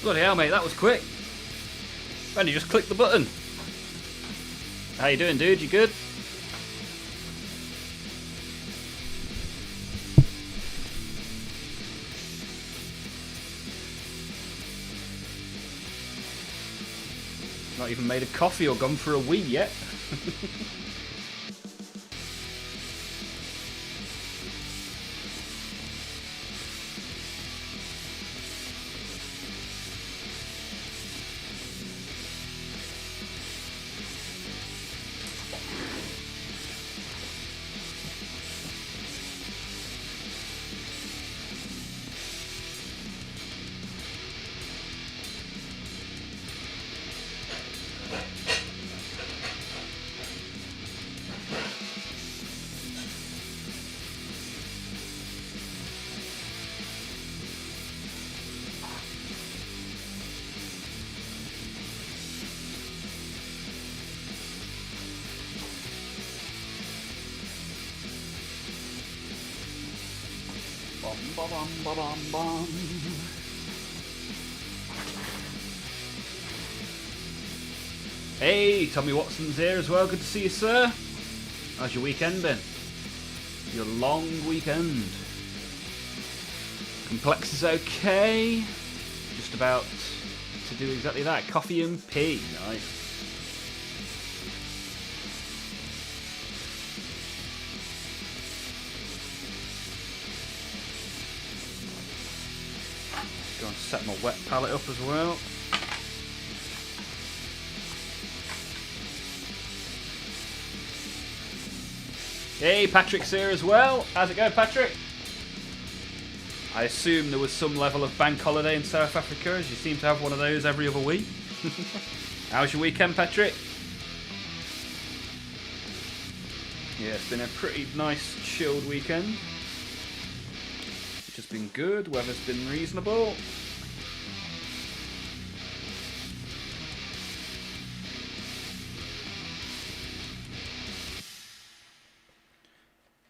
Bloody hell, mate, that was quick. And you just clicked the button. How you doing, dude? You good? Not even made a coffee or gone for a wee yet. Ba-bum. Hey, Tommy Watson's here as well. Good to see you, sir. How's your weekend been? Your long weekend. Complex is okay. Just about to do exactly that. Coffee and pee. Nice. Go and set my wet palette up as well. Hey, Patrick's here as well. How's it going, Patrick? I assume there was some level of bank holiday in South Africa, as you seem to have one of those every other week. How's your weekend, Patrick? Yeah, it's been a pretty nice, chilled weekend. Which has been good. Weather's been reasonable.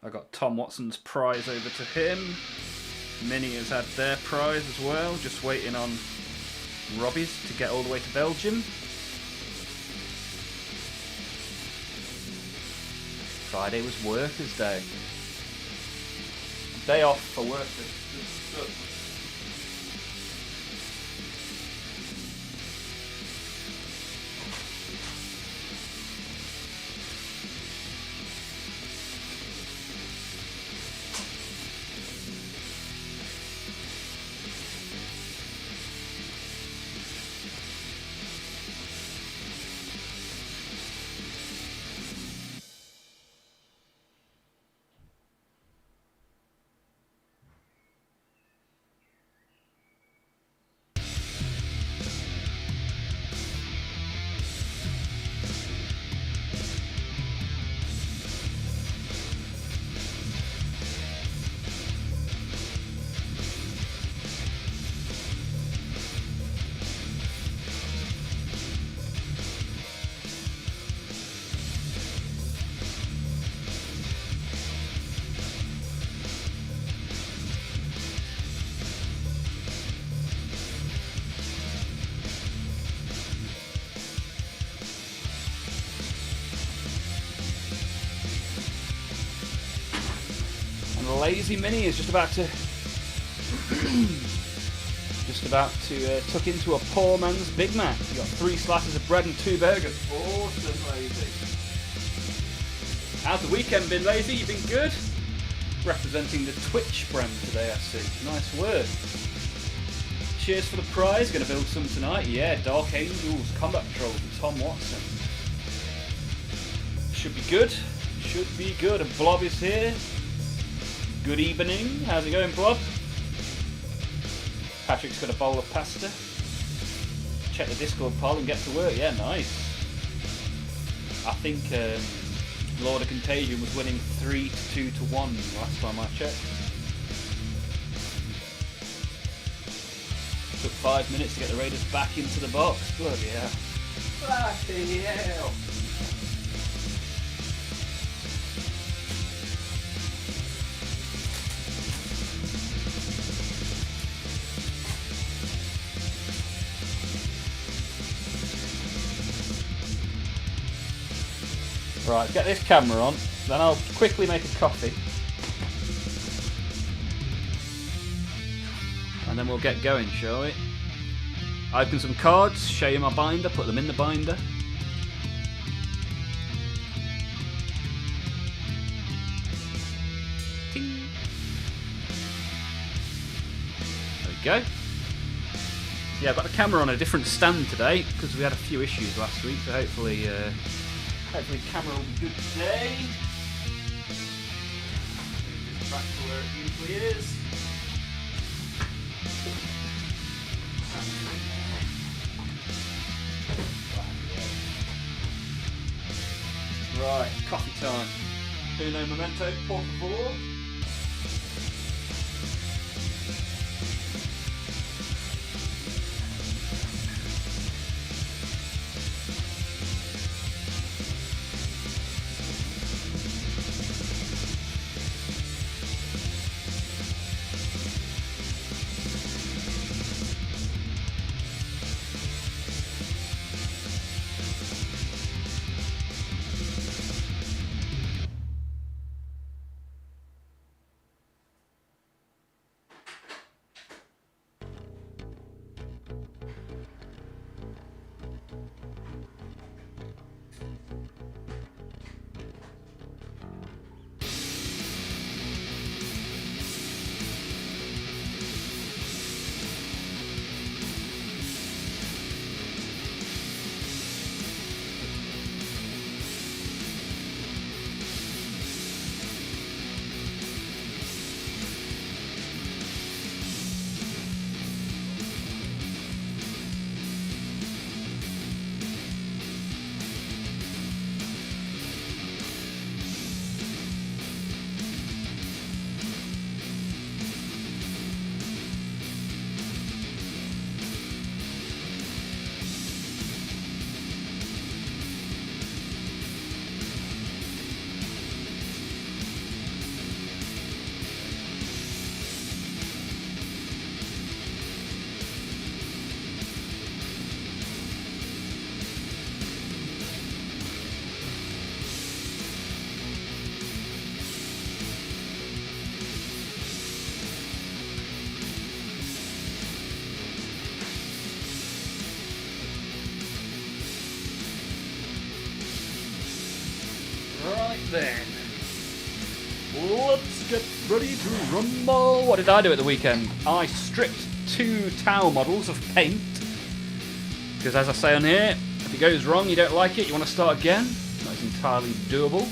I got Tom Watson's prize over to him. Minnie has had their prize as well, just waiting on Robbie's to get all the way to Belgium. Friday was Workers' Day. Day off for workers. Good stuff. Lazy Minnie is just about to tuck into a poor man's Big Mac. You got 3 slices of bread and 2 burgers. Awesome, Lazy. How's the weekend been, Lazy? You been good? Representing the Twitch brand today, I see. Nice work. Cheers for the prize. Going to build some tonight. Yeah, Dark Angels Combat Patrol for Tom Watson. Should be good. Should be good. And Blob is here. Good evening. How's it going, Blob? Patrick's got a bowl of pasta. Check the Discord poll and get to work. Yeah, nice. I think Lord of Contagion was winning 3-2 to 1 last time I checked. Took 5 minutes to get the Raiders back into the box. Bloody hell. Bloody hell. Right, get this camera on, then I'll quickly make a coffee. And then we'll get going, shall we? Open some cards, show you my binder, put them in the binder. Ting. There we go. Yeah, I've got the camera on a different stand today because we had a few issues last week, so hopefully the camera will be good today. Move this back to where it usually is. Right, coffee time. Uno momento, por favor. Right then, let's get ready to rumble. What did I do at the weekend? I stripped 2 towel models of paint, because as I say on here, if it goes wrong, you don't like it, you want to start again. That's entirely doable.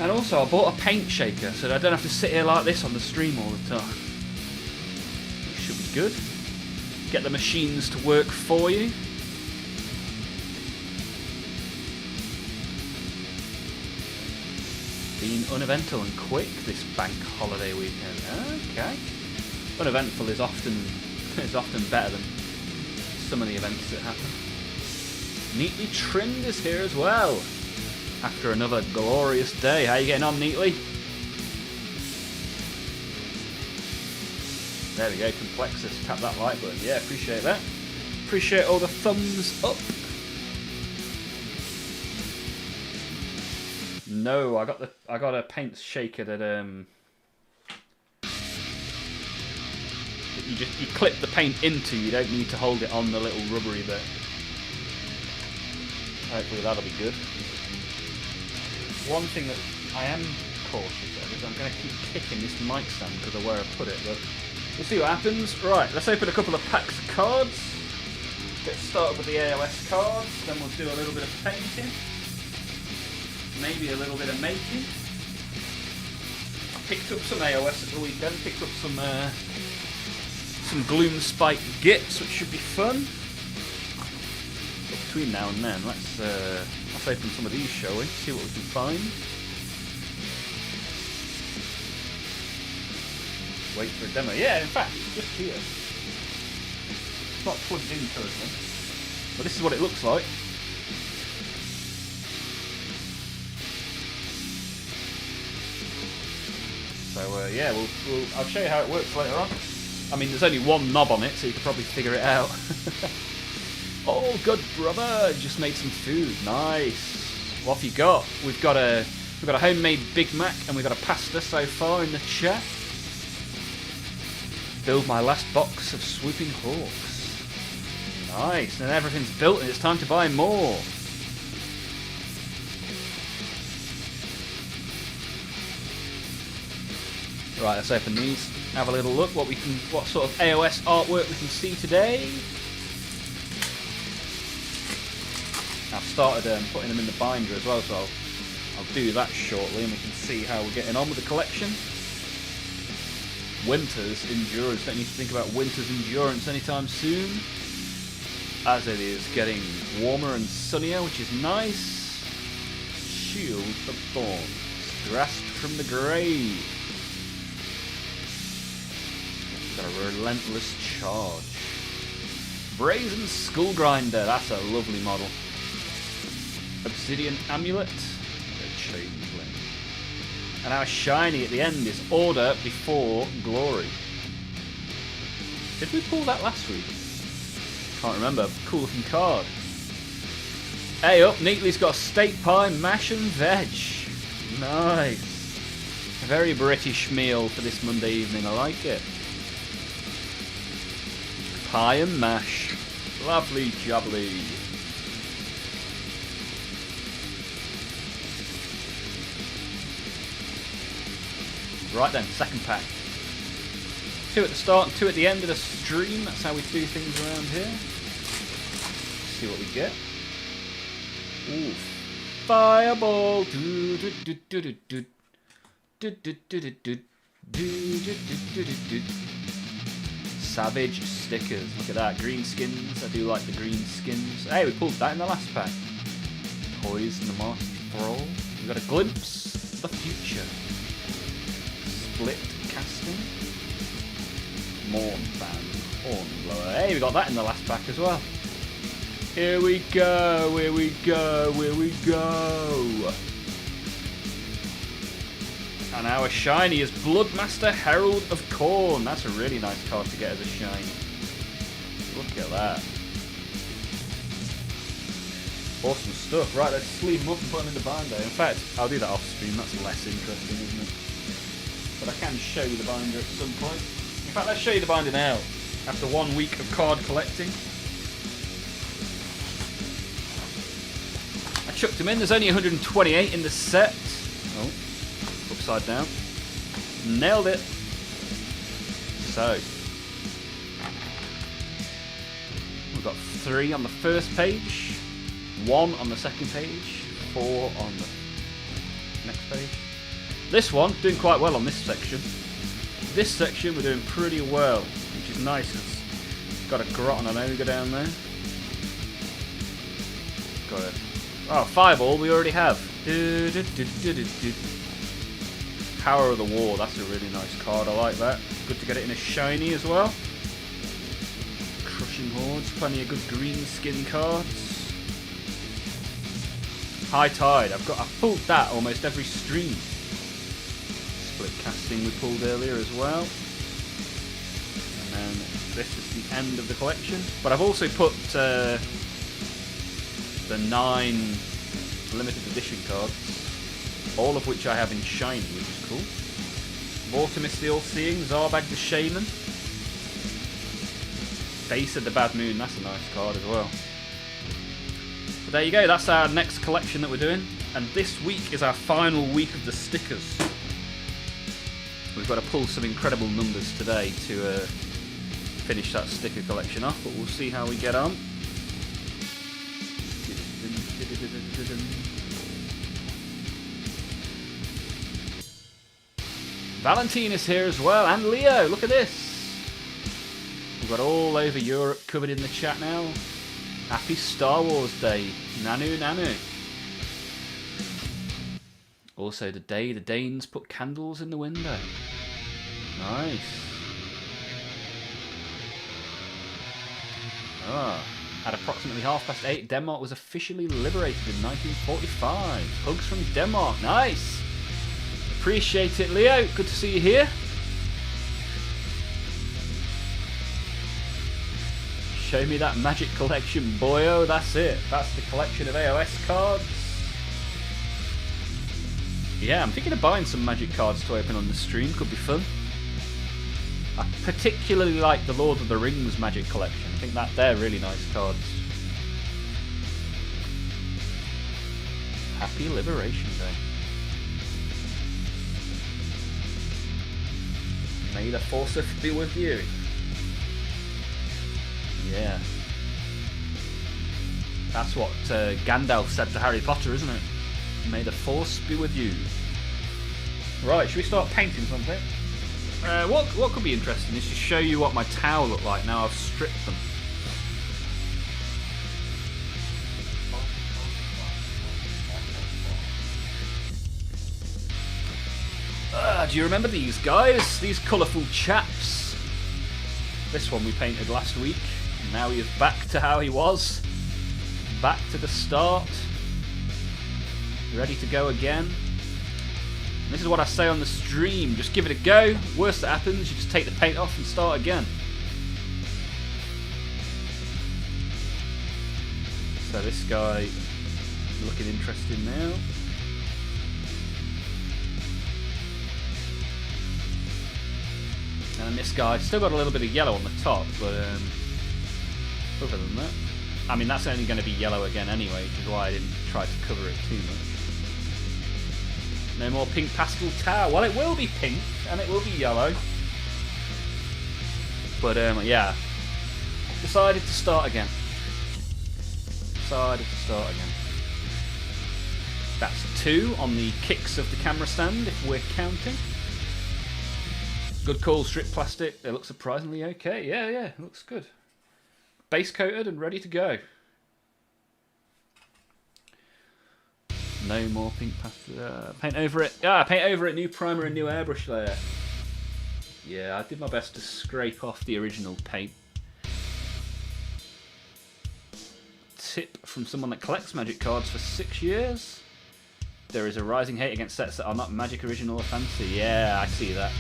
And also I bought a paint shaker so that I don't have to sit here like this on the stream all the time. It should be good. Get the machines to work for you. Been uneventful and quick this bank holiday weekend. Okay. Uneventful is often better than some of the events that happen. Neatly Trimmed is here as well. After another glorious day. How you getting on, Neatly? There we go, Complexus. Tap that like button. Yeah, appreciate that. Appreciate all the thumbs up. No, I got a paint shaker that you clip the paint into. You don't need to hold it on the little rubbery bit. Hopefully that'll be good. One thing that I am cautious of is I'm going to keep kicking this mic stand because of where I put it, but we'll see what happens. Right, let's open a couple of packs of cards. Get started with the AOS cards, then we'll do a little bit of painting. Maybe a little bit of making. I picked up some AOS at the weekend, picked up some Gloom Spike Gits, which should be fun. But between now and then, let's open some of these, shall we? See what we can find. Wait for a demo. Yeah, in fact, it's just here. It's not plugged in currently, but this is what it looks like. So yeah, I'll show you how it works later on. I mean, there's only one knob on it, so you can probably figure it out. Oh, good brother! Just made some food. Nice. What have you got? We've got a homemade Big Mac and we've got a pasta so far in the chat. Build my last box of swooping hawks. Nice, and everything's built and it's time to buy more. Right, let's open these. Have a little look what sort of AOS artwork we can see today. I've started putting them in the binder as well, so I'll do that shortly and we can see how we're getting on with the collection. Winter's Endurance. Don't need to think about Winter's Endurance anytime soon, as it is getting warmer and sunnier, which is nice. Shield of Thorns. Grasped from the grave. Got a Relentless Charge. Brazen Skull Grinder. That's a lovely model. Obsidian Amulet. A Changeling. And our shiny at the end is Order Before Glory. Did we pull that last week? Can't remember. Cool looking card. Hey up, Neatly's got steak pie, mash and veg. Nice. A very British meal for this Monday evening. I like it. Pie and mash. Lovely jubbly. Right then, second pack. 2 at the start and 2 at the end of the stream. That's how we do things around here. Let's see what we get. Ooh. Fireball. Savage stickers. Look at that. Green skins. I do like the green skins. Hey, we pulled that in the last pack. Poison the Master Thrall. We got a glimpse of the future. Split casting. Mournfang. Hornblower. Hey, we got that in the last pack as well. Here we go. Here we go. Here we go. And our shiny is Bloodmaster Herald of Khorne. That's a really nice card to get as a shiny. Look at that. Awesome stuff. Right, let's sleeve them up and put them in the binder. In fact, I'll do that off stream. That's less interesting, isn't it? But I can show you the binder at some point. In fact, let's show you the binder now. After 1 week of card collecting. I chucked them in. There's only 128 in the set. Oh. Upside down. Nailed it. So we've got 3 on the first page, 1 on the second page, 4 on the next page. This one doing quite well on this section. This section we're doing pretty well, which is nice. It's got a grot and an ogre down there. Got it. Oh, Fireball we already have. Power of the War, that's a really nice card, I like that. Good to get it in a shiny as well. Crushing Hordes, plenty of good green skin cards. High Tide, I've pulled that almost every stream. Split casting we pulled earlier as well. And then this is the end of the collection. But I've also put the 9 limited edition cards, all of which I have in shiny, which is cool. Vortimis the All-Seeing, Zarbag the Shaman. Face of the Bad Moon, that's a nice card as well. But there you go, that's our next collection that we're doing. And this week is our final week of the stickers. We've got to pull some incredible numbers today to finish that sticker collection off, but we'll see how we get on. Valentine is here as well, and Leo, look at this. We've got all over Europe covered in the chat now. Happy Star Wars Day. Nanu Nanu. Also the day the Danes put candles in the window. Nice. At approximately 8:30, Denmark was officially liberated in 1945. Hugs from Denmark. Nice. Appreciate it, Leo. Good to see you here. Show me that magic collection, boyo. That's it. That's the collection of AOS cards. Yeah, I'm thinking of buying some Magic cards to open on the stream. Could be fun. I particularly like the Lord of the Rings Magic collection. I think that they're really nice cards. Happy Liberation Day. May the Force be with you. Yeah. That's what Gandalf said to Harry Potter, isn't it? May the Force be with you. Right, should we start painting something? What could be interesting is to show you what my towel look like now I've stripped them. Do you remember these guys? These colourful chaps? This one we painted last week. And now he is back to how he was. Back to the start. Ready to go again. And this is what I say on the stream. Just give it a go. Worst that happens, you just take the paint off and start again. So this guy looking interesting now. And this guy still got a little bit of yellow on the top, but other than that, I mean that's only going to be yellow again anyway, which is why I didn't try to cover it too much. No more pink pastel towel. Well, it will be pink and it will be yellow, but yeah, decided to start again. That's 2 on the kicks of the camera stand if we're counting. Good call, strip plastic. They look surprisingly okay. Yeah, it looks good. Base coated and ready to go. No more pink pastel. Paint over it. Paint over it. New primer and new airbrush layer. Yeah, I did my best to scrape off the original paint. Tip from someone that collects Magic cards for 6 years. There is a rising hate against sets that are not Magic original or fancy. Yeah, I see that.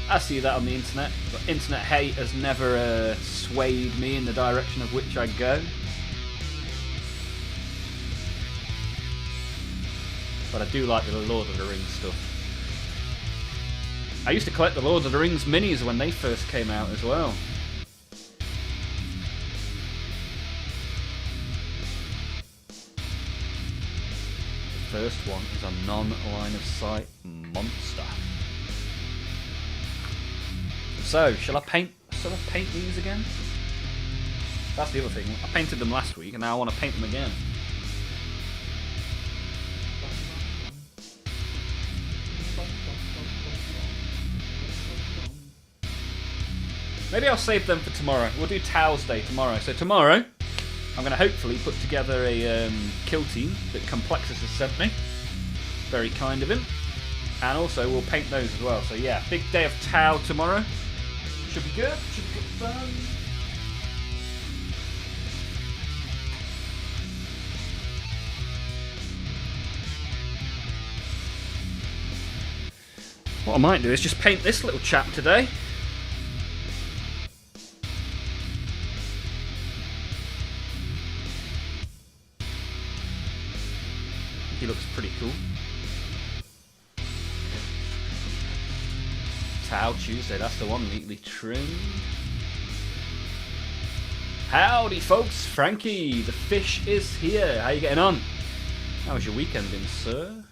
I see that on the internet, but internet hate has never swayed me in the direction of which I go. But I do like the Lord of the Rings stuff. I used to collect the Lord of the Rings minis when they first came out as well. The first one is a non-line of sight monster. So, shall I paint these again? That's the other thing. I painted them last week and now I want to paint them again. Maybe I'll save them for tomorrow. We'll do Towels Day tomorrow. So tomorrow, I'm going to hopefully put together a kill team that Complexus has sent me. Very kind of him. And also we'll paint those as well. So yeah, big day of Tau tomorrow. Should be good. Should be good fun. What I might do is just paint this little chap today. He looks pretty cool. Tau Tuesday, that's the one, neatly trimmed. Howdy folks, Frankie, the fish is here. How you getting on? How was your weekend been, sir?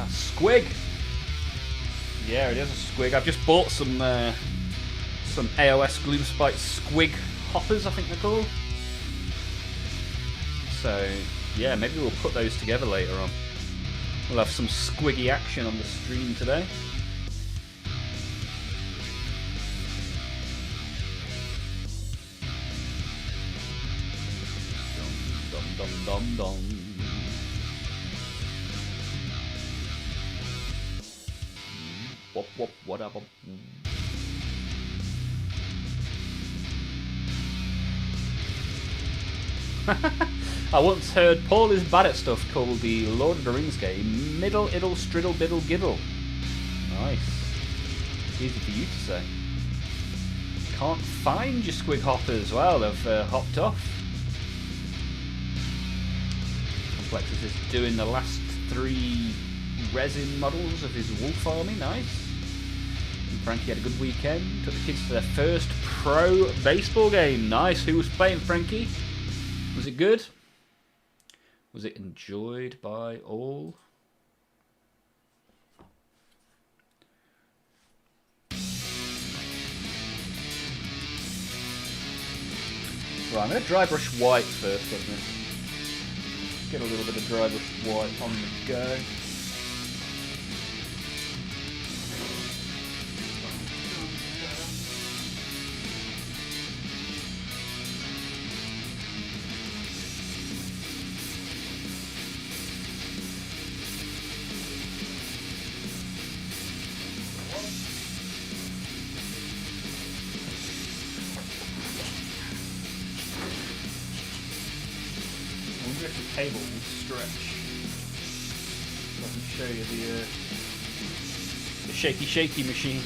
Squig! Yeah, it is a squig. I've just bought some AOS Gloomspite squig hoppers, I think they're called. So, yeah, maybe we'll put those together later on. We'll have some squiggy action on the stream today. Dum dum dum dum. Wop wop whatever. I once heard Paul is bad at stuff called the Lord of the Rings game. Middle, iddle, striddle, biddle, giddle. Nice. Easy for you to say. Can't find your squig hoppers. Well, they've hopped off. Complexus is doing the last 3 resin models of his wolf army. Nice. And Frankie had a good weekend. Took the kids to their first pro baseball game. Nice. Who was playing, Frankie? Was it good? Was it enjoyed by all? Right, I'm going to dry brush white first, doesn't it? Get a little bit of dry brush white on the go. The cable will stretch. So I can show you the shaky machine.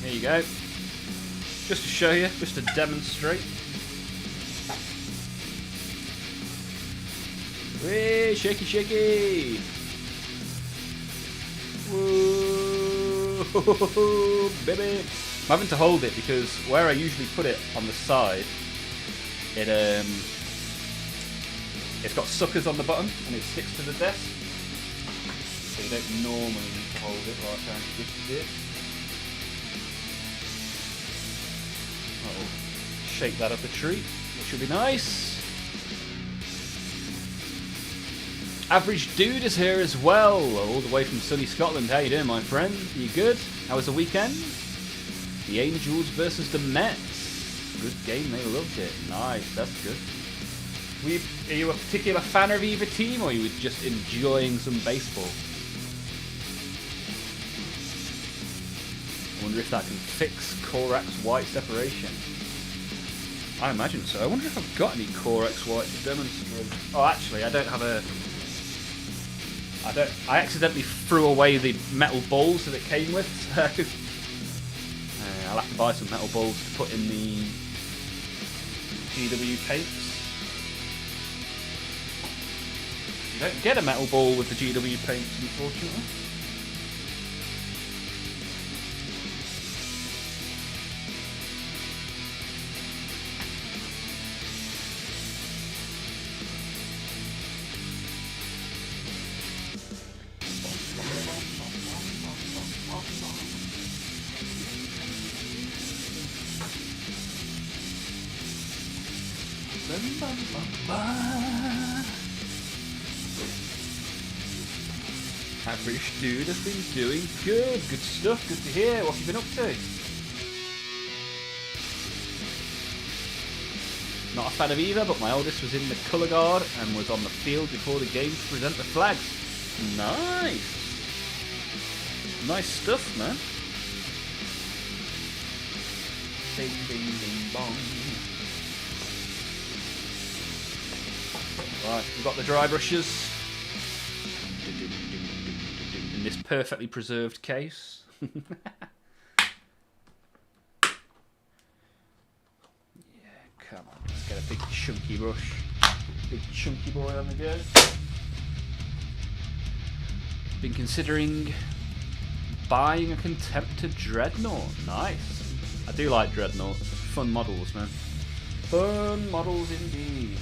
There you go. Just to show you, just to demonstrate. Hey, shaky! Whoa, baby! I'm having to hold it because where I usually put it on the side, it's got suckers on the bottom and it sticks to the desk. So you don't normally need to hold it like I just did. I'll shake that up a treat, which will be nice. Average Dude is here as well, all the way from sunny Scotland. How you doing, my friend? You good? How was the weekend? The Angels versus the Mets. Good game, they loved it. Nice, that's good. Are you a particular fan of either team, or are you just enjoying some baseball? I wonder if that can fix Corax white separation. I imagine so. I wonder if I've got any Corax white to demonstrate. Oh, actually, I don't have a... I accidentally threw away the metal balls that it came with, so... I'll have to buy some metal balls to put in the GW paints. You don't get a metal ball with the GW paints, unfortunately. Average Dude has been doing good. Good stuff. Good to hear. What have you been up to? Not a fan of either, but my oldest was in the colour guard and was on the field before the game to present the flags. Nice. Nice stuff, man. Ding, ding, ding, bong. Right, we've got the dry brushes in this perfectly preserved case. Yeah, come on, let's get a big chunky brush. Big chunky boy on the go. Been considering buying a Contemptor Dreadnought. Nice. I do like Dreadnoughts. Fun models, man. Fun models indeed.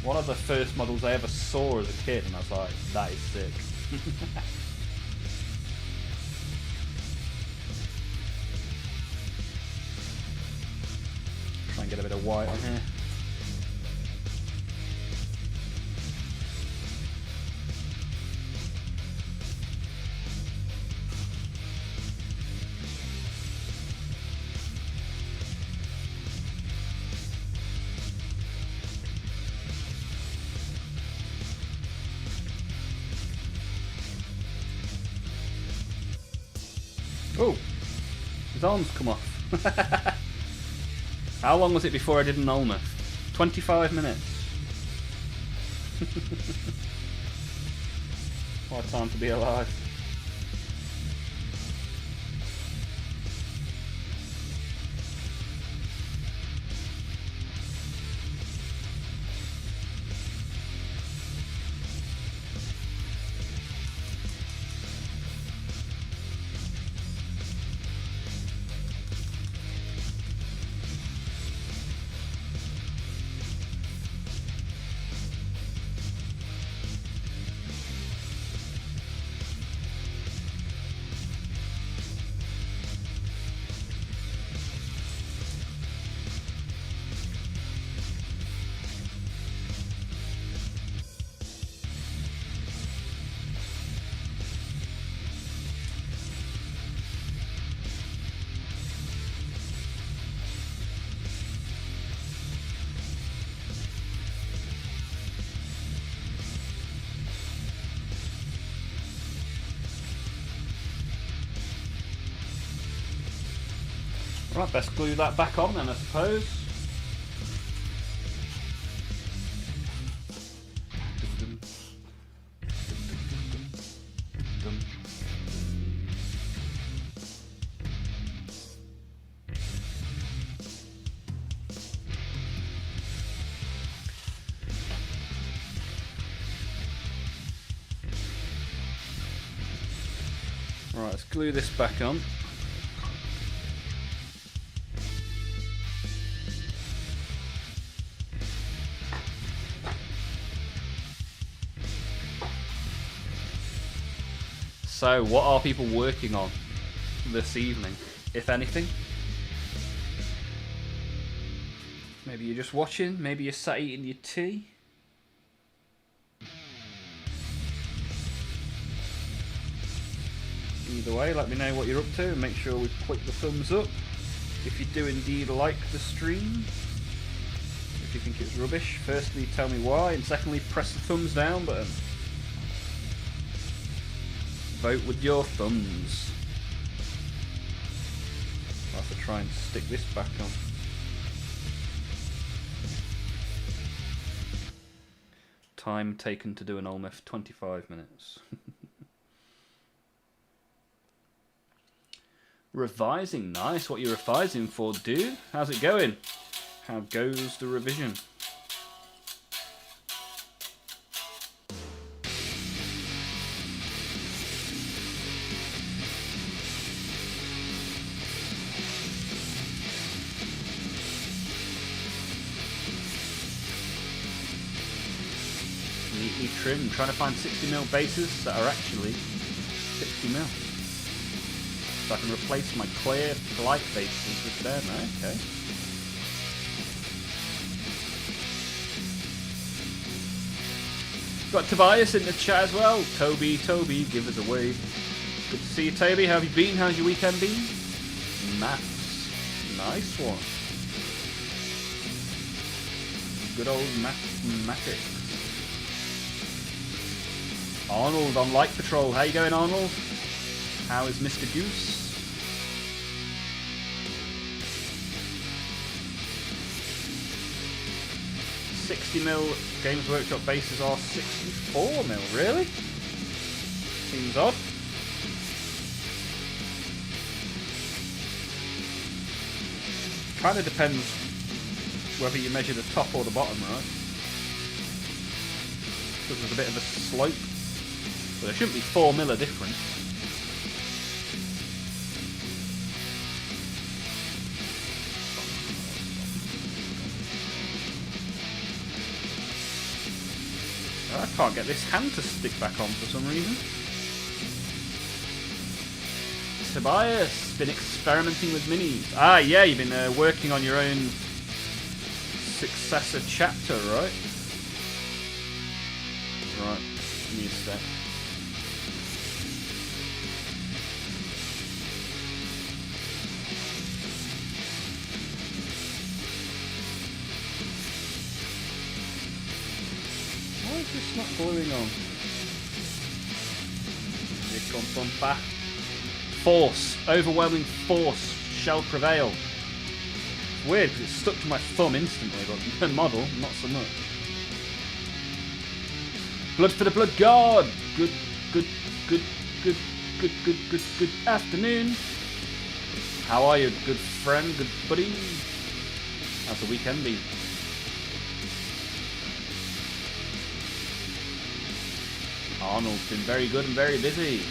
One of the first models I ever saw as a kid, and I was like, that is sick. Try and get a bit of white on here. Oh, his arms come off. How long was it before I did an Olmaph? 25 minutes. What a time to be alive. Right, best glue that back on then, I suppose. Right, let's glue this back on. So, what are people working on this evening, if anything? Maybe you're just watching, maybe you're sat eating your tea. Either way, let me know what you're up to and make sure we click the thumbs up if you do indeed like the stream. If you think it's rubbish, firstly tell me why, and secondly press the thumbs down button. Vote with your thumbs. I'll have to try and stick this back on. Time taken to do an Olmaph, 25 minutes. Revising, nice. What you're revising for, dude? How's it going? How goes the revision? Neatly trimmed. Trying to find 60mm bases that are actually 60mm. So I can replace my clear flight bases with them. Okay. Got Tobias in the chat as well. Toby, give us a wave. Good to see you, Toby. How have you been? How's your weekend been? Maths. Nice one. Good old mathematics. Arnold on Light Patrol. How you going, Arnold? How is Mr. Goose? $60mm Games Workshop bases are 64mm, really? Seems odd. Kind of depends whether you measure the top or the bottom, right? Because there's a bit of a slope. But there shouldn't be 4mm difference. I can't get this hand to stick back on for some reason. Tobias, been experimenting with minis. Ah, yeah, you've been working on your own successor chapter, right? Right, give me a sec. Why is this not gluing on? Force, overwhelming force shall prevail. It's weird because it's stuck to my thumb instantly, but the model, not so much. Blood for the blood god! Good afternoon. How are you, good friend, good buddy? How's the weekend been? Arnold's been very good and very busy.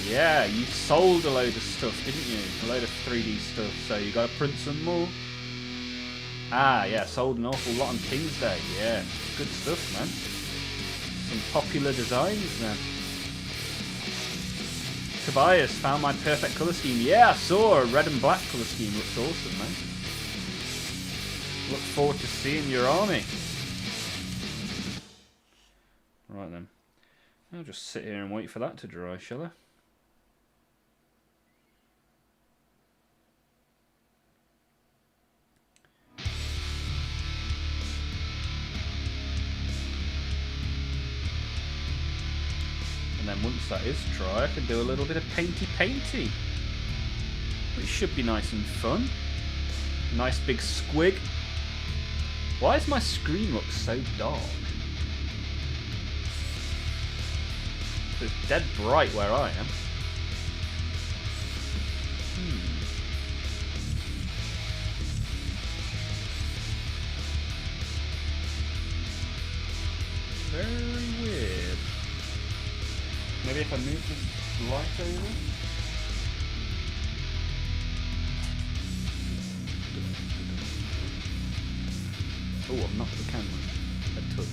Yeah, you sold a load of stuff, didn't you? A load of 3D stuff, so you got to print some more. Ah, yeah, sold an awful lot on King's Day. Yeah, good stuff, man. Some popular designs, then. Tobias found my perfect colour scheme. Yeah, I saw a red and black colour scheme. Looks awesome, man. Look forward to seeing your army. Right then. I'll just sit here and wait for that to dry, shall I? And then once that is dry, I can do a little bit of painty. Which should be nice and fun. Nice big squig. Why does my screen look so dark? It's dead bright where I am. Very weird. Maybe if I move this light over? Oh, I've knocked the camera a touch.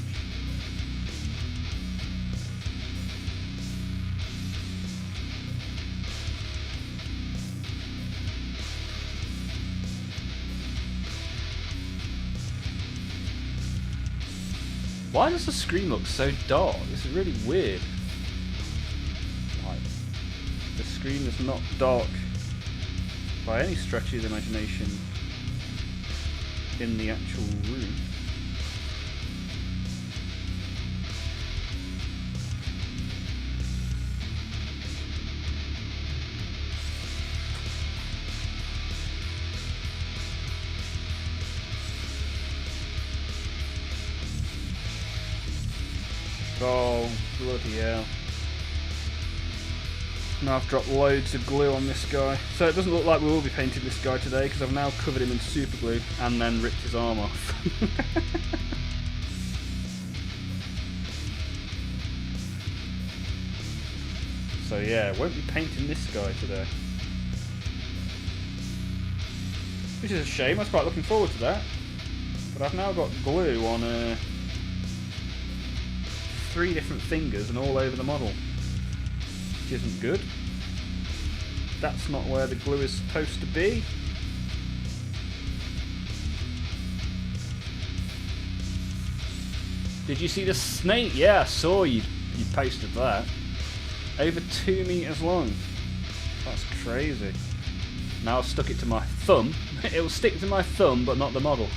Why does the screen look so dark? This is really weird. Like, the screen is not dark by any stretch of the imagination in the actual room. Oh, bloody hell. Now I've dropped loads of glue on this guy. So it doesn't look like we will be painting this guy today because I've now covered him in super glue and then ripped his arm off. So yeah, won't be painting this guy today. Which is a shame, I was quite looking forward to that. But I've now got glue on 3 different fingers and all over the model. Which isn't good. That's not where the glue is supposed to be. Did you see the snake? Yeah, I saw you posted that. Over 2 meters long. That's crazy. Now I've stuck it to my thumb. It'll stick to my thumb, but not the model.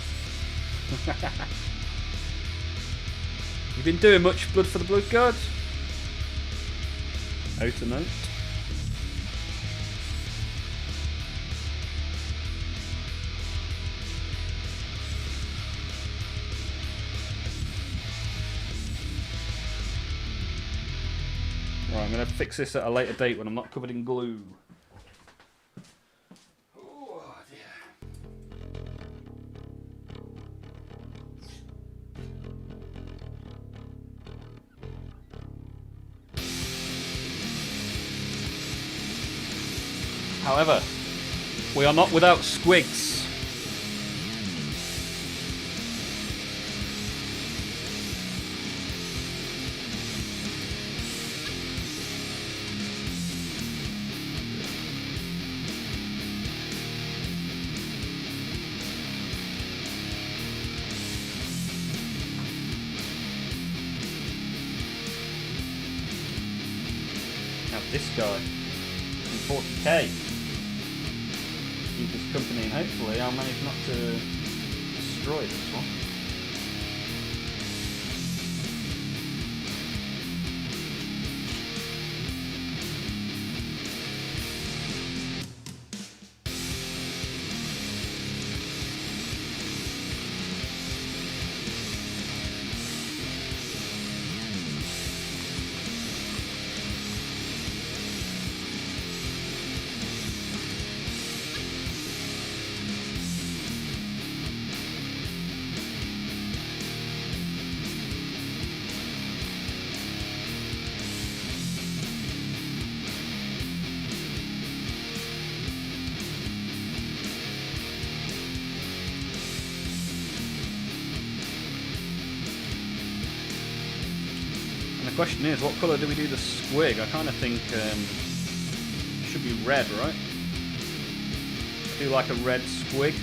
You've been doing much blood for the blood gods? Outer note. Right, I'm going to fix this at a later date when I'm not covered in glue. Oh dear. However, we are not without squigs. Now this guy, in 40k. Keep us company and hopefully I'll manage not to destroy this one. The question is, what colour do we do the squig? I kind of think it should be red, right? Do like a red squig.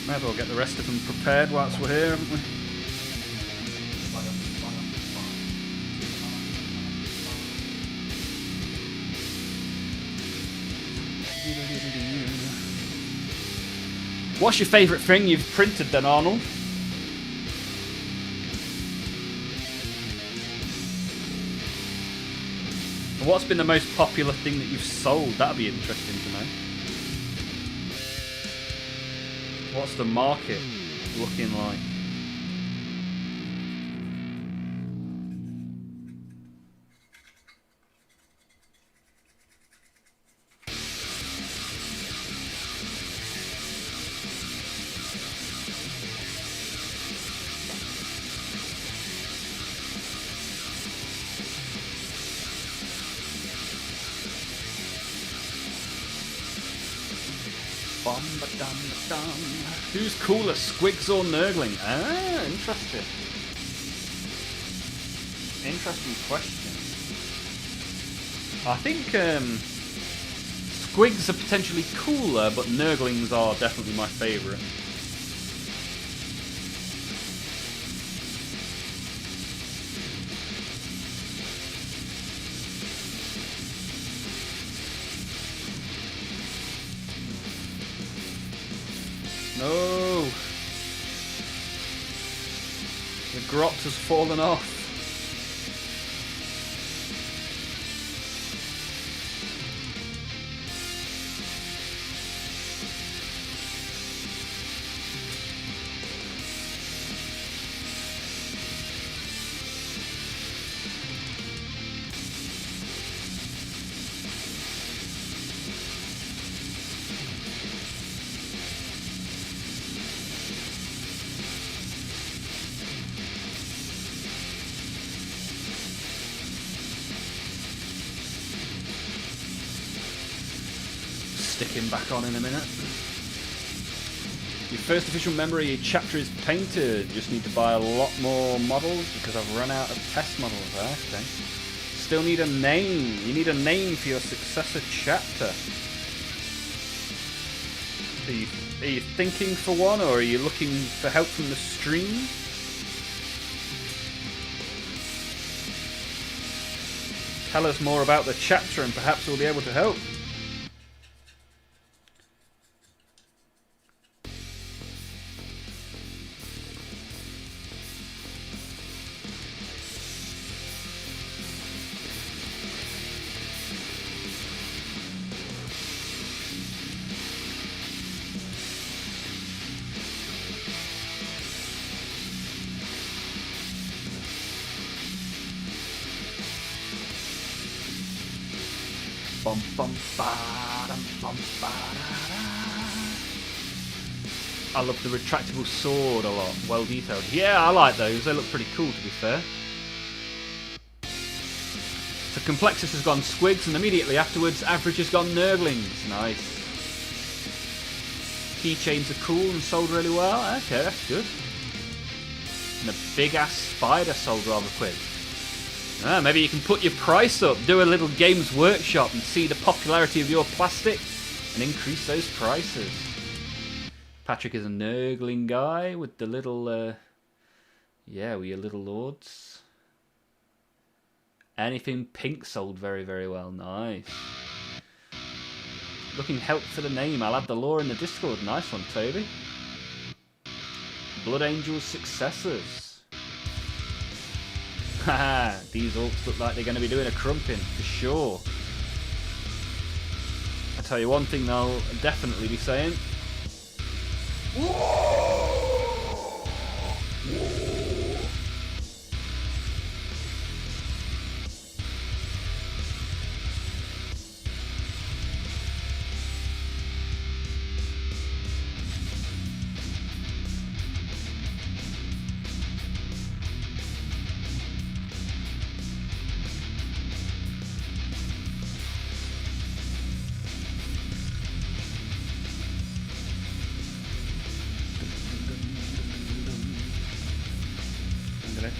Might as well get the rest of them prepared whilst we're here, haven't we? What's your favourite thing you've printed then, Arnold? And what's been the most popular thing that you've sold? That'd be interesting to know. What's the market looking like? Who's cooler, Squigs or Nurgling? Ah, interesting. Interesting question. I think Squigs are potentially cooler, but Nurglings are definitely my favourite. No! The grot has fallen off. Stick him back on in a minute. Your first official member of your chapter is painted. Just need to buy a lot more models because I've run out of test models. Okay. Still need a name. You need a name for your successor chapter. Are you thinking for one, or are you looking for help from the stream? Tell us more about the chapter and perhaps we'll be able to help. I love the retractable sword a lot. Well detailed. Yeah, I like those. They look pretty cool, to be fair. So Complexus has gone Squigs, and immediately afterwards, Average has gone Nurglings. Nice. Keychains are cool and sold really well. Okay, that's good. And the big-ass spider sold rather quick. Ah, maybe you can put your price up, do a little Games Workshop and see the popularity of your plastic and increase those prices. Patrick is a Nurgling guy with the little, yeah, with your little lords. Anything pink sold very, very well. Nice. Looking help for the name. I'll add the lore in the Discord. Nice one, Toby. Blood Angel's successors. Haha, these orcs look like they're going to be doing a crumping, for sure. I tell you one thing they'll definitely be saying.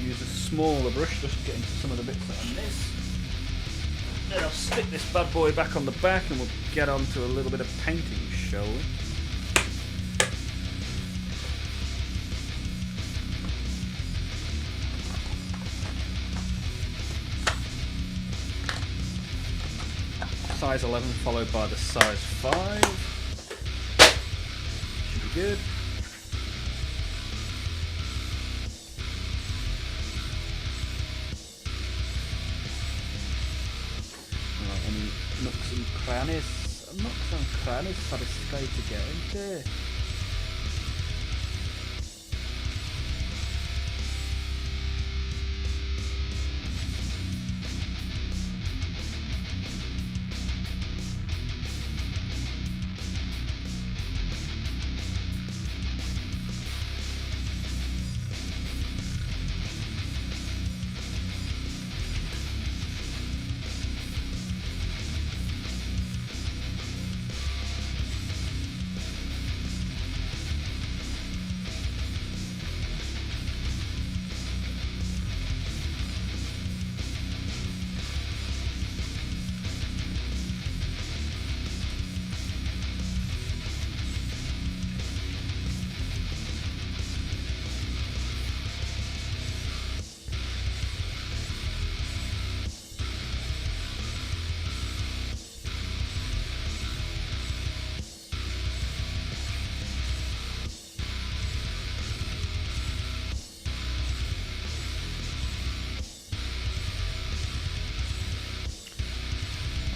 Use a smaller brush just to get into some of the bits that I miss. Then I'll stick this bad boy back on the back and we'll get on to a little bit of painting, shall we? size 11 followed by the size 5. Should be good. Right, any nooks and crannies? Nooks and crannies for this guy to get into.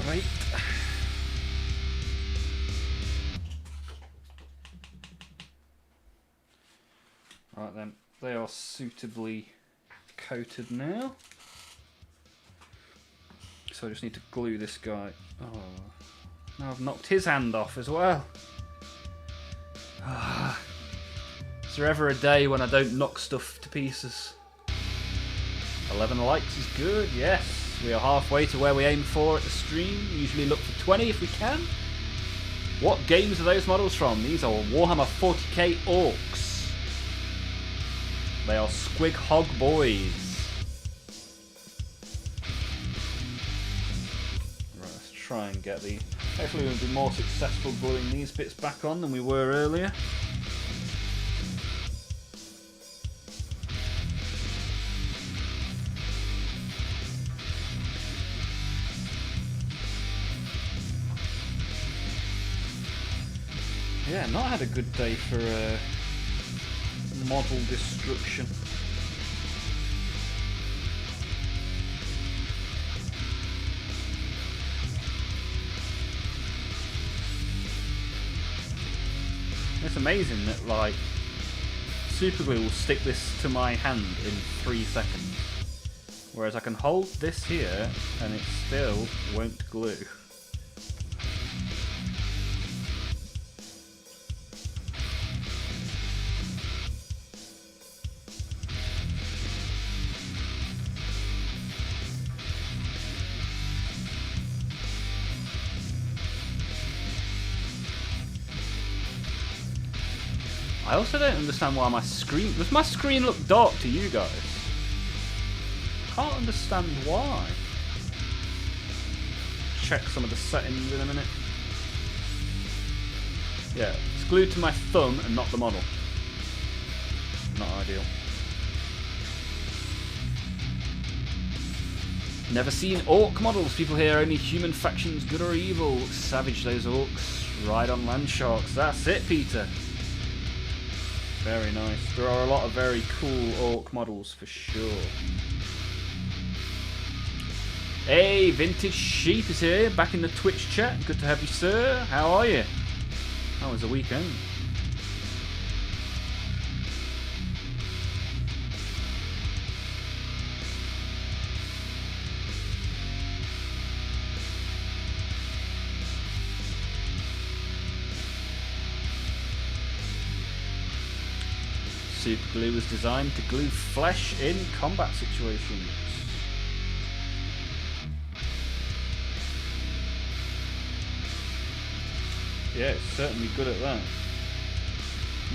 Right. Right then, they are suitably coated now. So I just need to glue this guy. Oh, now I've knocked his hand off as well. Is there ever a day when I don't knock stuff to pieces? 11 likes is good, yes. We are halfway to where we aim for at the stream. Usually look for 20 if we can. What games are those models from? These are Warhammer 40k Orcs. They are Squig Hog Boys. Right, let's try and get the... Hopefully we'll be more successful gluing these bits back on than we were earlier. Yeah, not had a good day for model destruction. It's amazing that, like, super glue will stick this to my hand in 3 seconds, whereas I can hold this here and it still won't glue. I also don't understand why my screen... Does my screen look dark to you guys? Can't understand why. Check some of the settings in a minute. Yeah, it's glued to my thumb and not the model. Not ideal. Never seen orc models. People here, only human factions, good or evil. Savage those orcs. Ride on land sharks. That's it, Peter. Very nice. There are a lot of very cool orc models for sure. Hey, Vintage Sheep is here, back in the Twitch chat. Good to have you, sir. How are you? How was the weekend? Super glue was designed to glue flesh in combat situations. Yeah, it's certainly good at that.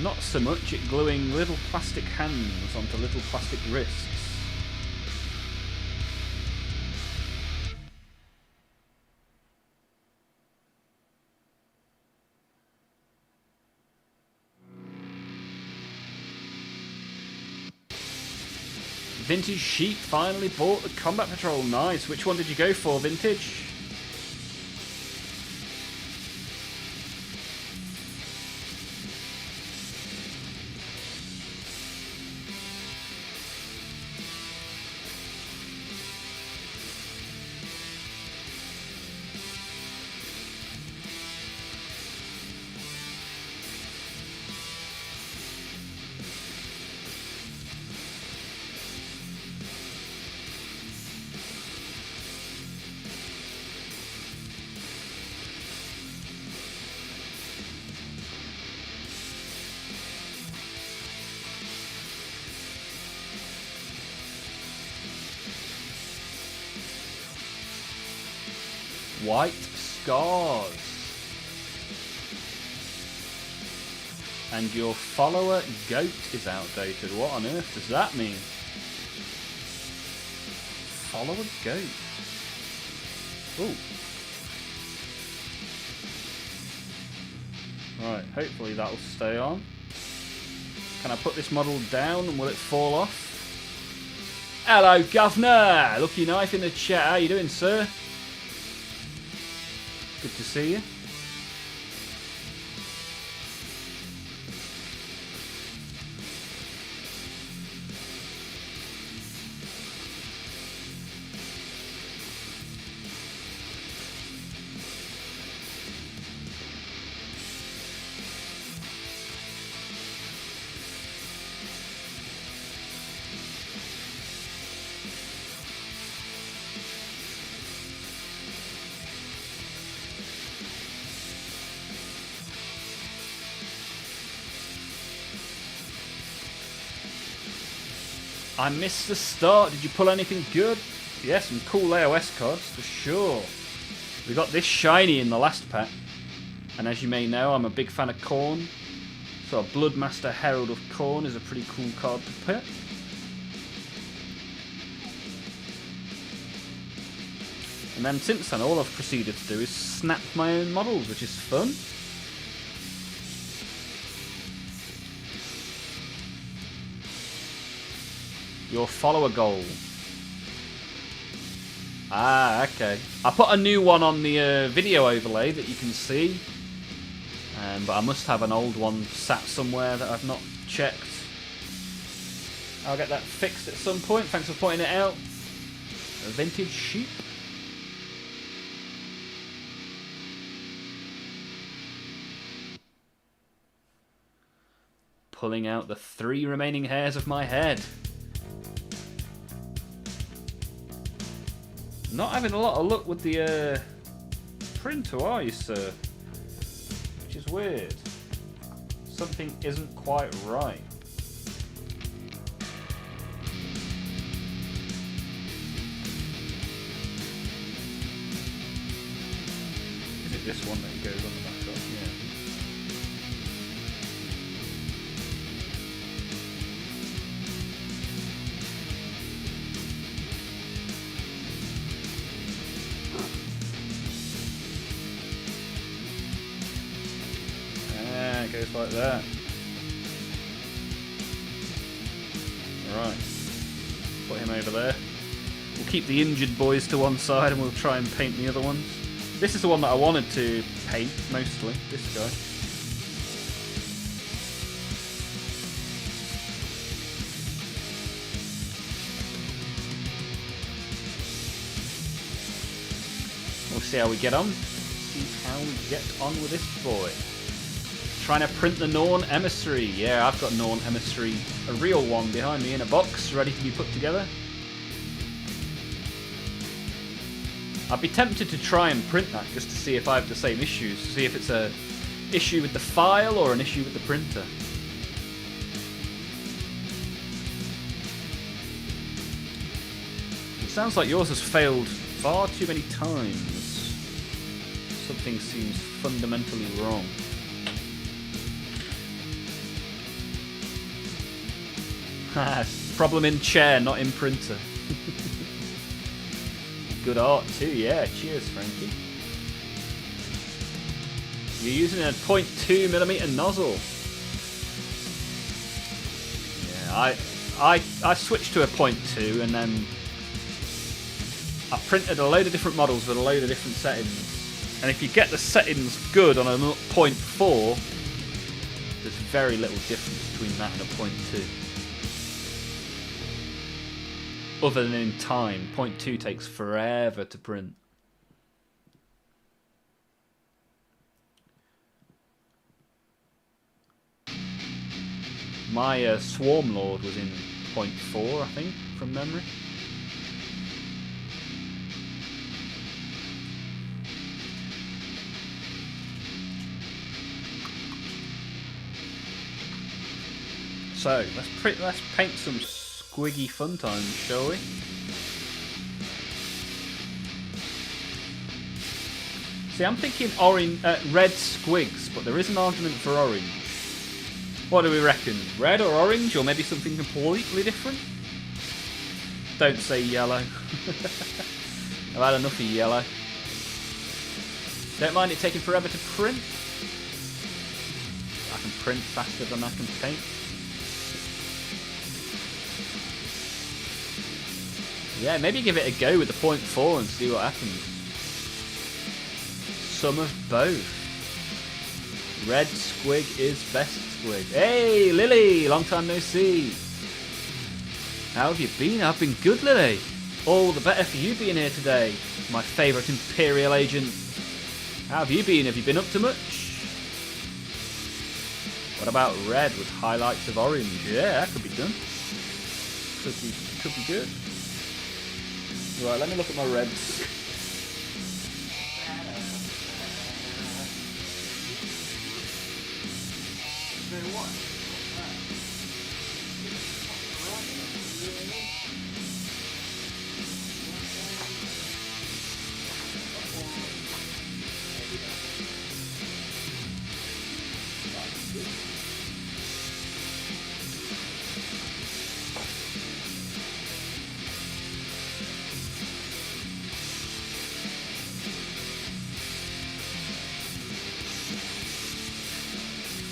Not so much at gluing little plastic hands onto little plastic wrists. Vintage Sheep finally bought the Combat Patrol. Nice. Which one did you go for, Vintage? White scars. And your follower goat is outdated. What on earth does that mean? Follower goat. Ooh. Right, hopefully that'll stay on. Can I put this model down and will it fall off? Hello, Governor! Lucky Knife in the chat. How you doing, sir? Good to see you. I missed the start. Did you pull anything good? Yeah, some cool AOS cards for sure. We got this shiny in the last pack. And as you may know, I'm a big fan of Khorne. So a Bloodmaster Herald of Khorne is a pretty cool card to pick. And then since then, all I've proceeded to do is snap my own models, which is fun. Your follower goal. Ah, okay. I put a new one on the video overlay that you can see. But I must have an old one sat somewhere that I've not checked. I'll get that fixed at some point. Thanks for pointing it out. A vintage sheep. Pulling out the 3 remaining hairs of my head. Not having a lot of luck with the printer, are you, sir? Which is weird. Something isn't quite right. Is it this one that goes on the back of? Yeah. It goes like that. Right. Put him over there. We'll keep the injured boys to one side and we'll try and paint the other ones. This is the one that I wanted to paint, mostly. This guy. We'll see how we get on. See how we get on with this boy. Trying to print the Norn Emissary. Yeah, I've got Norn Emissary, a real one behind me in a box, ready to be put together. I'd be tempted to try and print that just to see if I have the same issues, to see if it's an issue with the file or an issue with the printer. It sounds like yours has failed far too many times. Something seems fundamentally wrong. Problem in chair, not in printer. Good art too, yeah. Cheers, Frankie. You're using a 0.2mm nozzle. Yeah, I switched to a 0.2 and then I printed a load of different models with a load of different settings. And if you get the settings good on a 0.4, there's very little difference between that and a 0.2. Other than in time, 0.2 takes forever to print. My Swarm Lord was in 0.4, I think, from memory. So let's paint some squiggy fun times, shall we? See, I'm thinking orange, red squigs, but there is an argument for orange. What do we reckon? Red or orange, or maybe something completely different? Don't say yellow. I've had enough of yellow. Don't mind it taking forever to print. I can print faster than I can paint. Yeah, maybe give it a go with the 0.4 and see what happens. Some of both. Red squig is best squig. Hey, Lily! Long time no see. How have you been? I've been good, Lily. All the better for you being here today. My favourite Imperial agent. How have you been? Have you been up to much? What about red with highlights of orange? Yeah, that could be done. Could be good. Right, let me look at my reds.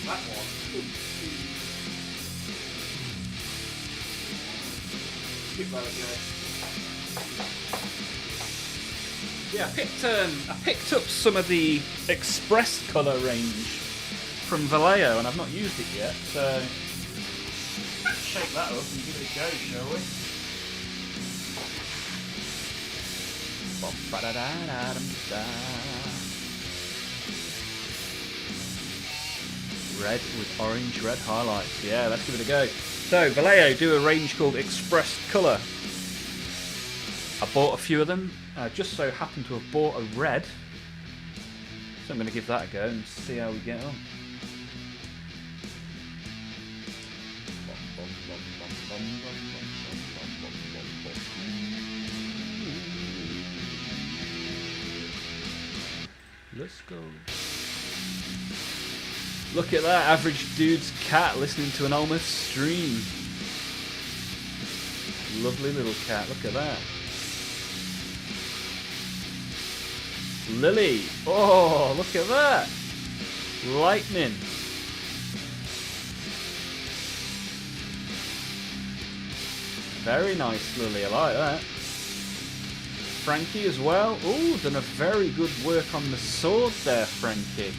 That one. Give that a go. Yeah, I picked up some of the Express colour range from Vallejo, and I've not used it yet, so shake that up and give it a go, shall we? Red with orange red highlights. Yeah, let's give it a go. So, Vallejo do a range called Express Colour. I bought a few of them. I just so happen to have bought a red. So I'm going to give that a go and see how we get on. Let's go. Look at that average dude's cat listening to an Olmaph stream. Lovely little cat, look at that. Lily, oh, look at that. Lightning. Very nice, Lily, I like that. Frankie as well. Oh, done a very good work on the sword there, Frankie.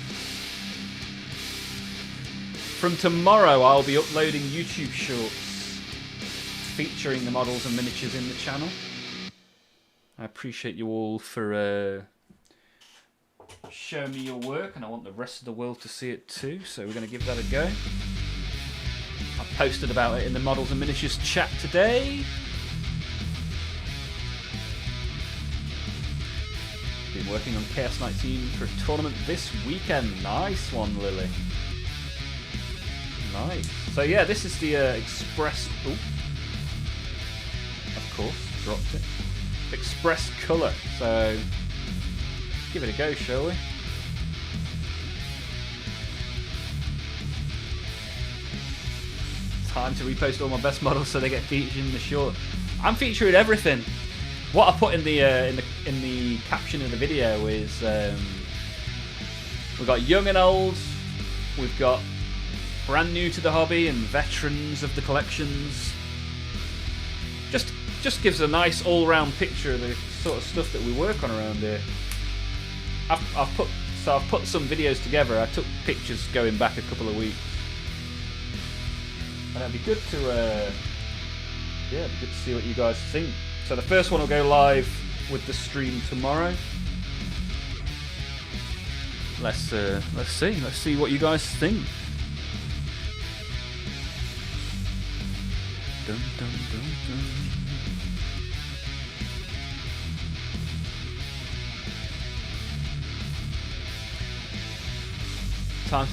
From tomorrow, I'll be uploading YouTube shorts featuring the models and miniatures in the channel. I appreciate you all for showing me your work, and I want the rest of the world to see it too, so we're going to give that a go. I posted about it in the models and miniatures chat today. Been working on Chaos 19 for a tournament this weekend. Nice one, Lily. Nice. So yeah, this is the Express... Ooh. Of course, dropped it. Express Colour. So, give it a go, shall we? Time to repost all my best models so they get featured in the short. I'm featuring everything. What I put in the caption of the video is we've got young and old, we've got brand new to the hobby and veterans of the collections. Just gives a nice all-round picture of the sort of stuff that we work on around here. I've put some videos together. I took pictures going back a couple of weeks, and it'd be good to see what you guys think. So the first one will go live with the stream tomorrow. Let's see what you guys think. Dun, dun, dun, dun. Time,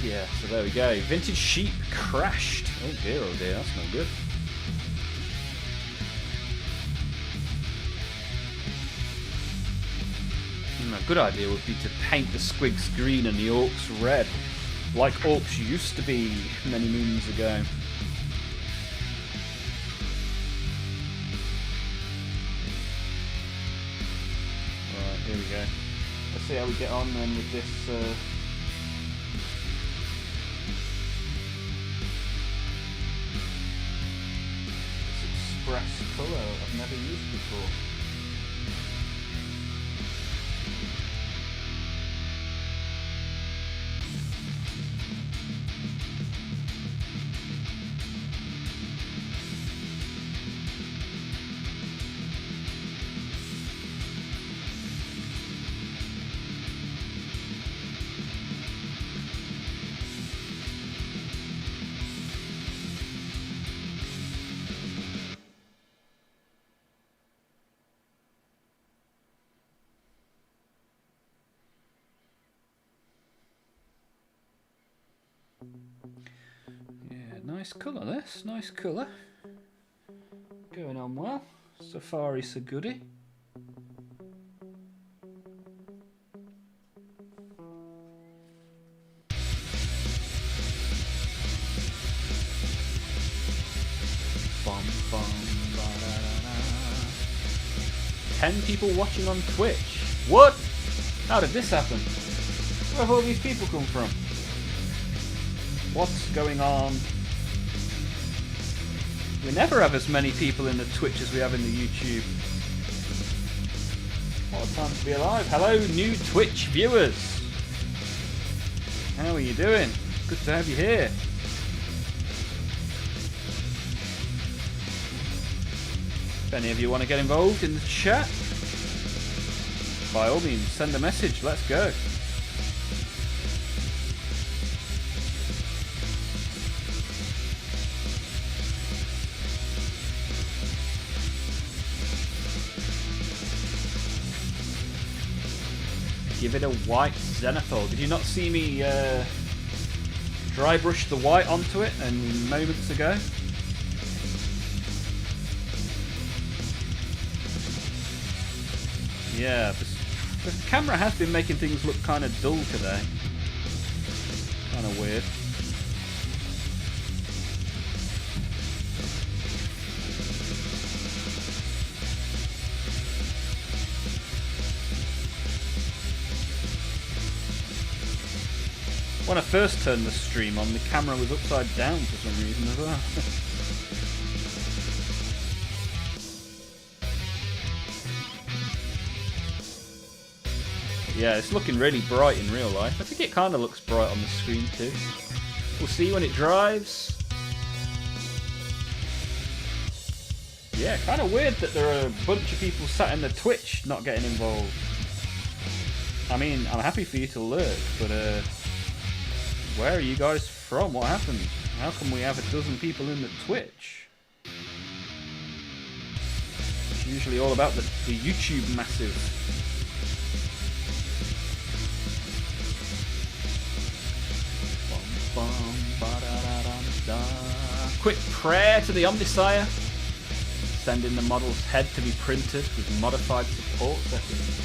yeah, so there we go. Vintage sheep crashed. Oh dear, that's no good. A good idea would be to paint the squigs green and the orcs red, like orcs used to be many moons ago. Right, here we go. Let's see how we get on then with this. Express colour I've never used before. Yeah, nice colour this, nice colour. Going on well. So far so goody. Bum, bum, ba, da, da, da. 10 people watching on Twitch. What? How did this happen? Where have all these people come from? What's going on? We never have as many people in the Twitch as we have in the YouTube. What a time to be alive. Hello, new Twitch viewers. How are you doing? Good to have you here. If any of you want to get involved in the chat, by all means, send a message. Let's go. Give it a white zenithal. Did you not see me dry brush the white onto it moments ago? Yeah, the camera has been making things look kind of dull today. Kind of weird. When I first turned the stream on, the camera was upside down for some reason as well. Yeah, it's looking really bright in real life. I think it kind of looks bright on the screen too. We'll see when it drives. Yeah, kind of weird that there are a bunch of people sat in the Twitch not getting involved. I mean, I'm happy for you to lurk, but where are you guys from? What happened? How come we have a dozen people in the Twitch? It's usually all about the YouTube massive. Quick prayer to the Omnisire. Sending the model's head to be printed with modified support settings.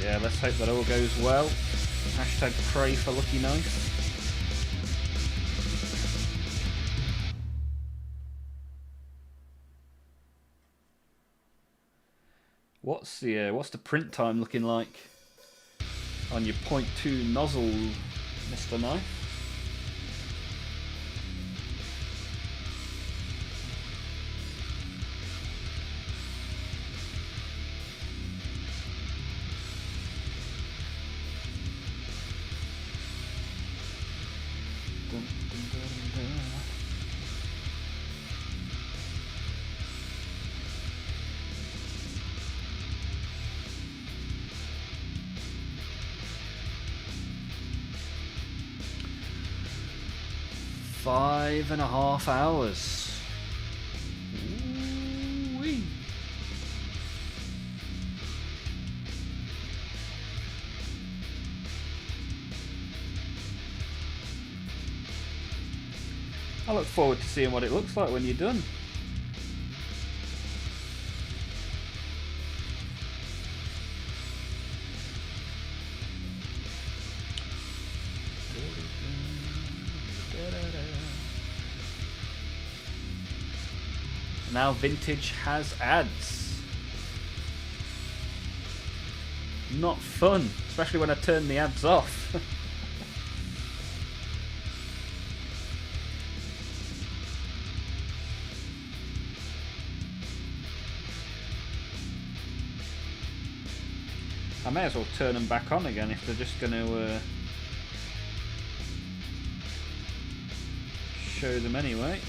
Yeah, let's hope that all goes well. Hashtag pray for Lucky Knife. What's the print time looking like on your 0.2 nozzle, Mr. Knife? Five and a half hours. Ooh-wee. I look forward to seeing what it looks like when you're done. now Vintage has ads. Not fun, especially when I turn the ads off. I may as well turn them back on again if they're just going to show them anyway.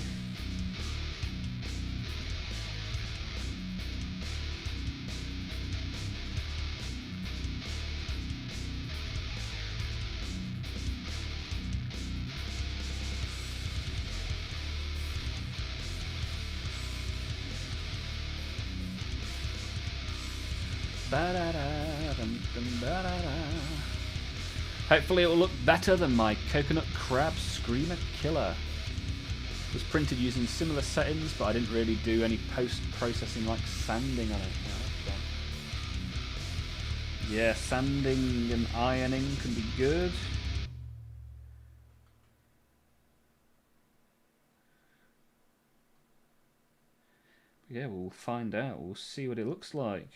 Hopefully it will look better than my Coconut Crab Screamer Killer. It was printed using similar settings, but I didn't really do any post-processing like sanding on it. Yeah, sanding and ironing can be good. Yeah, we'll find out. We'll see what it looks like.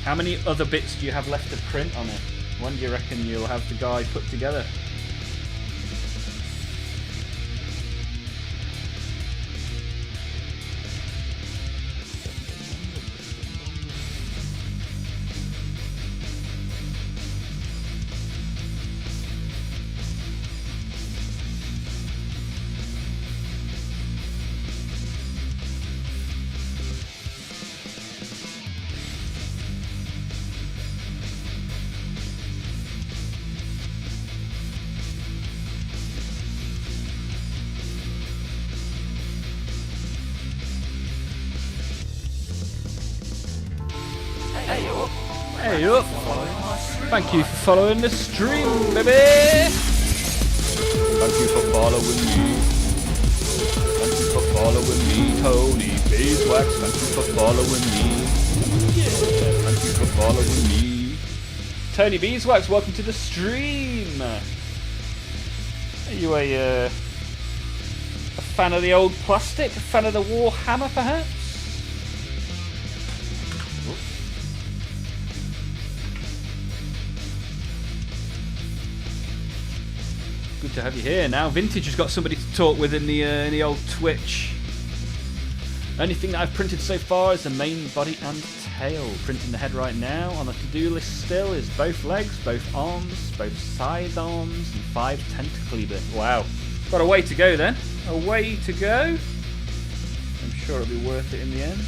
How many other bits do you have left to print on it? When do you reckon you'll have the guide put together? Hey up! Thank you for following the stream, baby! Thank you for following me. Thank you for following me, Tony Beeswax. Thank you for following me. Yeah, thank you for following me. Tony Beeswax, welcome to the stream. Are you a fan of the old plastic? A fan of the Warhammer, perhaps? Good to have you here. Now Vintage has got somebody to talk with in the old Twitch. Only thing that I've printed so far is the main body and tail. Printing the head right now. On the to-do list still is both legs, both arms, both side arms, and 5 tentacly bits. Wow. Got a way to go then. A way to go. I'm sure it'll be worth it in the end.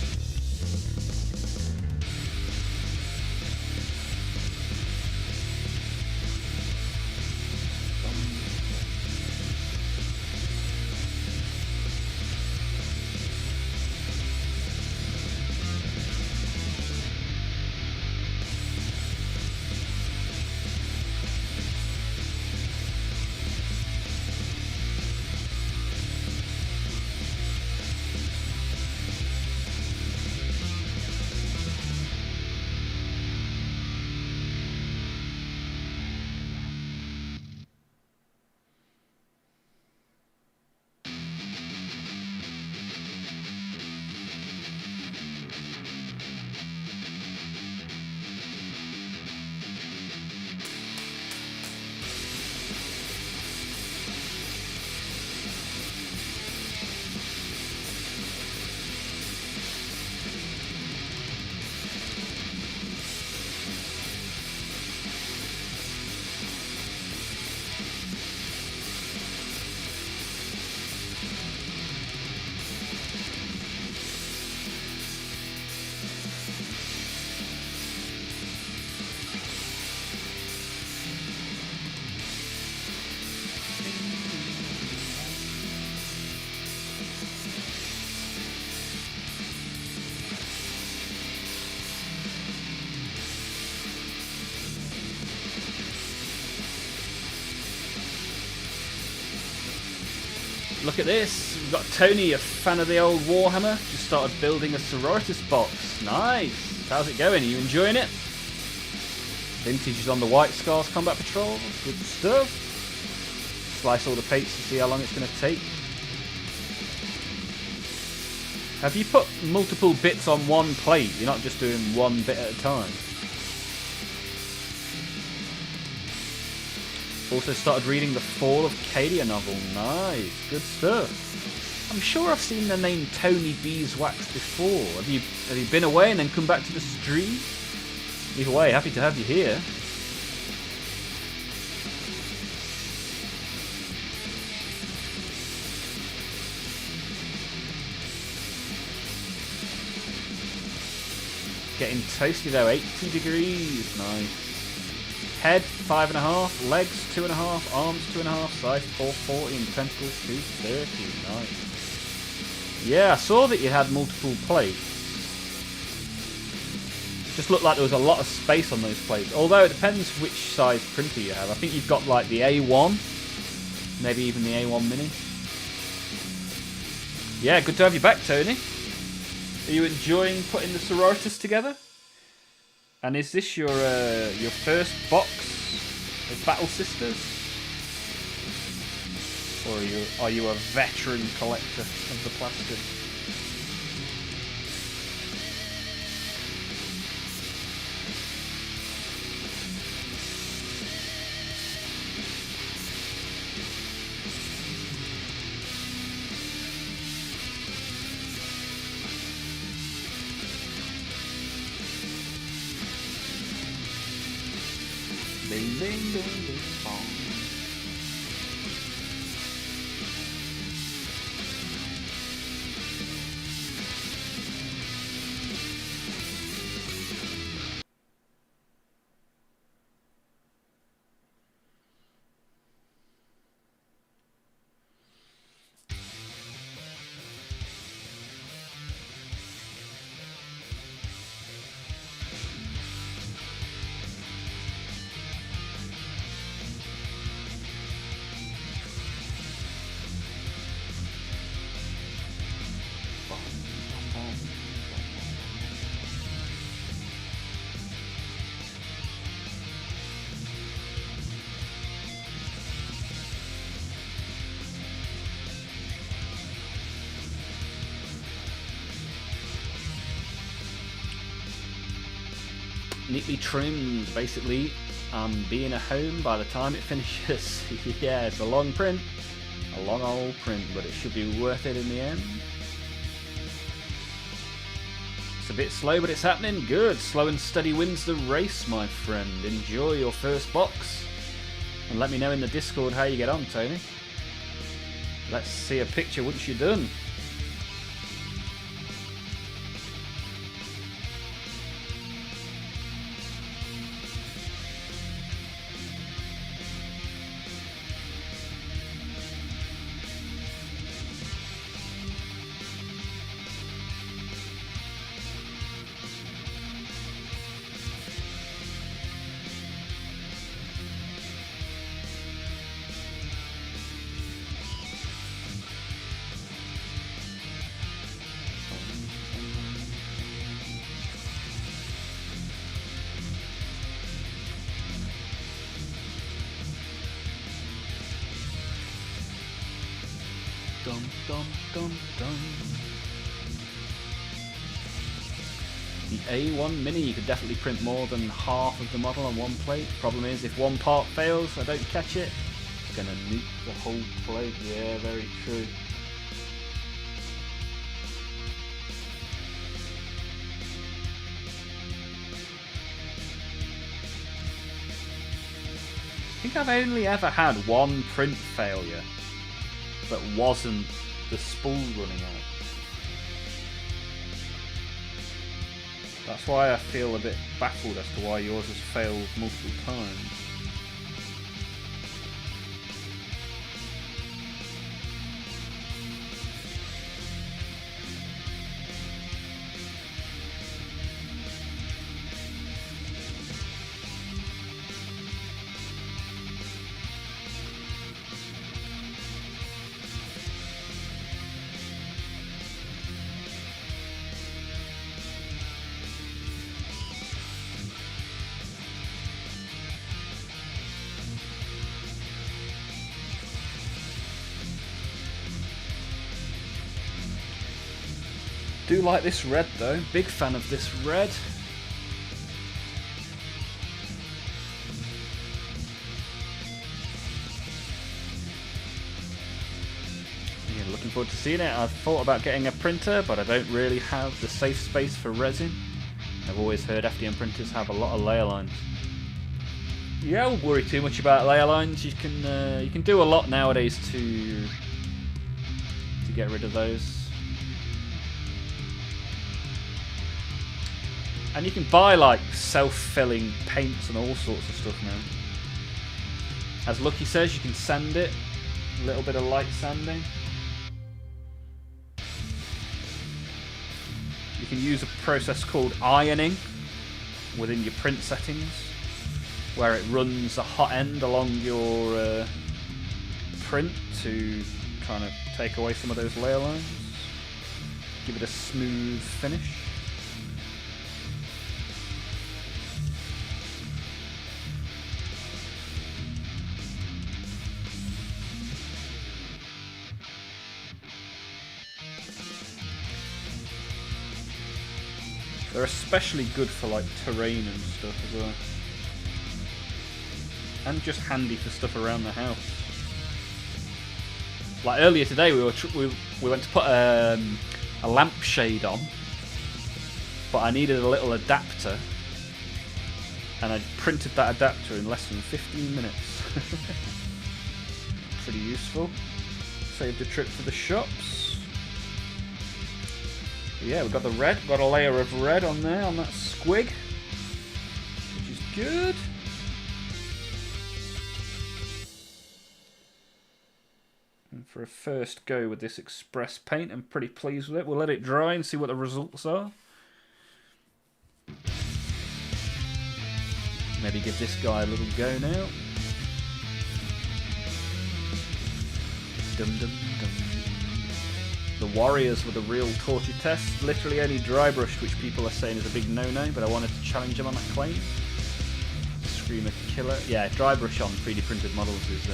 Look at this. We've got Tony, a fan of the old Warhammer. Just started building a Sororitas box. Nice. How's it going? Are you enjoying it? Vintage is on the White Scars Combat Patrol. Good stuff. Slice all the plates to see how long it's going to take. Have you put multiple bits on one plate? You're not just doing one bit at a time. Also started reading the Fall of Cadia novel. Nice, good stuff. I'm sure I've seen the name Tony Beeswax before. Have you been away and then come back to the stream? Either way, happy to have you here. Getting toasty though, 80 degrees, nice. Head 5.5, legs 2.5, arms 2.5, size 440 and tentacles 230, nice. Yeah, I saw that you had multiple plates. Just looked like there was a lot of space on those plates. Although it depends which size printer you have. I think you've got like the A1, maybe even the A1 Mini. Yeah, good to have you back, Tony. Are you enjoying putting the sororitas together? And is this your first box of Battle Sisters? Or are you a veteran collector of the plastic? Ding, ding, ding, ding, bong. Neatly trimmed, basically, being a home by the time it finishes. Yeah, it's a long print, a long old print, but it should be worth it in the end. It's a bit slow, but it's happening. Good. Slow and steady wins the race, my friend. Enjoy your first box, and let me know in the Discord how you get on, Tony. Let's see a picture once you're done. Dum, dum, dum, dum. The A1 Mini, you could definitely print more than half of the model on one plate. Problem is, if one part fails, I don't catch it, it's going to nuke the whole plate. Yeah, very true. I think I've only ever had one print failure that wasn't the spool running out. That's why I feel a bit baffled as to why yours has failed multiple times. Do like this red though. Big fan of this red. Yeah, looking forward to seeing it. I've thought about getting a printer, but I don't really have the safe space for resin. I've always heard FDM printers have a lot of layer lines. Yeah, I wouldn't worry too much about layer lines. You can do a lot nowadays to get rid of those. And you can buy like self-filling paints and all sorts of stuff now. As Lucky says, you can sand it. A little bit of light sanding. You can use a process called ironing within your print settings, where it runs a hot end along your print to kind of take away some of those layer lines. Give it a smooth finish. They're especially good for like terrain and stuff as well, and just handy for stuff around the house. Like earlier today, we went to put a lampshade on, but I needed a little adapter, and I printed that adapter in less than 15 minutes. Pretty useful. Saved a trip to the shops. Yeah, we've got the red. Got a layer of red on there, on that squig, which is good. And for a first go with this Express paint, I'm pretty pleased with it. We'll let it dry and see what the results are. Maybe give this guy a little go now. Dum dum dum. The Warriors were the real torture test. Literally only dry brushed, which people are saying is a big no-no, but I wanted to challenge them on that claim. Screamer Killer. Yeah, dry brush on 3D printed models is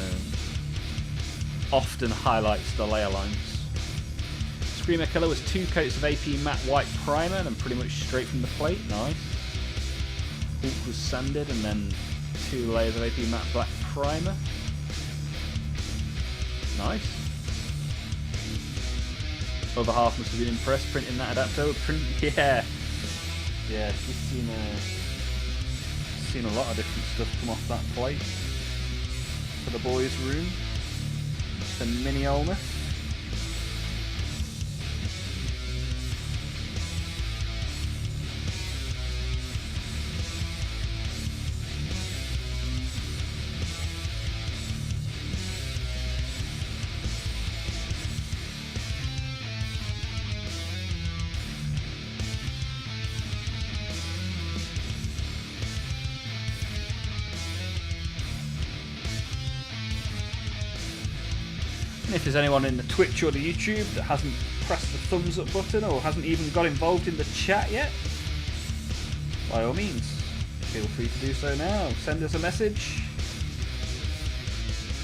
often highlights the layer lines. Screamer Killer was 2 coats of AP matte white primer and pretty much straight from the plate. Nice. Hulk was sanded and then 2 layers of AP matte black primer. Nice. Other half must have been impressed printing that adapter. Yeah, she's seen a lot of different stuff come off that plate for the boys' room. The mini Olmaph. And if there's anyone in the Twitch or the YouTube that hasn't pressed the thumbs up button or hasn't even got involved in the chat yet, by all means, feel free to do so now. Send us a message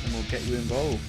and we'll get you involved.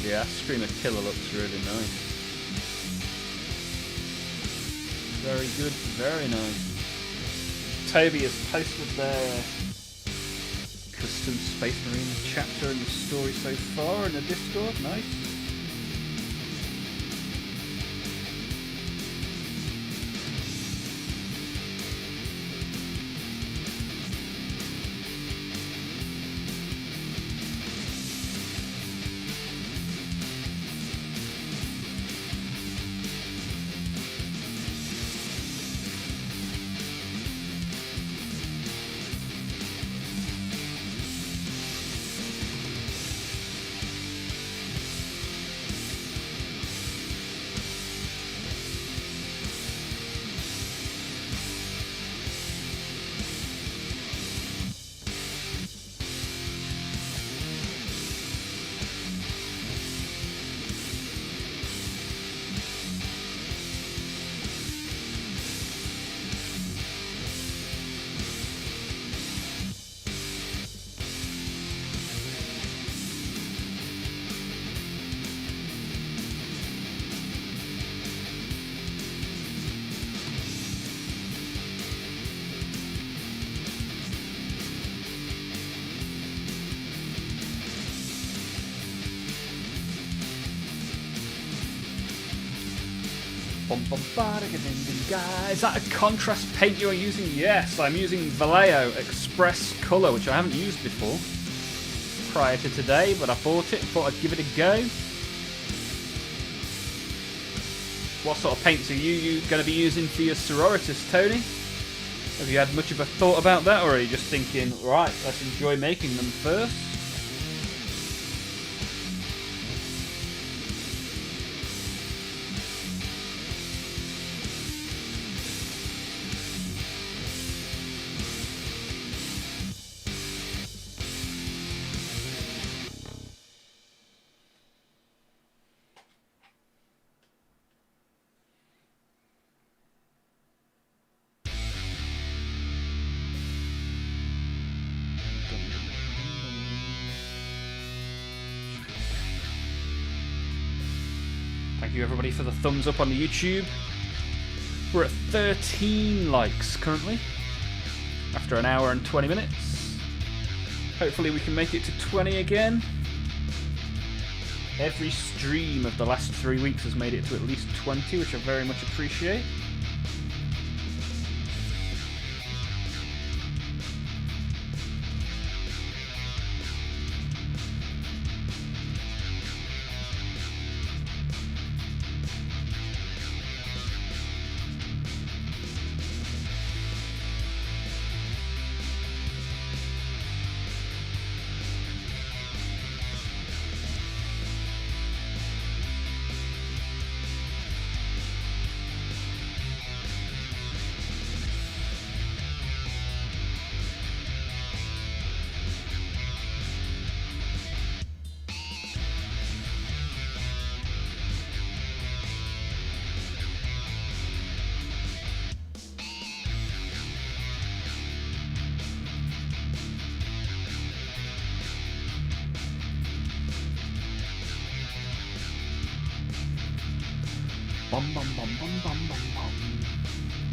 Yeah, Screamer Killer looks really nice. Very good, very nice. Toby has posted their custom Space Marine chapter in the story so far in the Discord. Nice. Is that a contrast paint you're using? Yes, I'm using Vallejo Express Colour, which I haven't used before prior to today, but I bought it and thought I'd give it a go. What sort of paints are you going to be using for your sororitas, Tony? Have you had much of a thought about that, or are you just thinking, right, let's enjoy making them first? Thank you everybody for the thumbs up on the YouTube. We're at 13 likes currently, after an hour and 20 minutes. Hopefully we can make it to 20 again. Every stream of the last 3 weeks has made it to at least 20, which I very much appreciate.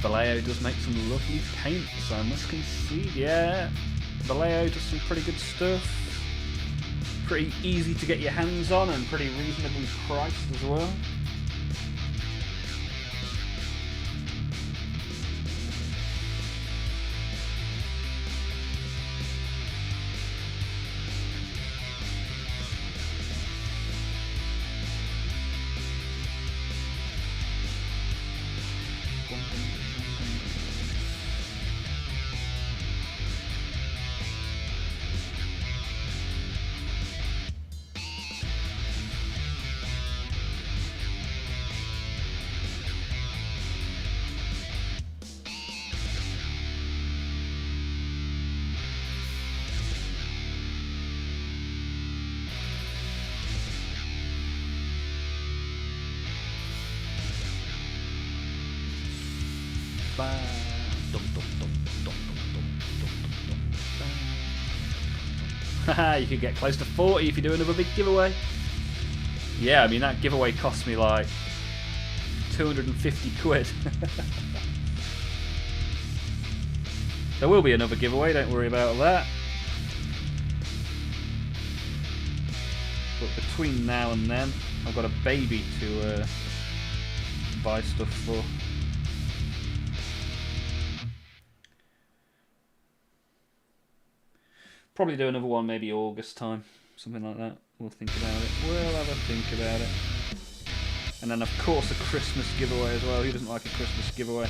Vallejo does make some lovely paints, I must concede. Yeah, Vallejo does some pretty good stuff. Pretty easy to get your hands on and pretty reasonably priced as well. You could get close to 40 if you do another big giveaway. Yeah, I mean, that giveaway cost me like 250 quid. There will be another giveaway, don't worry about that. But between now and then, I've got a baby to buy stuff for. Probably do another one maybe August time, something like that. We'll think about it. We'll have a think about it. And then of course a Christmas giveaway as well. Who doesn't like a Christmas giveaway?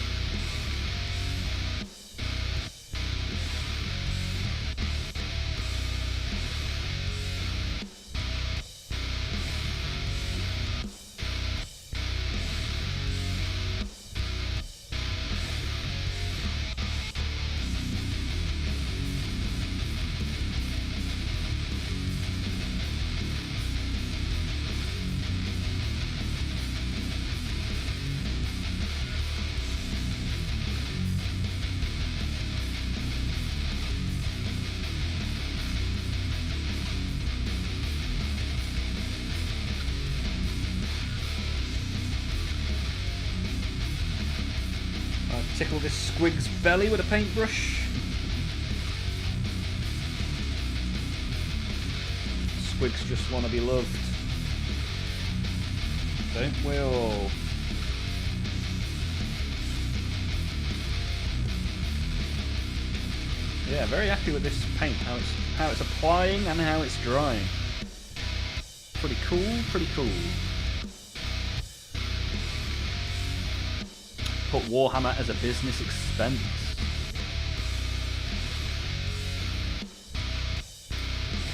Tickle this squig's belly with a paintbrush. Squigs just want to be loved. Don't we all? Yeah, very happy with this paint, how it's applying and how it's drying. Pretty cool, pretty cool. Put Warhammer as a business expense.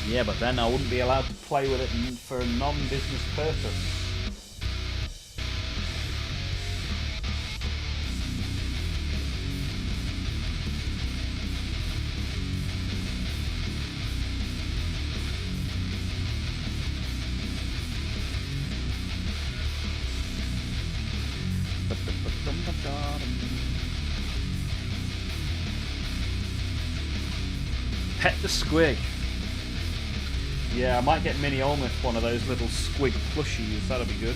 Yeah, but then I wouldn't be allowed to play with it for a non-business purpose. Pet the squig. Yeah, I might get Mini Olmaph one of those little squig plushies. That'll be good.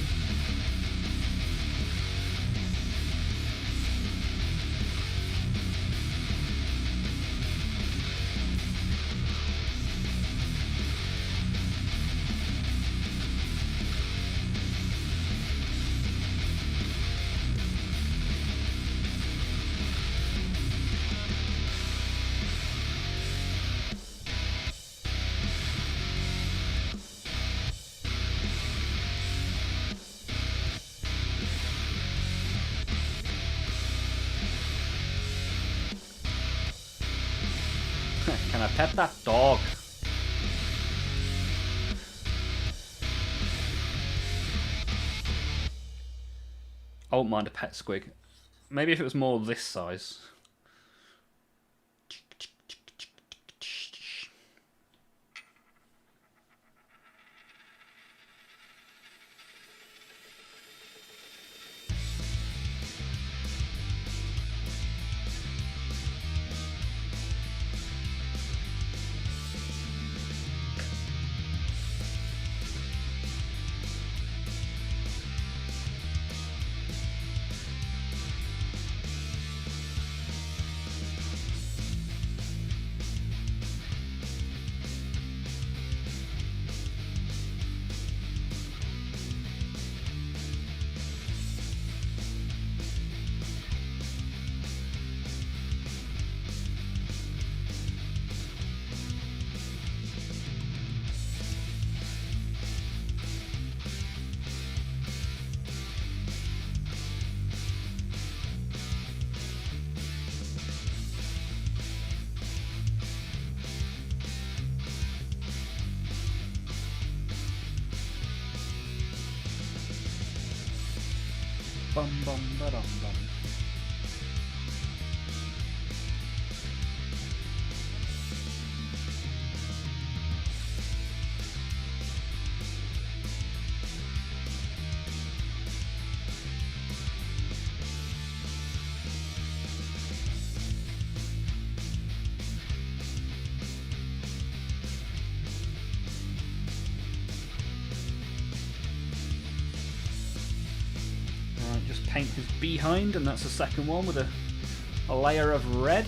Can I pet that dog? I won't mind a pet squig. Maybe if it was more this size. Bum bum ba dum bum. paint his behind, and that's the second one with a layer of red.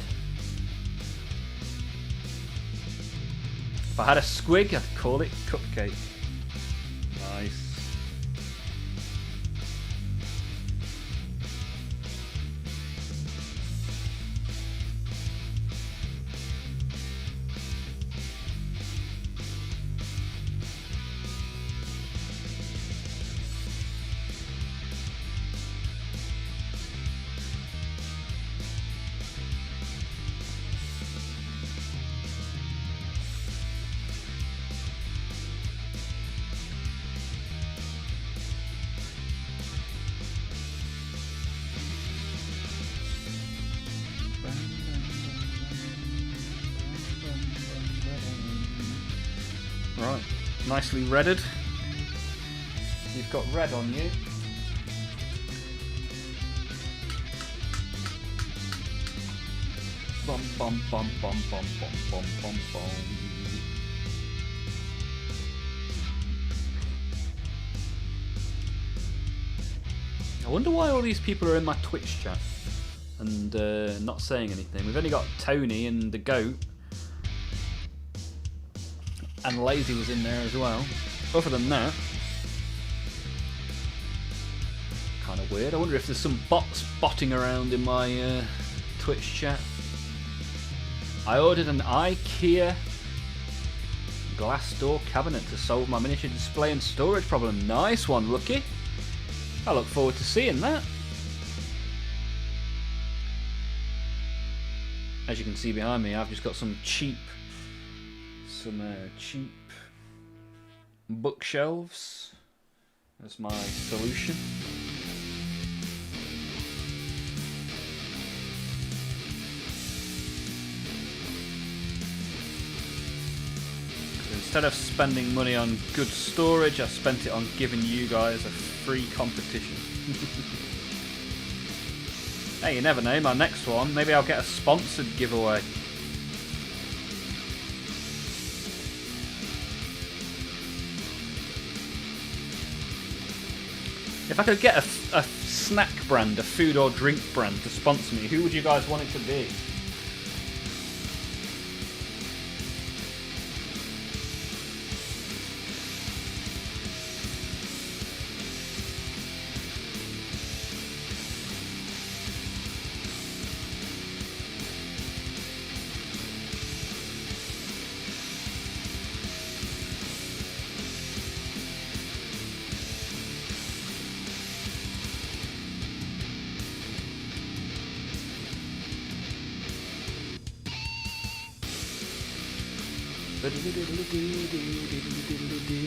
If I had a squig, I'd call it cupcake. Nice. Right, nicely redded. You've got red on you. Bum bum bum bum bum bum bum bum bum. I wonder why all these people are in my Twitch chat and not saying anything. We've only got Tony and the goat. And Lazy was in there as well. Other than that, kind of weird. I wonder if there's some bots botting around in my Twitch chat. I ordered an IKEA glass door cabinet to solve my miniature display and storage problem. Nice one, Lucky. I look forward to seeing that. As you can see behind me, I've just got some cheap bookshelves as my solution. Instead of spending money on good storage, I spent it on giving you guys a free competition. Hey, you never know, my next one, maybe I'll get a sponsored giveaway. If I could get a snack brand, a food or drink brand to sponsor me, who would you guys want it to be?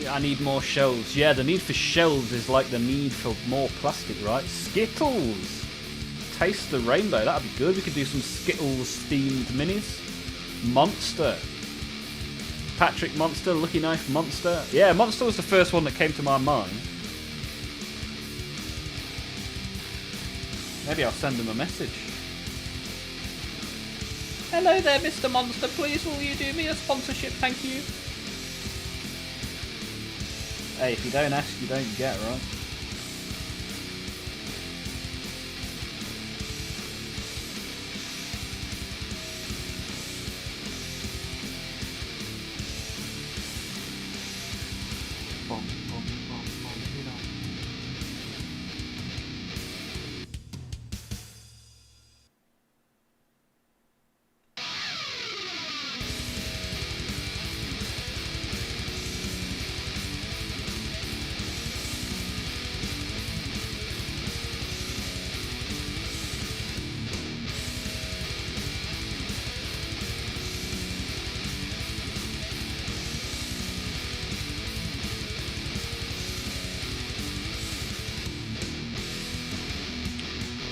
I need more shelves. Yeah, the need for shelves is like the need for more plastic, right? Skittles! Taste the rainbow. That'd be good. We could do some Skittles themed minis. Monster. Patrick Monster. Lucky Knife Monster. Yeah, Monster was the first one that came to my mind. Maybe I'll send him a message. Hello there, Mr. Monster. Please, will you do me a sponsorship? Thank you. Hey, if you don't ask, you don't get, right?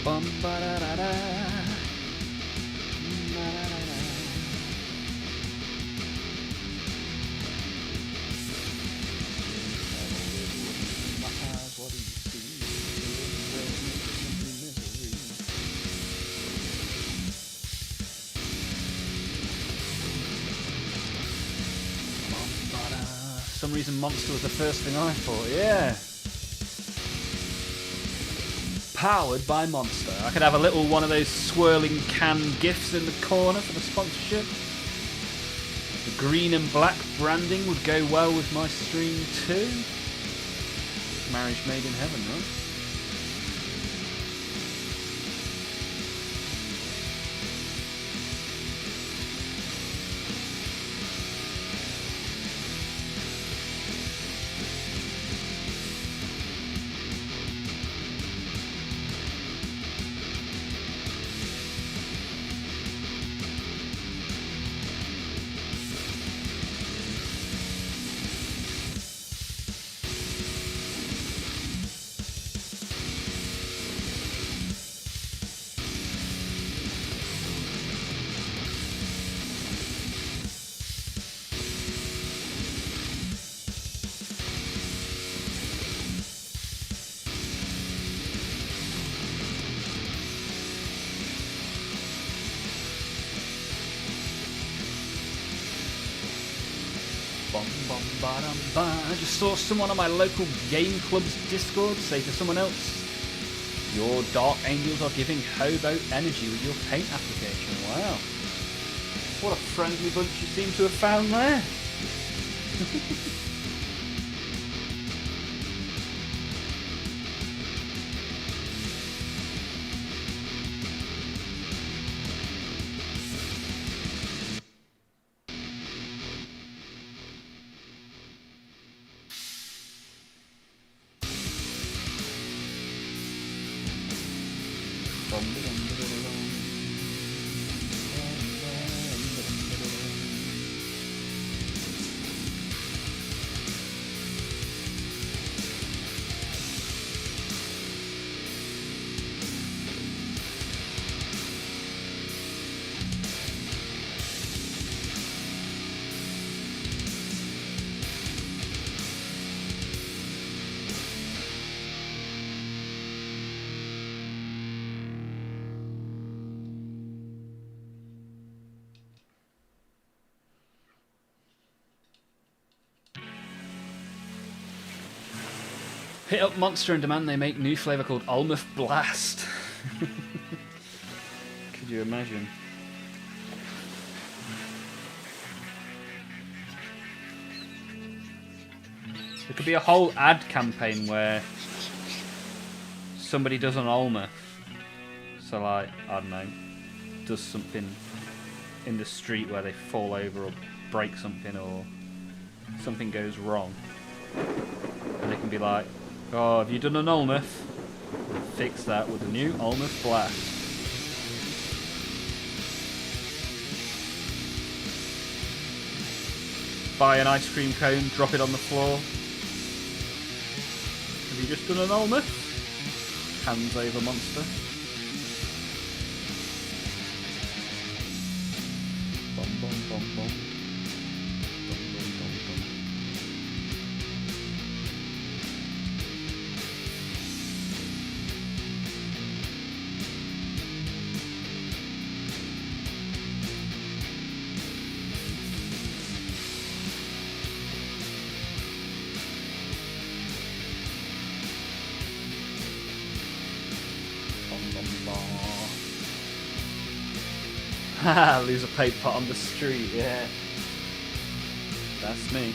Bum ba da da da. For some reason Monster was the first thing I thought, yeah. powered by Monster. I could have a little one of those swirling can gifs in the corner for the sponsorship. The green and black branding would go well with my stream too. Marriage made in heaven, right? I just saw someone on my local game club's Discord say to someone else, "Your Dark Angels are giving hobo energy with your paint application." Wow. What a friendly bunch you seem to have found there. Hit up Monster and demand they make new flavour called Olmaph Blast. Could you imagine? There could be a whole ad campaign where somebody does an Olmaph. So like, I don't know, does something in the street where they fall over or break something or something goes wrong. And they can be like, "Oh, have you done an Olmaph? Fix that with a new Olmaph Blast." Buy an ice cream cone, drop it on the floor. Have you just done an Olmaph? Hands over Monster. Bum bum bum bum. Bum bum bum bum. Haha, lose a paint pot on the street, yeah. That's me.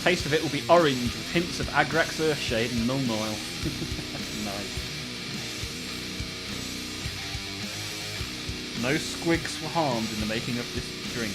Taste of it will be orange with hints of Agrax Earthshade and Nuln Oil. Nice. No squigs were harmed in the making of this drink.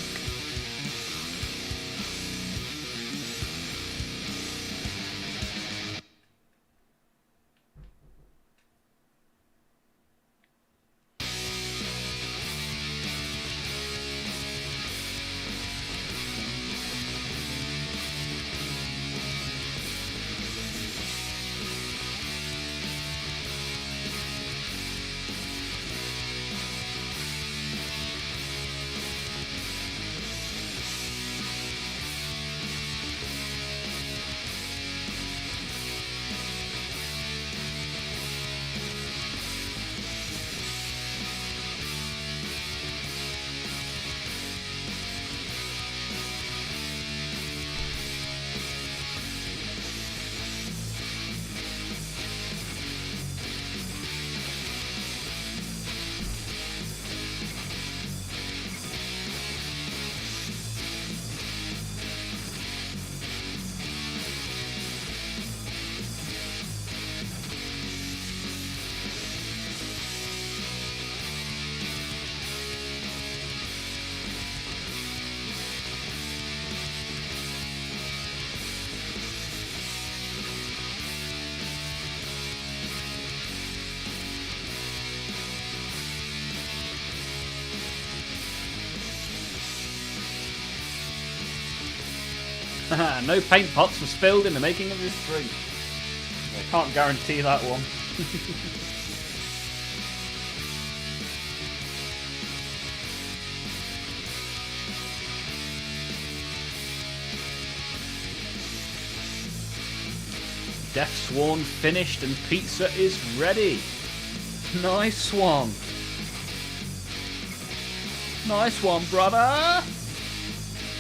No paint pots were spilled in the making of this drink. I can't guarantee that one. Death Sworn finished and pizza is ready. Nice one. Nice one, brother.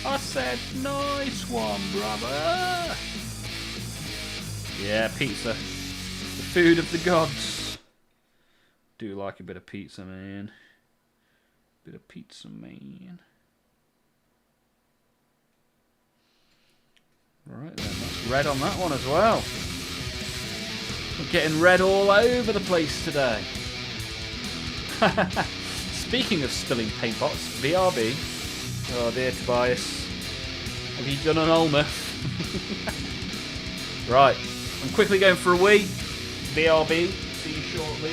I said, nice one, brother. Yeah, pizza. The food of the gods. Do like a bit of pizza, man. Bit of pizza, man. Right then, that's red on that one as well. We're getting red all over the place today. Speaking of spilling paint pots, BRB. Oh dear, Tobias. Have you done an Olmaph? Right, I'm quickly going for a wee. BRB, see you shortly.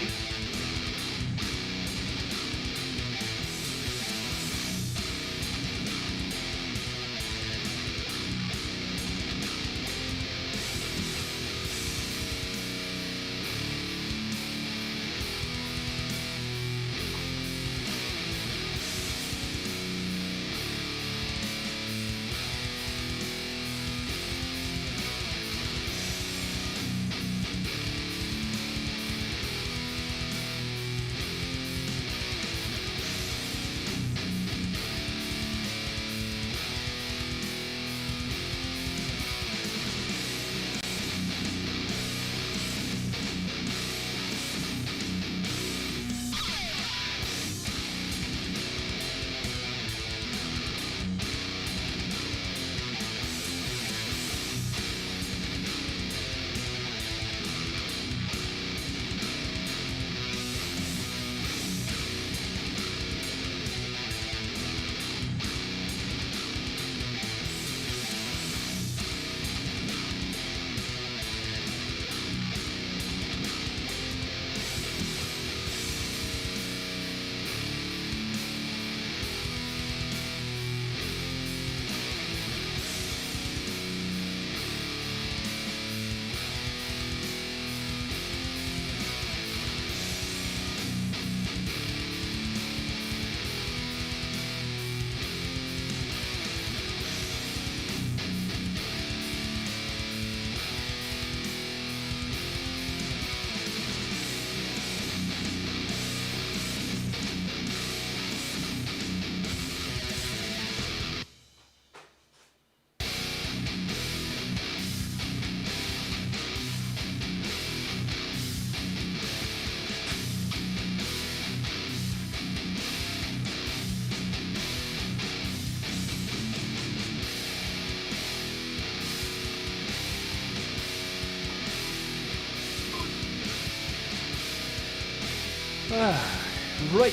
Righty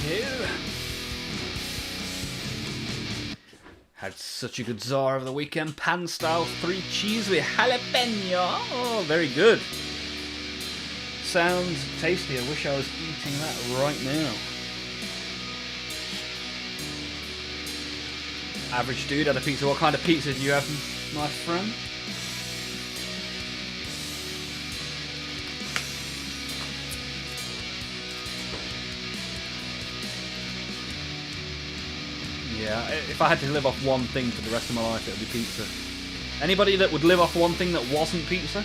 here. Had such a good czar over the weekend. Pan style 3 cheese with jalapeno. Oh, very good. Sounds tasty. I wish I was eating that right now. Average dude had a pizza. What kind of pizza do you have, my friend? Yeah, if I had to live off one thing for the rest of my life, it would be pizza. Anybody that would live off one thing that wasn't pizza?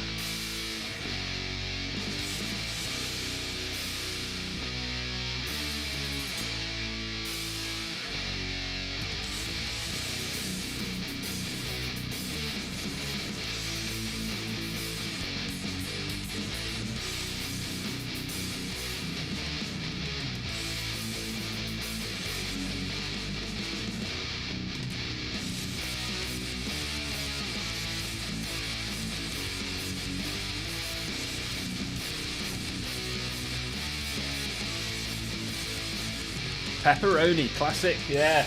Pepperoni, classic, yeah.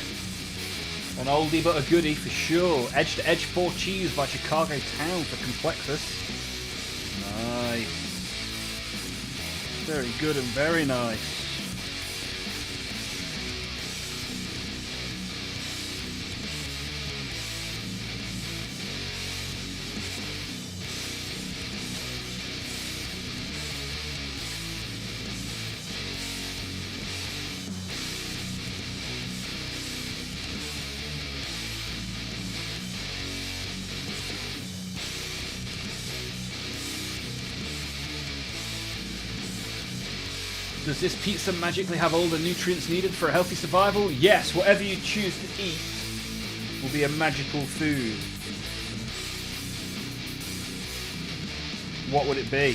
An oldie but a goodie for sure. Edge to Edge 4 cheese by Chicago Town for Complexus. Nice. Very good and very nice. Does this pizza magically have all the nutrients needed for a healthy survival? Yes, whatever you choose to eat will be a magical food. What would it be?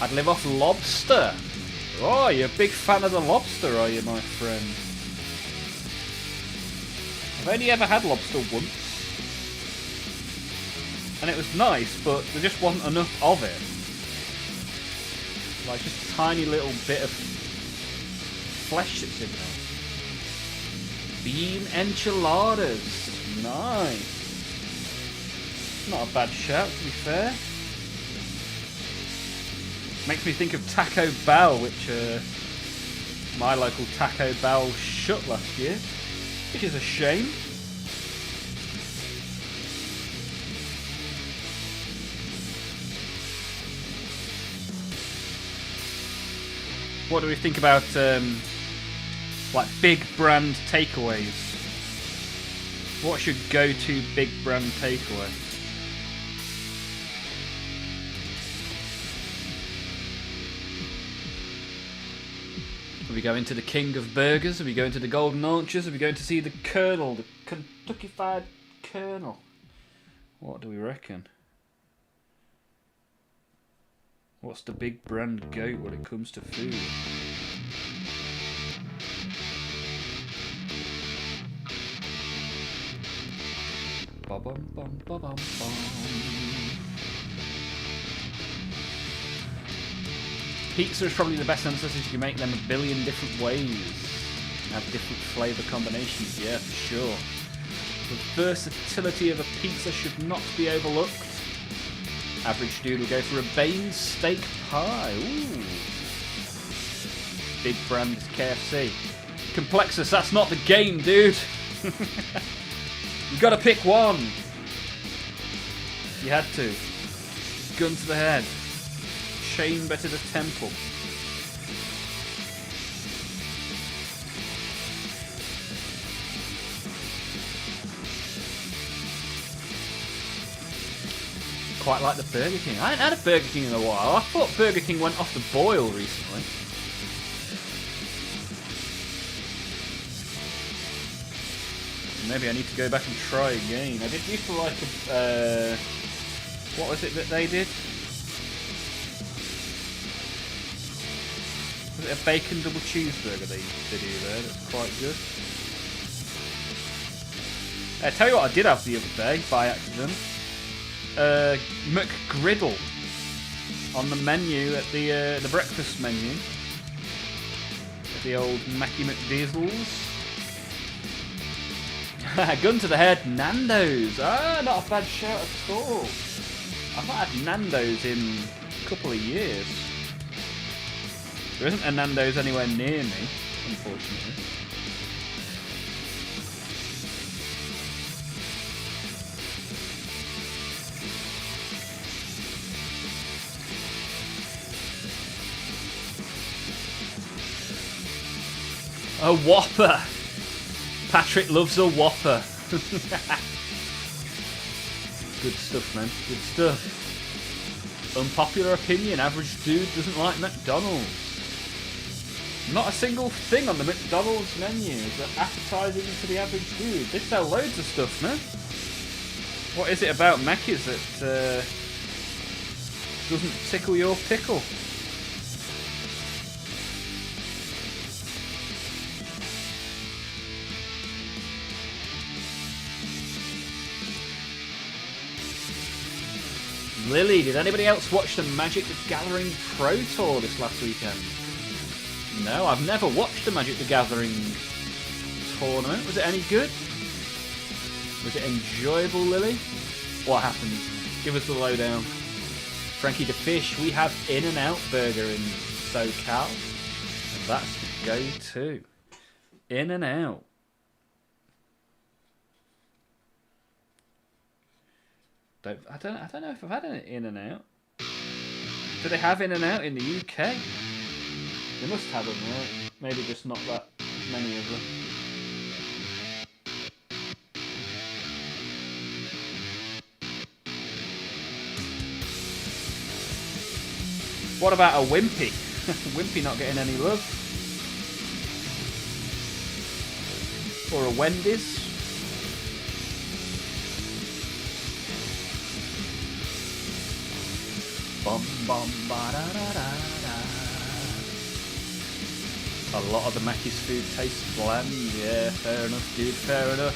I'd live off lobster. Oh, you're a big fan of the lobster, are you, my friend? I've only ever had lobster once. And it was nice, but there just wasn't enough of it. Like, just a tiny little bit of flesh that's in there. Bean enchiladas. Nice. Not a bad shout, to be fair. Makes me think of Taco Bell, which my local Taco Bell shut last year, which is a shame. What do we think about like big brand takeaways? What should go to big brand takeaway? Are we going to the King of Burgers? Are we going to the Golden Arches? Are we going to see the Colonel, the Kentucky Fried Colonel? What do we reckon? What's the big brand goat when it comes to food? Ba-bum, bum, ba-bum, bum. Pizza is probably the best answer, since you can make them a billion different ways and have different flavour combinations, yeah, for sure. The versatility of a pizza should not be overlooked. Average dude will go for a Baines steak pie. Ooh. Big brand is KFC. Complexus, that's not the game, dude. You gotta pick one. You had to. Gun to the head. Chamber to the temple. Quite like the Burger King. I hadn't had a Burger King in a while. I thought Burger King went off the boil recently. Maybe I need to go back and try again. I did used to like what was it that they did? Was it a bacon double cheeseburger they do there? That's quite good. I tell you what I did have the other day by accident. McGriddle on the menu at the breakfast menu at the old Mackie McDizzles. Gun to the head, Nando's. Ah, not a bad shout at all. I've not had Nando's in a couple of years. There isn't a Nando's anywhere near me, unfortunately. A Whopper! Patrick loves a Whopper. Good stuff, man. Good stuff. Unpopular opinion, average dude doesn't like McDonald's. Not a single thing on the McDonald's menu is appetizing to the average dude. They sell loads of stuff, man. What is it about Mackey's that doesn't tickle your pickle? Lily, did anybody else watch the Magic the Gathering Pro Tour this last weekend? No, I've never watched the Magic the Gathering tournament. Was it any good? Was it enjoyable, Lily? What happened? Give us the lowdown. Frankie the Fish, we have In-N-Out Burger in SoCal. And that's the go-to. In-N-Out. I don't know if I've had an In-N-Out. Do they have In-N-Out in the UK? They must have them, right? Maybe just not that many of them. What about a Wimpy? Wimpy not getting any love. Or a Wendy's. Bum, bum, ba, da, da, da, da. A lot of the Mackey's food tastes bland. Yeah, fair enough, dude, fair enough.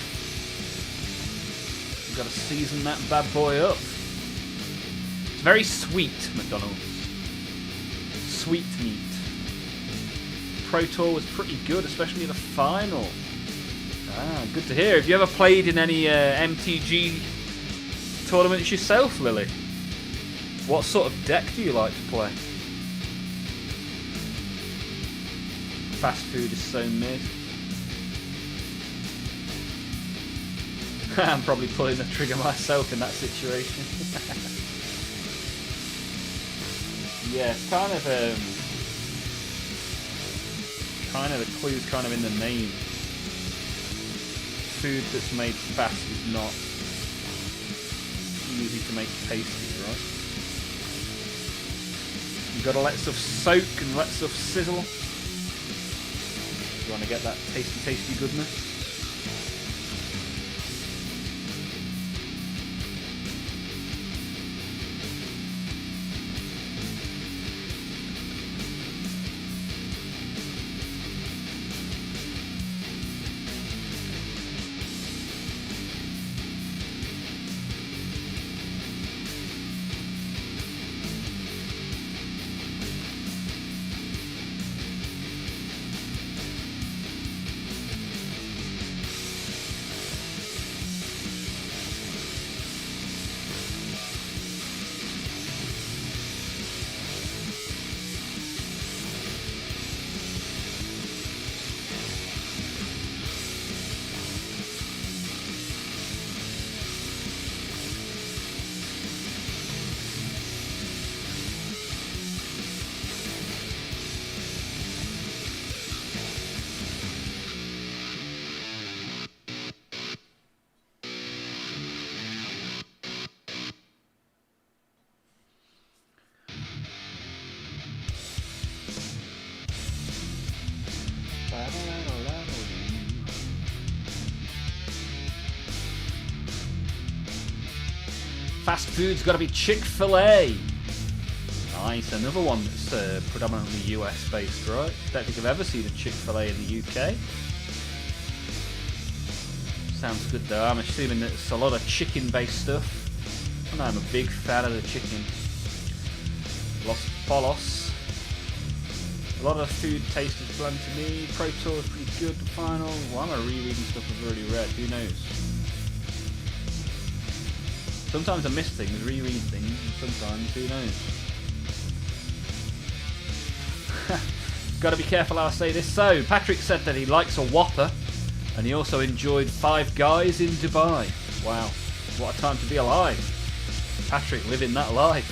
You've got to season that bad boy up. It's very sweet, McDonald's. Sweet meat. Pro Tour was pretty good, especially the final. Ah, good to hear. Have you ever played in any MTG tournaments yourself, Lily? What sort of deck do you like to play? Fast food is so mid. I'm probably pulling the trigger myself in that situation. Yeah, it's kind of the clue's kind of in the name. Food that's made fast is not easy to make tasty, right? You've got to let stuff soak and let stuff sizzle. You want to get that tasty goodness. Fast food's got to be Chick-fil-A. Nice, another one that's predominantly US based, right? Don't think I've ever seen a Chick-fil-A in the UK. Sounds good though. I'm assuming that it's a lot of chicken based stuff. And I'm a big fan of the chicken. Los Polos. A lot of food tasted bland to me. Pro Tour is pretty good. The final. Well, I'm rereading stuff I've already read. Who knows? Sometimes I miss things, reread things, and sometimes who knows? Gotta be careful how I say this. So, Patrick said that he likes a Whopper, and he also enjoyed Five Guys in Dubai. Wow, what a time to be alive. Patrick living that life.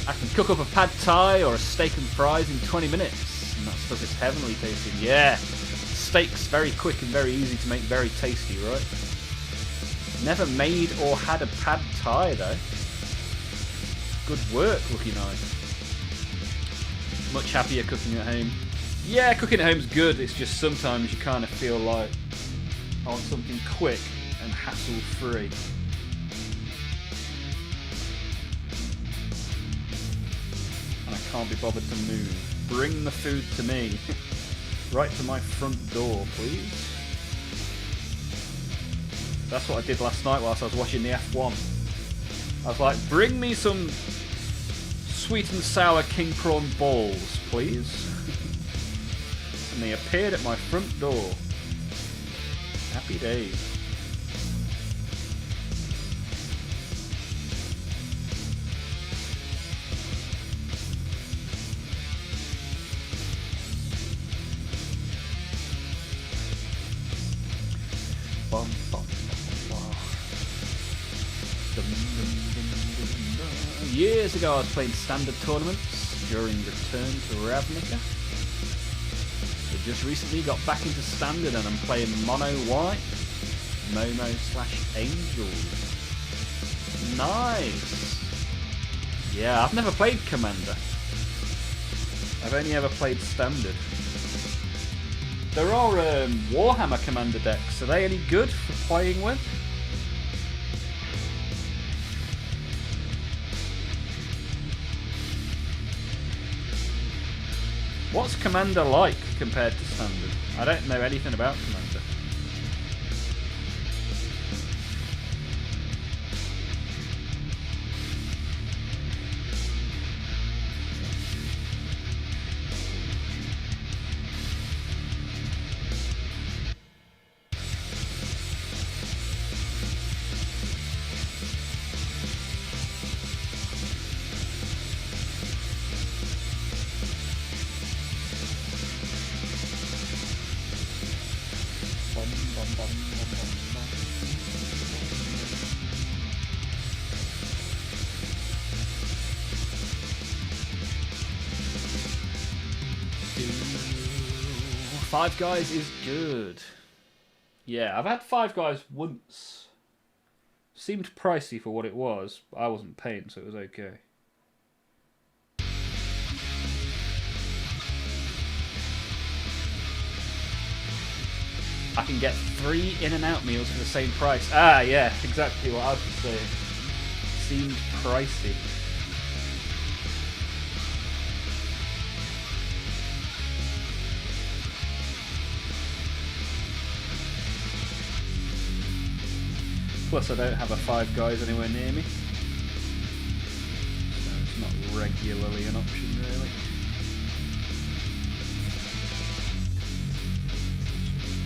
I can cook up a pad thai or a steak and fries in 20 minutes. And that stuff is heavenly tasting. Yeah, steak's very quick and very easy to make, very tasty, right? Never made or had a pad thai though. Good work, Lucky Knight. Much happier cooking at home. Yeah, cooking at home's good. It's just sometimes you kind of feel like I want something quick and hassle-free. And I can't be bothered to move. Bring the food to me. Right to my front door, please. That's what I did last night whilst I was watching the F1. I was like, bring me some sweet and sour king prawn balls, please. And they appeared at my front door. Happy days. Bum, bum. Years ago I was playing standard tournaments during return to Ravnica. I just recently got back into standard and I'm playing mono white, Momo/Angel. Nice! Yeah, I've never played Commander. I've only ever played standard. There are Warhammer Commander decks. Are they any good for playing with? What's Commander like compared to Standard? I don't know anything about Commander. Five Guys is good. Yeah, I've had Five Guys once. Seemed pricey for what it was, but I wasn't paying, so it was okay. I can get 3 in-and-out meals for the same price. Ah, yeah, exactly what I was saying. Seemed pricey. Plus I don't have a Five Guys anywhere near me. So it's not regularly an option really.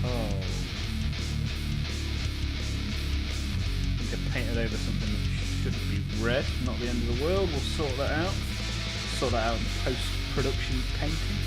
Oh. I think I painted over something that shouldn't be red. Not the end of the world. We'll sort that out. Sort that out in post-production painting.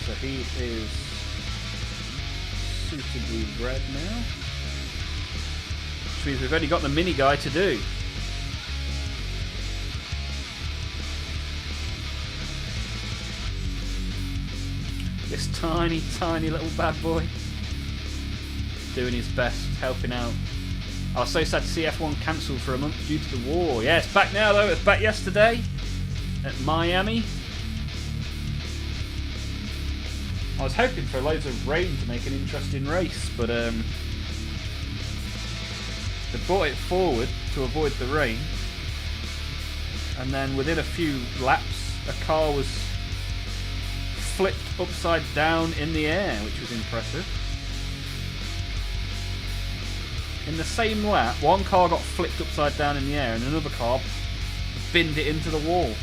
So he is suitably red now. Which means we've only got the mini guy to do. This tiny, tiny little bad boy. Doing his best, helping out. I was so sad to see F1 cancelled for a month due to the war. Yeah, it's back now though. It's back yesterday at Miami. I was hoping for loads of rain to make an interesting race, but they brought it forward to avoid the rain. And then within a few laps, a car was flipped upside down in the air, which was impressive. In the same lap, one car got flipped upside down in the air and another car binned it into the wall.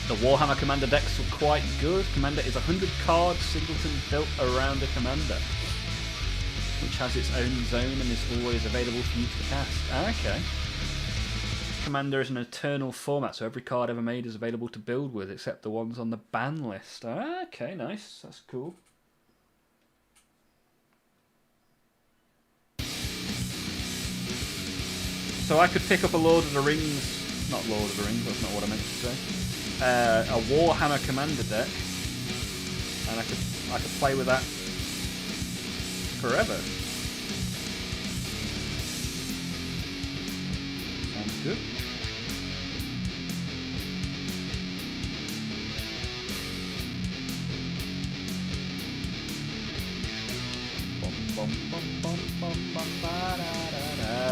The Warhammer Commander decks were quite good. Commander is 100 cards singleton built around a commander, which has its own zone and is always available for you to cast. Okay. Commander is an eternal format, so every card ever made is available to build with, except the ones on the ban list. Okay, nice. That's cool. So I could pick up a Lord of the Rings, not Lord of the Rings, that's not what I meant to say. A Warhammer Commander deck, and I could play with that forever. Sounds good.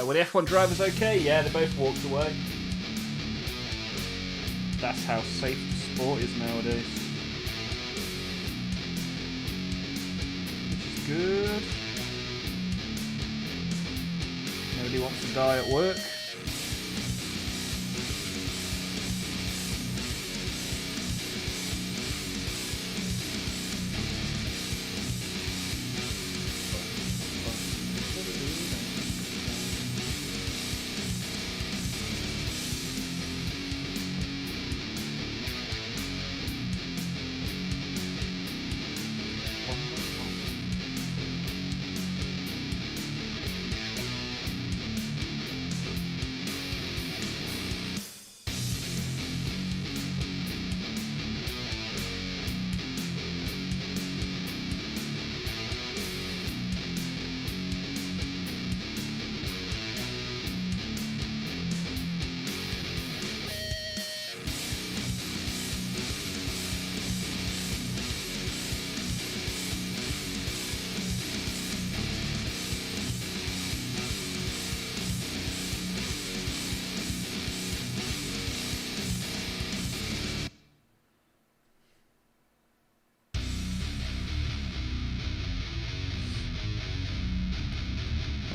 Were the F1 drivers okay? Yeah, they both walked away. That's how safe the sport is nowadays. Which is good. Nobody wants to die at work.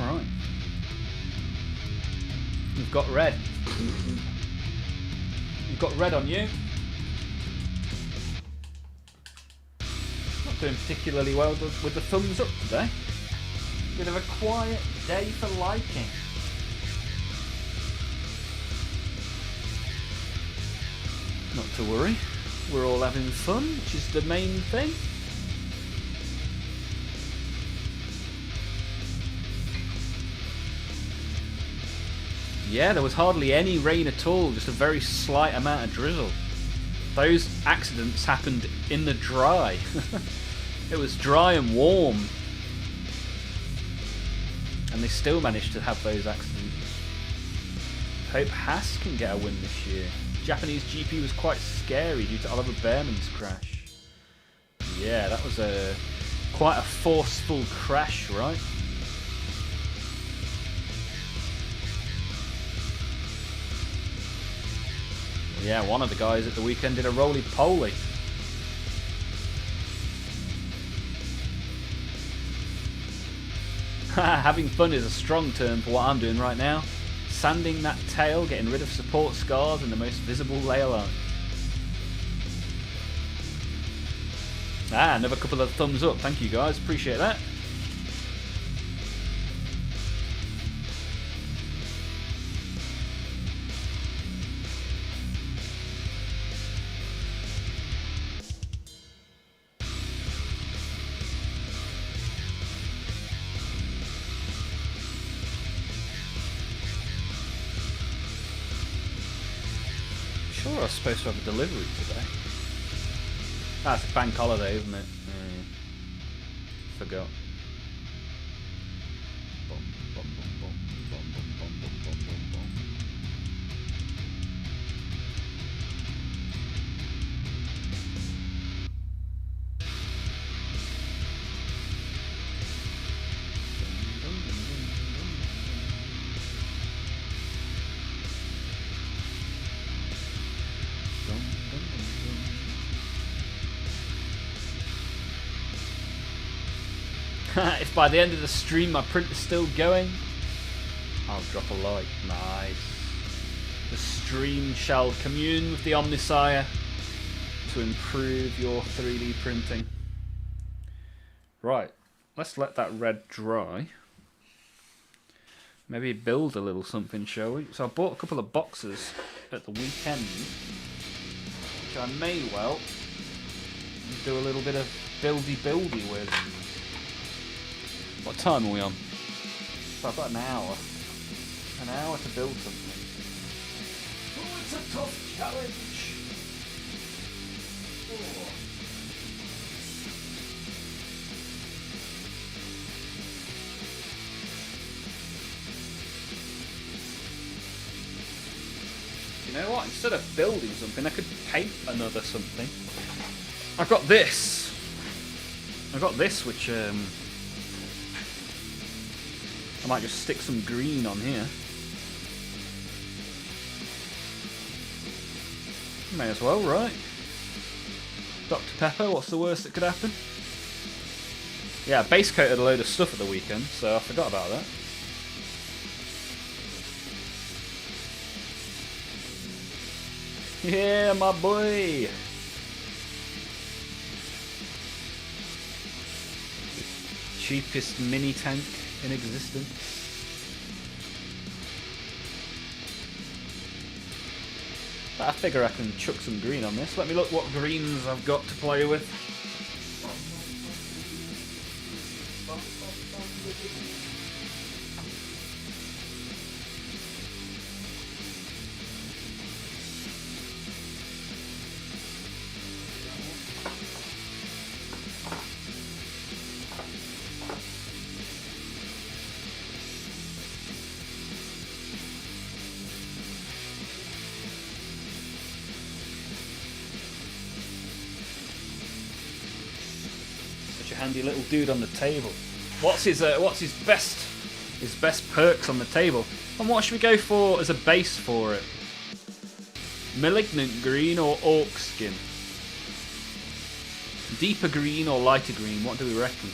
Alright. You've got red. You've got red on you. Not doing particularly well with the thumbs up today. Bit of a quiet day for liking. Not to worry. We're all having fun, which is the main thing. Yeah, there was hardly any rain at all, just a very slight amount of drizzle. Those accidents happened in the dry. It was dry and warm. And they still managed to have those accidents. Hope Haas can get a win this year. Japanese GP was quite scary due to Oliver Behrman's crash. Yeah, that was quite a forceful crash, right? Yeah, one of the guys at the weekend did a roly-poly. Having fun is a strong term for what I'm doing right now. Sanding that tail, getting rid of support scars and the most visible layer line. Another couple of thumbs up. Thank you guys, appreciate that. sure I was supposed to have a delivery today. That's a bank holiday, isn't it? Forgot. If by the end of the stream my print is still going, I'll drop a like. Nice. The stream shall commune with the Omnisire to improve your 3D printing. Right, let's let that red dry. Maybe build a little something, shall we? So I bought a couple of boxes at the weekend, which I may well do a little bit of buildy with. What time are we on? So I've got an hour. An hour to build something. Oh, it's a tough challenge. Oh. You know what? Instead of building something, I could paint another something. I've got this. Which I might just stick some green on here. May as well, right? Dr. Pepper, what's the worst that could happen? Yeah, I base coated a load of stuff at the weekend, so I forgot about that. Yeah, my boy! The cheapest mini tank in existence. I figure I can chuck some green on this. Let me look what greens I've got to play with. Handy little dude on the table. What's his best perks on the table? And what should we go for as a base for it? Malignant green or orc skin? Deeper green or lighter green? What do we reckon?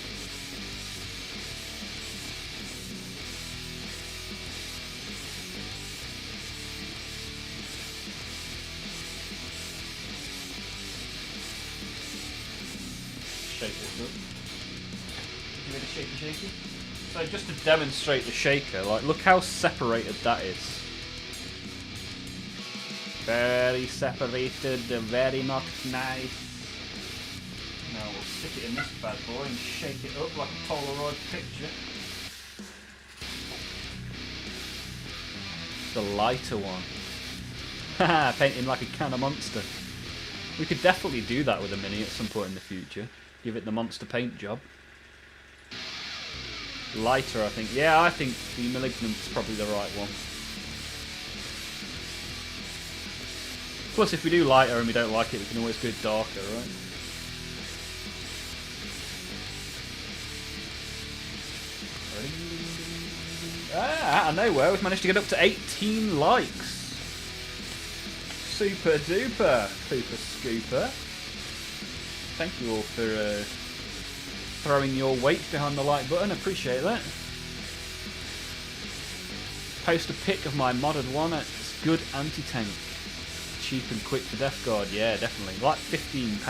Shake this up. Give it a shaky. So just to demonstrate the shaker, like look how separated that is. Very separated, very not nice. Now we'll stick it in this bad boy and shake it up like a Polaroid picture. The lighter one. Haha, painting like a can of Monster. We could definitely do that with a Mini at some point in the future. Give it the Monster paint job. Lighter, I think. Yeah, I think the Malignant's probably the right one. Plus, if we do lighter and we don't like it, we can always go darker, right? Ah, out of nowhere, we've managed to get up to 18 likes. Super duper, pooper scooper. Thank you all for throwing your weight behind the like button, appreciate that. Post a pic of my modded one, it's good anti-tank. Cheap and quick for Death Guard, yeah, definitely. Like £15,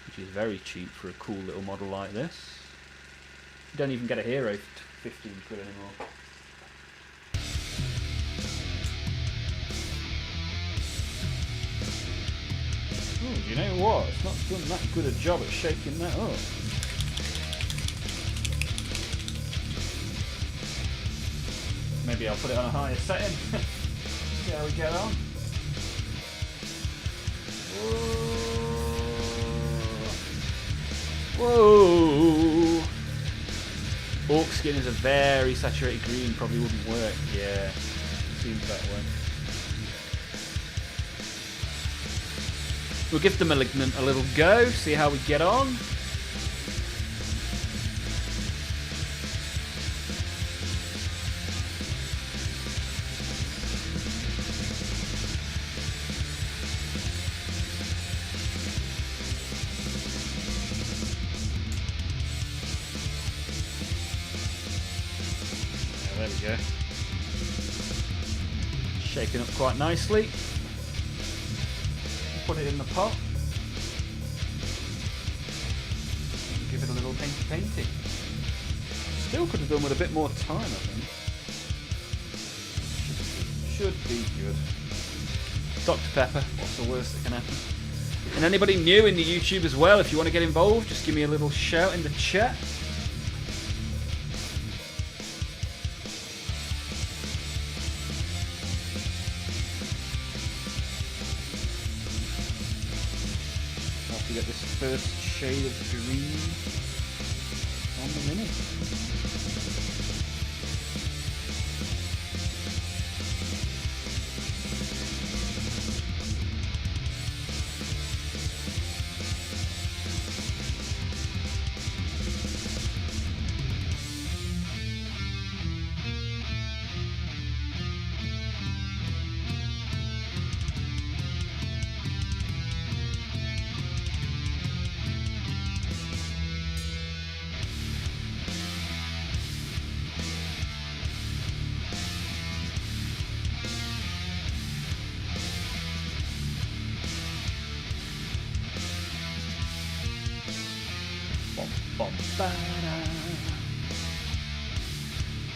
which is very cheap for a cool little model like this. You don't even get a hero for 15 quid anymore. Oh, you know what? It's not done that good a job at shaking that up. Maybe I'll put it on a higher setting. See how we get on. Whoa! Orc skin is a very saturated green, probably wouldn't work. Yeah, seems that way. We'll give the Malignant a little go, see how we get on. There we go. Shaking up quite nicely. Put it in the pot. And give it a little painty. Still could have done with a bit more time, I think. Should be good. Dr. Pepper, what's the worst that can happen? And anybody new in the YouTube as well, if you want to get involved, just give me a little shout in the chat. Get this first shade of green on the mini.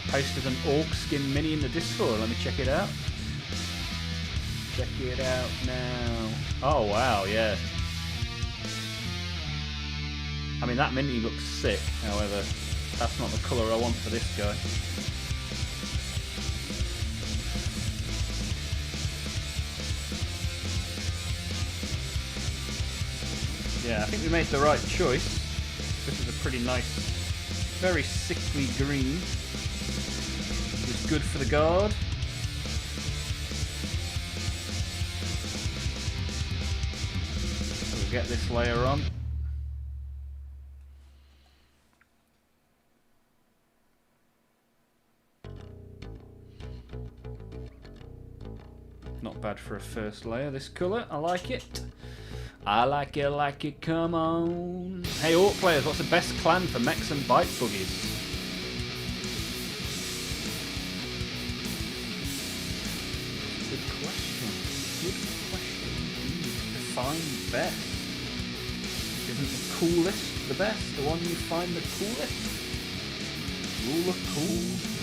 Posted an orc skin mini in the Discord. Let me check it out. Check it out now. Oh wow, yeah. I mean, that mini looks sick. However, that's not the colour I want for this guy. Yeah, I think we made the right choice. This is a pretty nice, very sickly green. It's good for the guard. We'll get this layer on. Not bad for a first layer, this colour. I like it. I like it, come on. Hey, Orc players, what's the best clan for mechs and bite buggies? Good question. Define best. Isn't the coolest the best? The one you find the coolest? Rule of cool.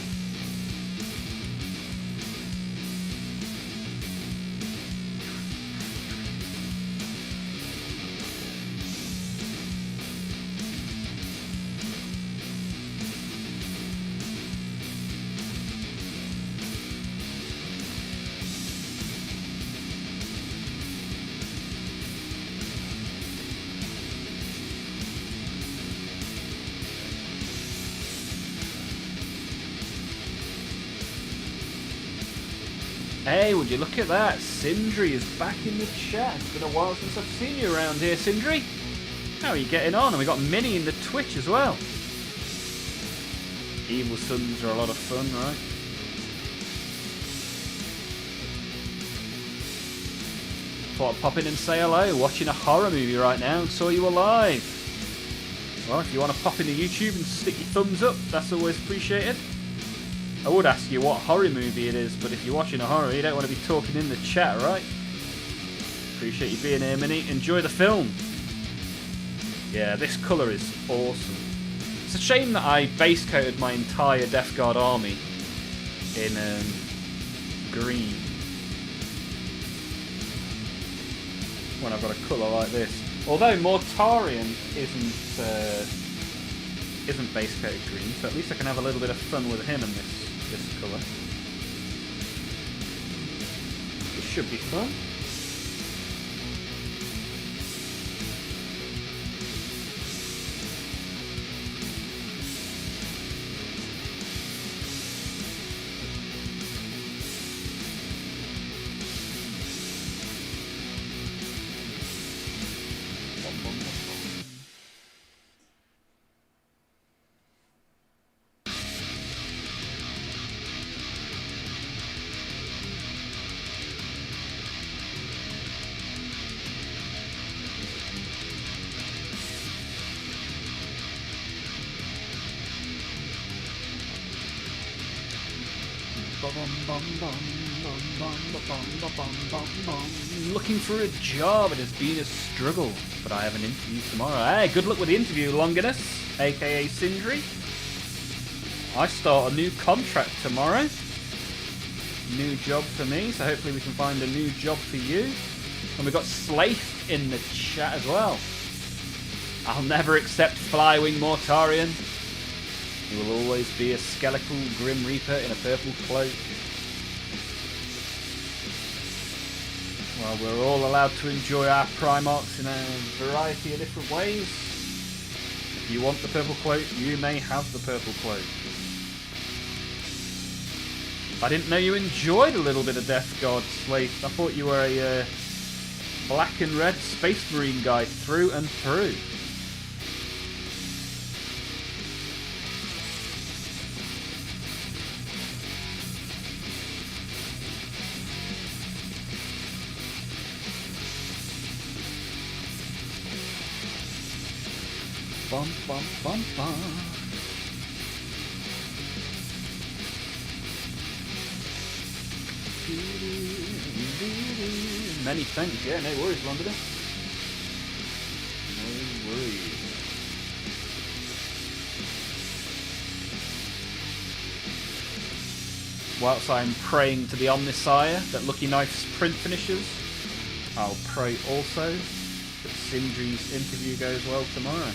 Hey, would you look at that? Sindri is back in the chat. It's been a while since I've seen you around here, Sindri. How are you getting on? And we got Minnie in the Twitch as well. Evil Suns are a lot of fun, right? Thought I'd pop in and say hello. Watching a horror movie right now and saw you alive. Well, if you want to pop into YouTube and stick your thumbs up, that's always appreciated. I would ask you what horror movie it is, but if you're watching a horror, you don't want to be talking in the chat, right? Appreciate you being here, Minnie. Enjoy the film. Yeah, this colour is awesome. It's a shame that I base coated my entire Death Guard army in green when I've got a colour like this. Although Mortarion isn't base coated green, so at least I can have a little bit of fun with him in this colour. It should be fun. Looking for a job. It has been a struggle, but I have an interview tomorrow. Hey, good luck with the interview, Longinus, aka Sindri. I start a new contract tomorrow. New job for me, so hopefully we can find a new job for you. And we've got Slaith in the chat as well. I'll never accept Flywing Mortarion. He will always be a skeletal Grim Reaper in a purple cloak. Well, we're all allowed to enjoy our Primarchs in a variety of different ways. If you want the purple cloak, you may have the purple cloak. I didn't know you enjoyed a little bit of Death Guard, Slaith. I thought you were a black and red Space Marine guy through and through. Bum, bum, bum, bum. Many thanks, yeah, no worries, Londoner. No worries. Whilst I'm praying to the Omnissiah that Lucky Knife's print finishes, I'll pray also that Sindri's interview goes well tomorrow.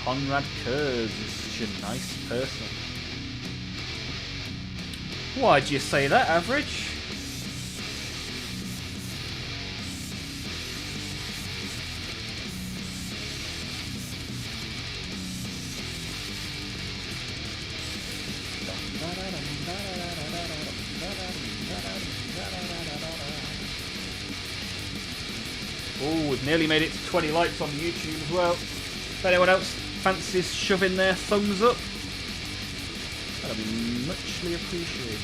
Conrad Kurz is such a nice person. Why'd you say that, Average? Oh, we've nearly made it to 20 likes on YouTube as well. If anyone else fancies shoving their thumbs up, that'll be muchly appreciated.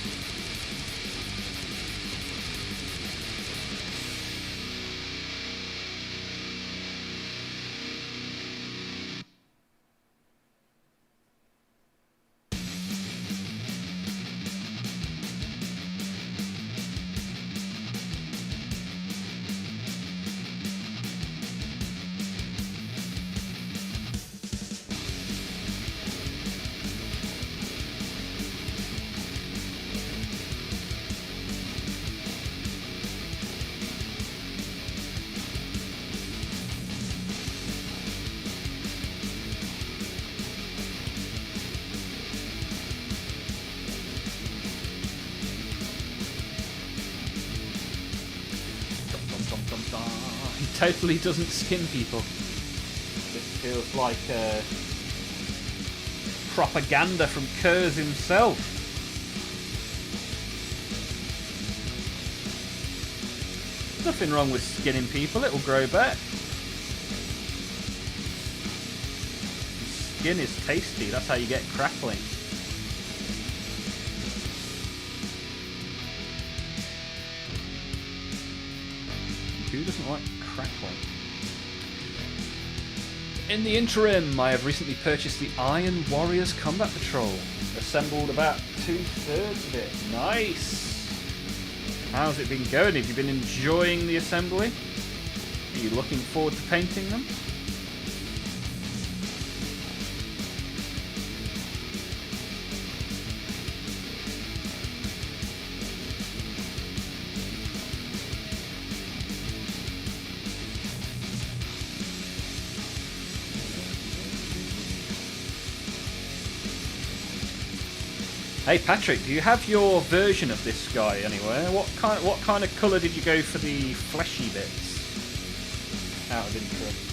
Totally doesn't skin people. This feels like propaganda from Kurz himself. Nothing wrong with skinning people, it'll grow back. Skin is tasty, that's how you get crackling. Who doesn't like crackling? In the interim, I have recently purchased the Iron Warriors Combat Patrol. Assembled about 2/3 of it. Nice! How's it been going? Have you been enjoying the assembly? Are you looking forward to painting them? Hey Patrick, do you have your version of this guy anywhere? What kind of colour did you go for the fleshy bits? Out of interest.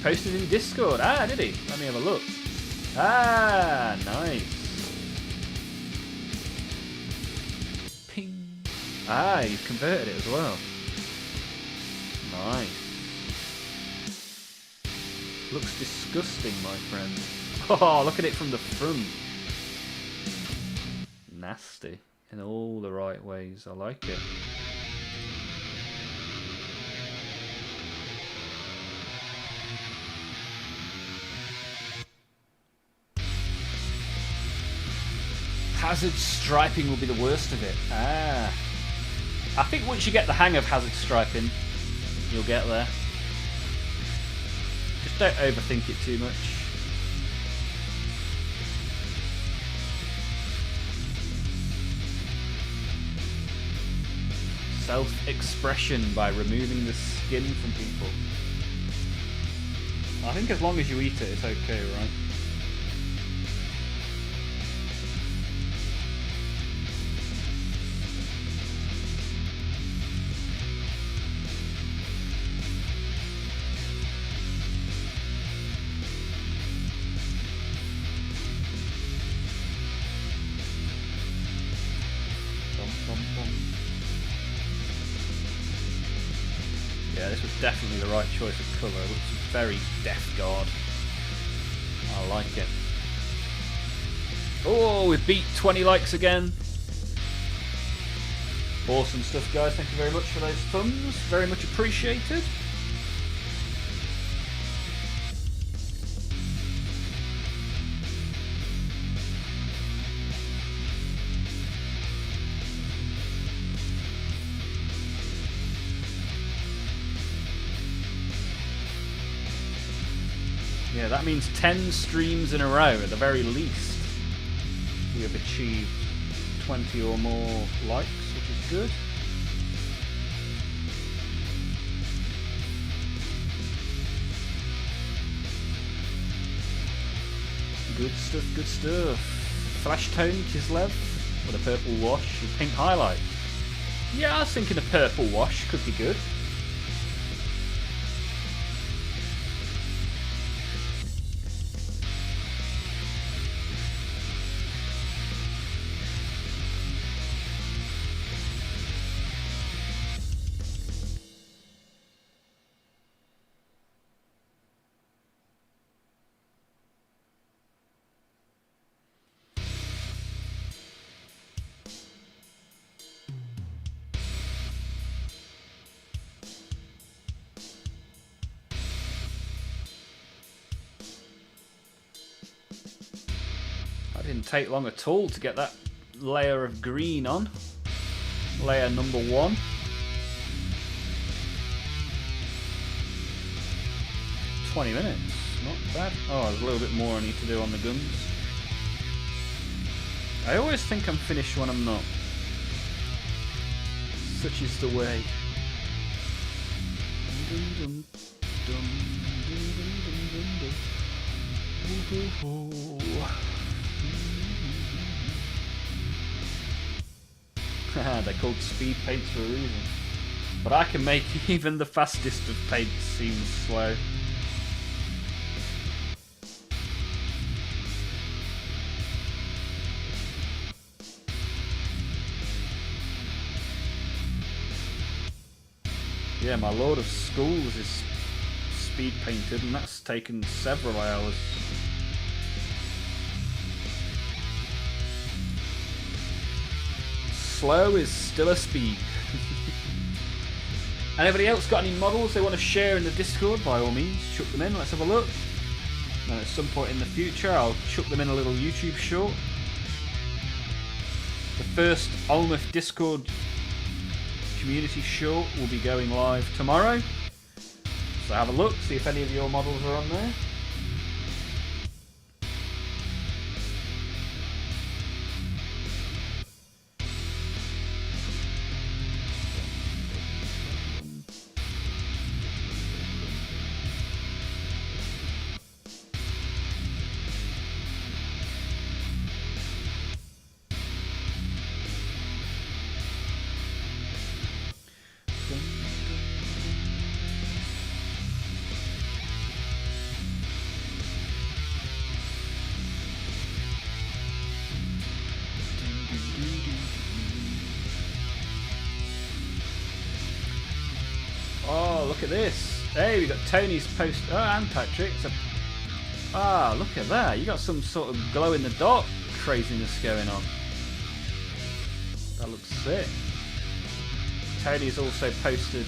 posted in Discord. Ah, did he? Let me have a look. Ah, nice. Ping. Ah, you've converted it as well. Nice. Looks disgusting, my friend. Oh, look at it from the front. Nasty. In all the right ways. I like it. Hazard striping will be the worst of it. Ah. I think once you get the hang of hazard striping, you'll get there. Just don't overthink it too much. Self-expression by removing the skin from people. I think as long as you eat it, it's okay, right? Yeah, this was definitely the right choice of colour. It looks very Death Guard. I like it. Oh, we've beat 20 likes again. Awesome stuff, guys. Thank you very much for those thumbs. Very much appreciated. Yeah, that means 10 streams in a row at the very least. We have achieved 20 or more likes, which is good. Good stuff, good stuff. Flash tone, Kislev, with a purple wash with pink highlight. Yeah, I was thinking a purple wash could be good. Didn't take long at all to get that layer of green on. Layer number 1. $20 minutes, not bad. Oh, there's a little bit more I need to do on the guns. I always think I'm finished when I'm not. Such is the way. They're called speed paints for a reason. But I can make even the fastest of paints seem slow. Yeah, my Lord of Schools is speed painted and that's taken several hours. Slow is still a speed. Anybody else got any models they want to share in the Discord? By all means, chuck them in. Let's have a look. And at some point in the future, I'll chuck them in a little YouTube short. The first Olmaph Discord community short will be going live tomorrow. So have a look, see if any of your models are on there. look at this. Hey, we got Tony's post. Oh, and Patrick's. Ah, look at that. You got some sort of glow in the dark craziness going on. That looks sick. Tony's also posted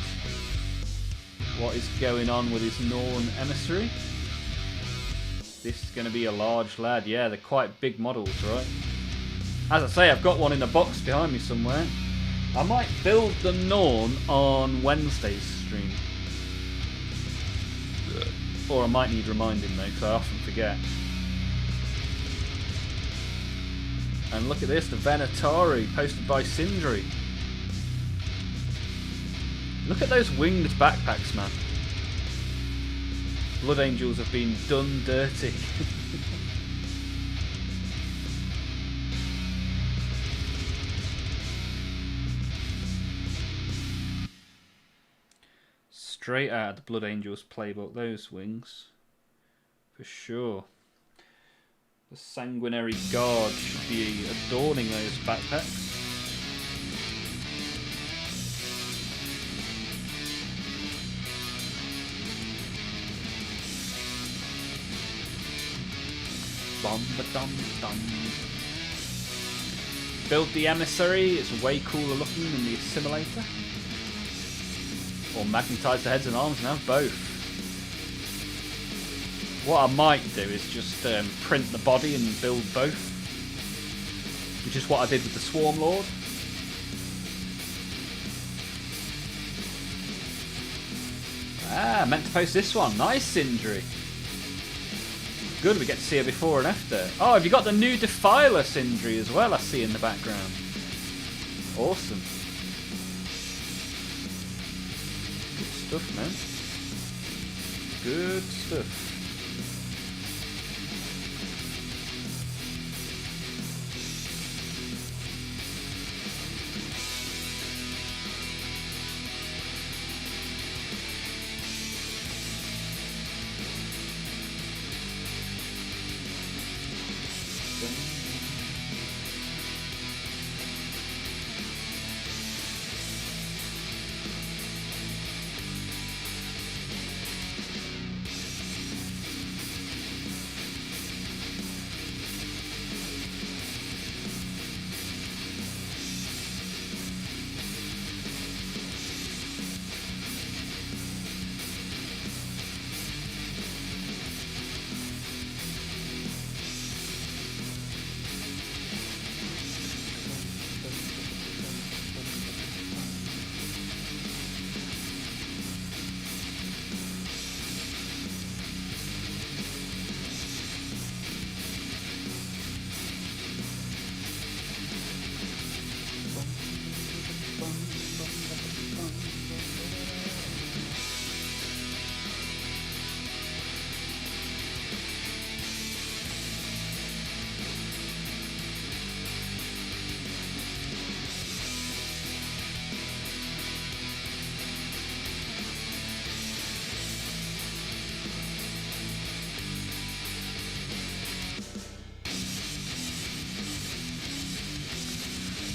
what is going on with his Norn emissary. This is going to be a large lad. Yeah, they're quite big models, right? As I say, I've got one in the box behind me somewhere. I might build the Norn on Wednesday's stream. Or I might need reminding though, because I often forget. And look at this, the Venatari, posted by Sindri. Look at those winged backpacks, man. Blood Angels have been done dirty. Straight out of the Blood Angels playbook, those wings. For sure. The Sanguinary Guard should be adorning those backpacks. Bum-ba-dum-dum. Build the Emissary, it's way cooler looking than the Assimilator. Or magnetise the heads and arms and have both. What I might do is just print the body and build both. Which is what I did with the Swarm Lord. Ah, meant to post this one. Nice, Sindri. Good, we get to see her before and after. Oh, have you got the new Defiler Sindri as well, I see in the background. Awesome. Good stuff, man. Good stuff.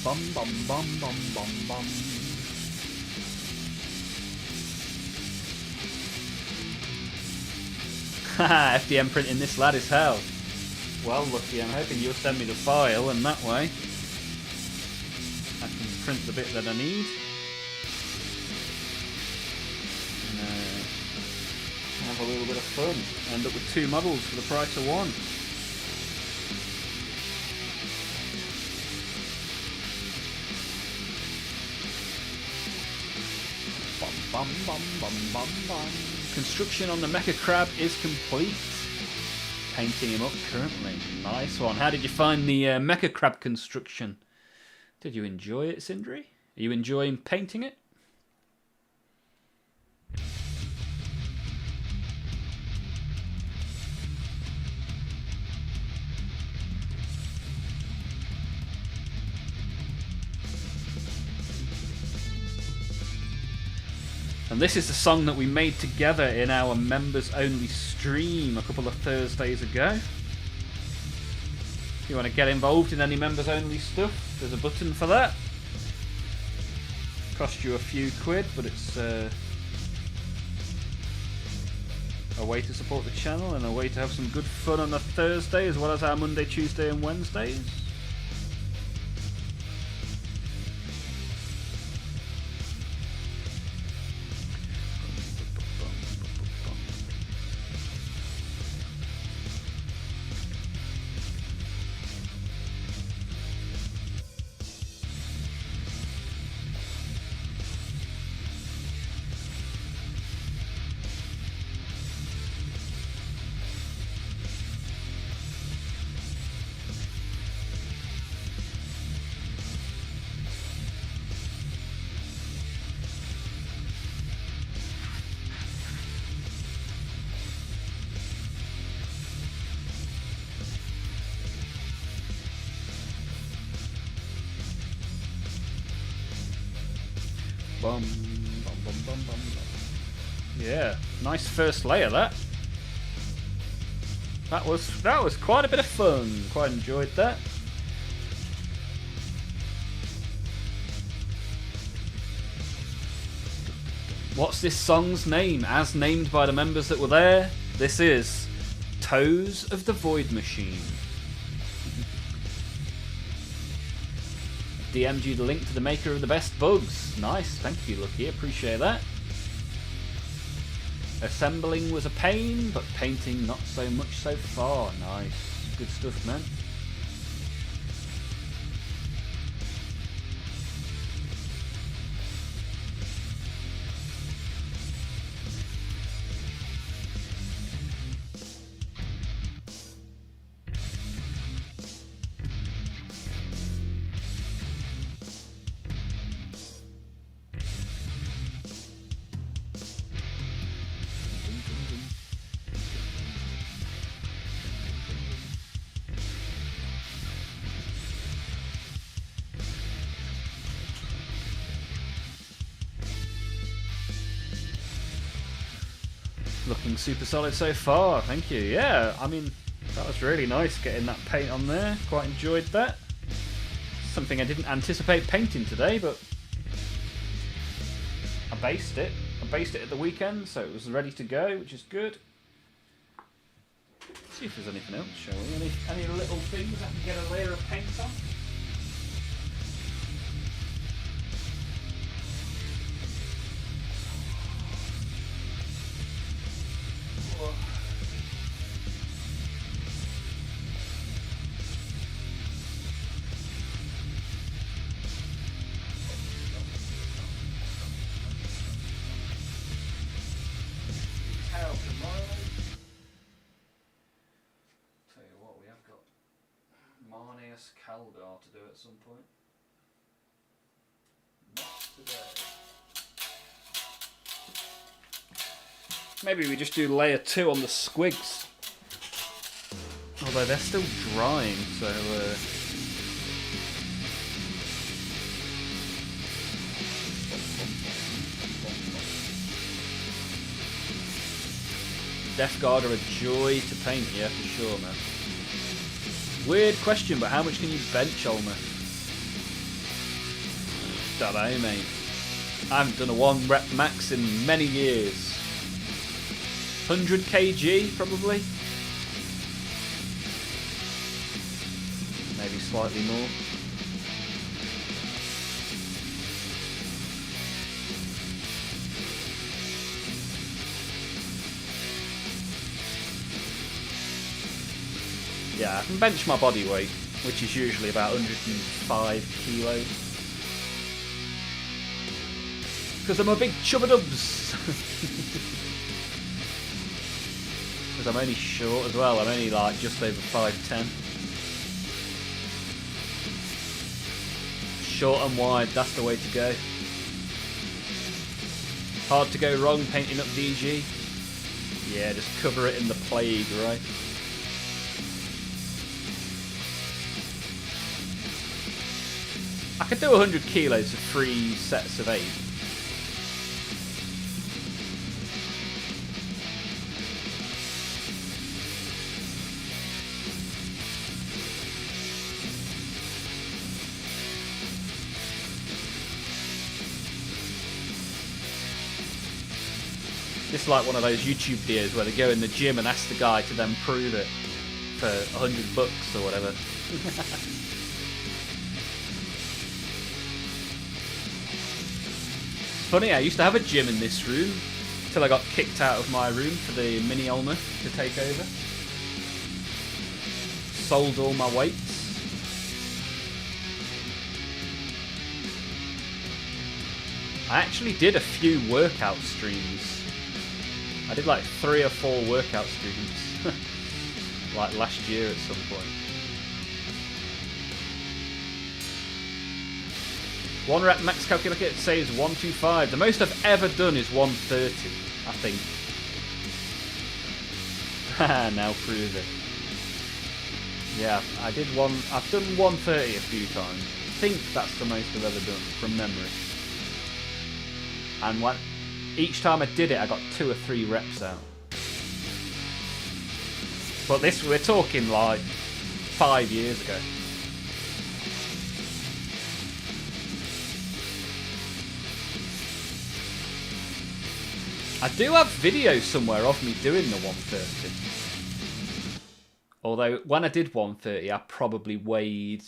Bum bum bum bum bum bum. Haha, FDM printing this lad is hell. Well, Lucky, I'm hoping you'll send me the file, and that way I can print the bit that I need. And, have a little bit of fun. End up with 2 models for the price of 1. Bum, bum, bum, bum, bum. Construction on the Mecha Crab is complete. Painting him up currently. Nice one. How did you find the Mecha Crab construction? Did you enjoy it, Sindri? Are you enjoying painting it? And this is the song that we made together in our members only stream a couple of Thursdays ago. If you want to get involved in any members only stuff, there's a button for that. Cost you a few quid, but it's a way to support the channel and a way to have some good fun on a Thursday as well as our Monday, Tuesday and Wednesdays. Bum, bum, bum, bum, bum, bum. Yeah, nice first layer that. That was quite a bit of fun. Quite enjoyed that. What's this song's name? As named by the members that were there, this is Toes of the Void Machine. DM'd you the link to the maker of the best bugs. Nice, thank you, Lucky, appreciate that. Assembling was a pain, but painting not so much so far. Nice, good stuff, man. Looking super solid so far, thank you. Yeah, I mean, that was really nice getting that paint on there. Quite enjoyed that. Something I didn't anticipate painting today, but I based it. I based it at the weekend, so it was ready to go, which is good. Let's see if there's anything else, shall we? Any little things I can get a layer of paint on? Caldar to do at some point. Not today. Maybe we just do layer 2 on the squigs. Although they're still drying, so Death Guard are a joy to paint, yeah, for sure, man. Weird question, but how much can you bench, Olmaph? Don't know, mate. I haven't done a 1 rep max in many years. 100 kg, probably? Maybe slightly more. Yeah, I can bench my body weight, which is usually about 105 kilos. Because I'm a big chubba-dubs. Because I'm only short as well, I'm only like just over 5'10". Short and wide, that's the way to go. Hard to go wrong painting up DG. Yeah, just cover it in the plague, right? I could do 100 kilos for 3 sets of 8. This is like one of those YouTube videos where they go in the gym and ask the guy to then prove it for $100 or whatever. It's funny, I used to have a gym in this room until I got kicked out of my room for the mini Olmaph to take over. Sold all my weights. I actually did a few workout streams. I did like 3 or 4 workout streams. Like last year at some point. 1 rep max calculator says 125. The most I've ever done is 130, I think. Now prove it. Yeah, I've done 130 a few times. I think that's the most I've ever done from memory. And each time I did it, I got 2 or 3 reps out. But this, we're talking like 5 years ago. I do have videos somewhere of me doing the 130. Although when I did 130, I probably weighed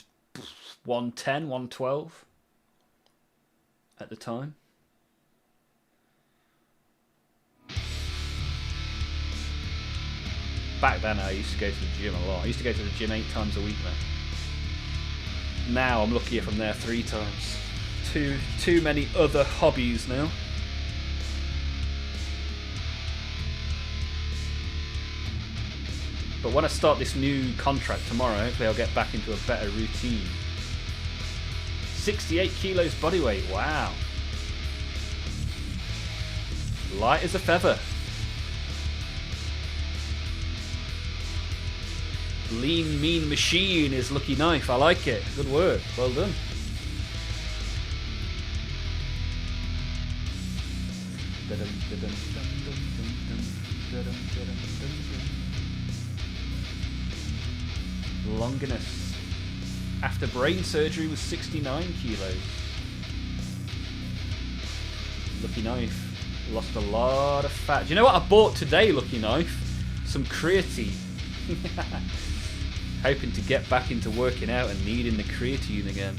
110, 112 at the time. Back then I used to go to the gym a lot. I used to go to the gym 8 times a week then. Now I'm lucky if I'm there 3 times. Too many other hobbies now. But when I start this new contract tomorrow, hopefully I'll get back into a better routine. 68 kilos body weight, wow. Light as a feather. Lean mean machine is Lucky Knife, I like it. Good work, well done. Longinus. After brain surgery was 69 kilos. Lucky Knife. Lost a lot of fat. Do you know what I bought today, Lucky Knife? Some creatine. Hoping to get back into working out and needing the creatine again.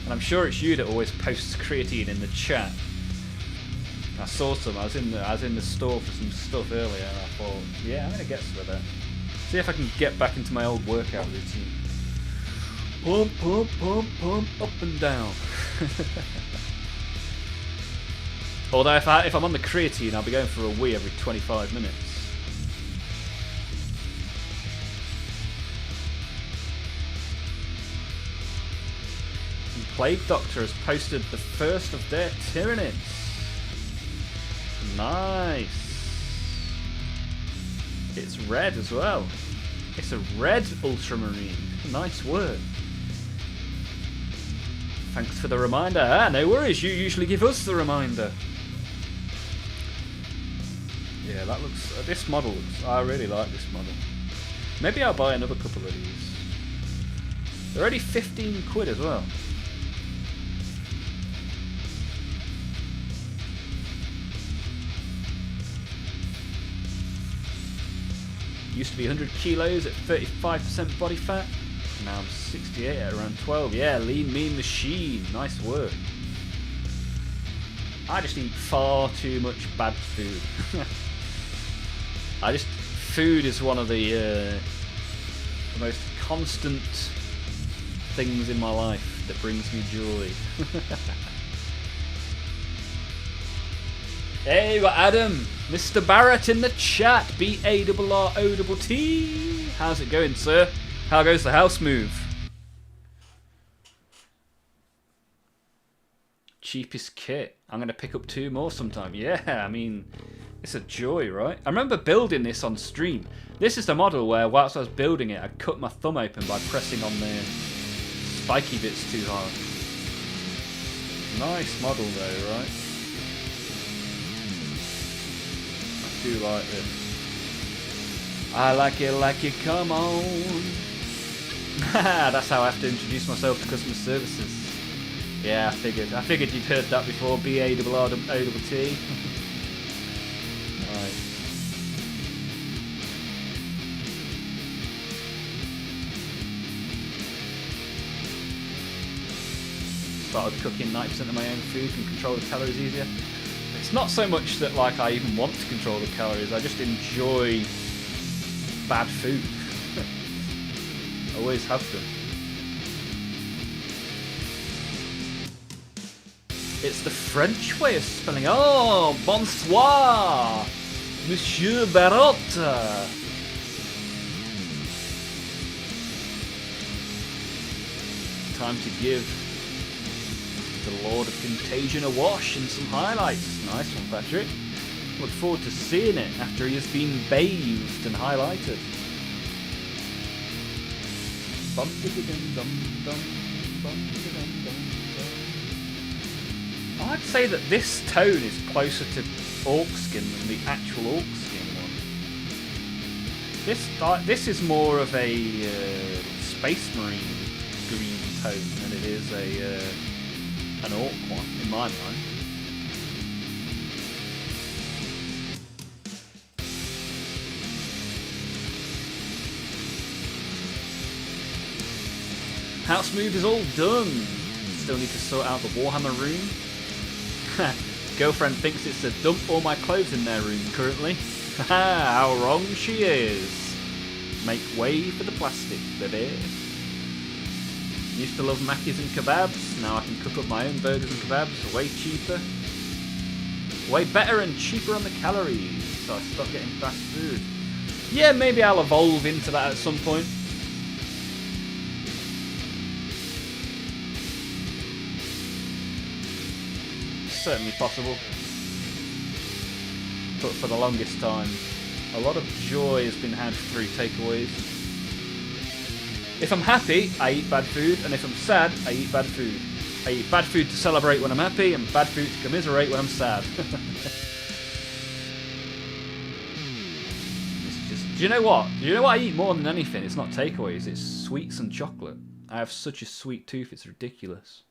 And I'm sure it's you that always posts creatine in the chat. I saw some. I was in the store for some stuff earlier, and I thought, yeah, I'm gonna get some of that. See if I can get back into my old workout routine. Pump, pump, pump, pump, up and down. Although if I'm on the creatine, I'll be going for a wee every 25 minutes. And Plague Doctor has posted the first of their Tyranids. Nice. It's red as well. It's a red ultramarine. Nice work. Thanks for the reminder. Ah, no worries. You usually give us the reminder. Yeah, that looks. This model looks. I really like this model. Maybe I'll buy another couple of these. They're only 15 quid as well. Used to be 100 kilos at 35% body fat. Now I'm 68 at around 12. Yeah, lean mean machine. Nice work. I just eat far too much bad food. Food is one of the most constant things in my life that brings me joy. Hey, we got Adam, Mr. Barrett in the chat. B-A-R-R-O-T-T. How's it going, sir? How goes the house move? Cheapest kit. I'm going to pick up 2 more sometime. Yeah, I mean, it's a joy, right? I remember building this on stream. This is the model where, whilst I was building it, I cut my thumb open by pressing on the spiky bits too hard. Nice model though, right? I do like this. I like it, come on. That's how I have to introduce myself to customer services. Yeah, I figured you'd heard that before. B-A-R-R-O-T-T. started cooking 90% of my own food, can control the calories easier. It's not so much that like I even want to control the calories, I just enjoy bad food. Always have done. It's the French way of spelling. Oh, bonsoir, Monsieur Barotte. Time to give the Lord of Contagion a wash and some highlights. Nice one, Patrick. Look forward to seeing it after he has been bathed and highlighted. I'd say that this tone is closer to Orcskin than the actual Orcskin one. This is more of a Space Marine green tone than it is an Orc one, in my mind. House move is all done. Still need to sort out the Warhammer room. Girlfriend thinks it's to dump all my clothes in their room currently. How wrong she is. Make way for the plastic, baby. Used to love Mackies and kebabs. Now I can cook up my own burgers and kebabs. Way cheaper. Way better and cheaper on the calories. So I stop getting fast food. Yeah, maybe I'll evolve into that at some point. Certainly possible, but for the longest time a lot of joy has been had through takeaways. If I'm happy, I eat bad food, and if I'm sad, I eat bad food. I eat bad food to celebrate when I'm happy and bad food to commiserate when I'm sad. Do you know what? Do you know what I eat more than anything? It's not takeaways, it's sweets and chocolate. I have such a sweet tooth, it's ridiculous.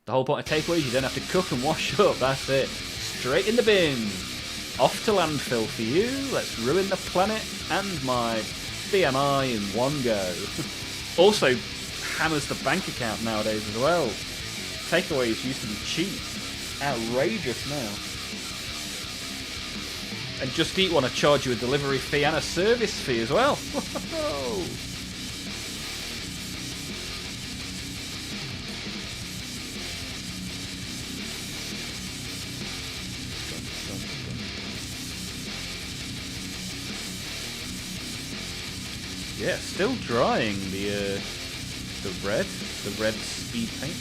The whole point of takeaways, you don't have to cook and wash up, that's it. Straight in the bin. Off to landfill for you. Let's ruin the planet and my BMI in one go. Also, hammers the bank account nowadays as well. Takeaways used to be cheap. Outrageous now. And Just Eat want to charge you a delivery fee and a service fee as well. Yeah, still drying the red speed paint.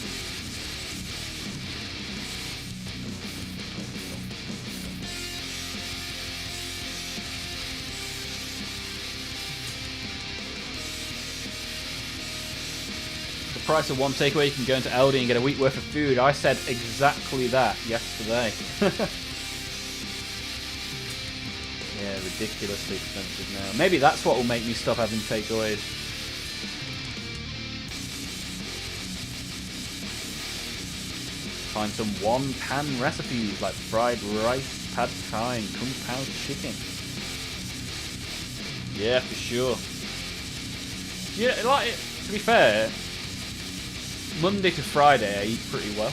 The price of one takeaway, you can go into Aldi and get a week worth of food. I said exactly that yesterday. Yeah, ridiculously expensive now. Maybe that's what will make me stop having takeaways. Find some one-pan recipes like fried rice, pad thai, and kung pao chicken. Yeah, for sure. Yeah, like to be fair, Monday to Friday I eat pretty well,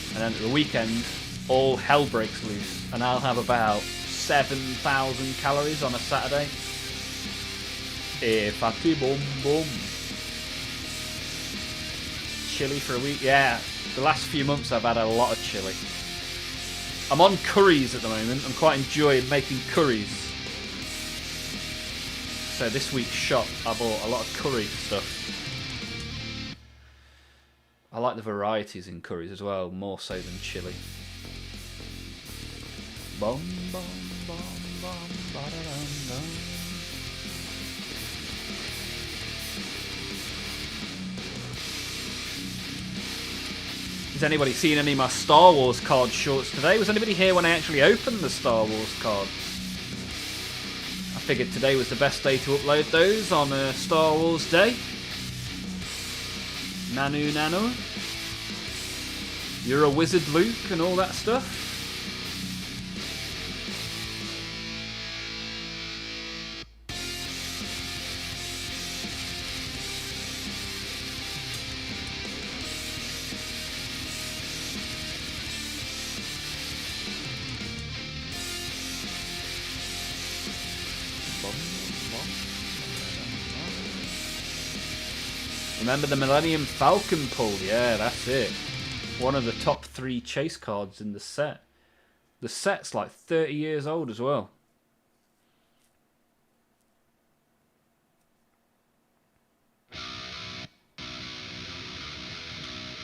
and then at the weekend all hell breaks loose, and I'll have about 7,000 calories on a Saturday. Fatty boom boom. Chili for a week. Yeah, the last few months I've had a lot of chili. I'm on curries at the moment. I'm quite enjoying making curries. So this week's shop, I bought a lot of curry stuff. I like the varieties in curries as well, more so than chili. Bum, bum, bum, bum, ba-da-dum-dum. Has anybody seen any of my Star Wars card shorts today? Was anybody here when I actually opened the Star Wars cards? I figured today was the best day to upload those on Star Wars Day. Nanu Nanu. You're a wizard, Luke, and all that stuff. Remember the Millennium Falcon pull? Yeah, that's it. One of the top 3 chase cards in the set. The set's like 30 years old as well.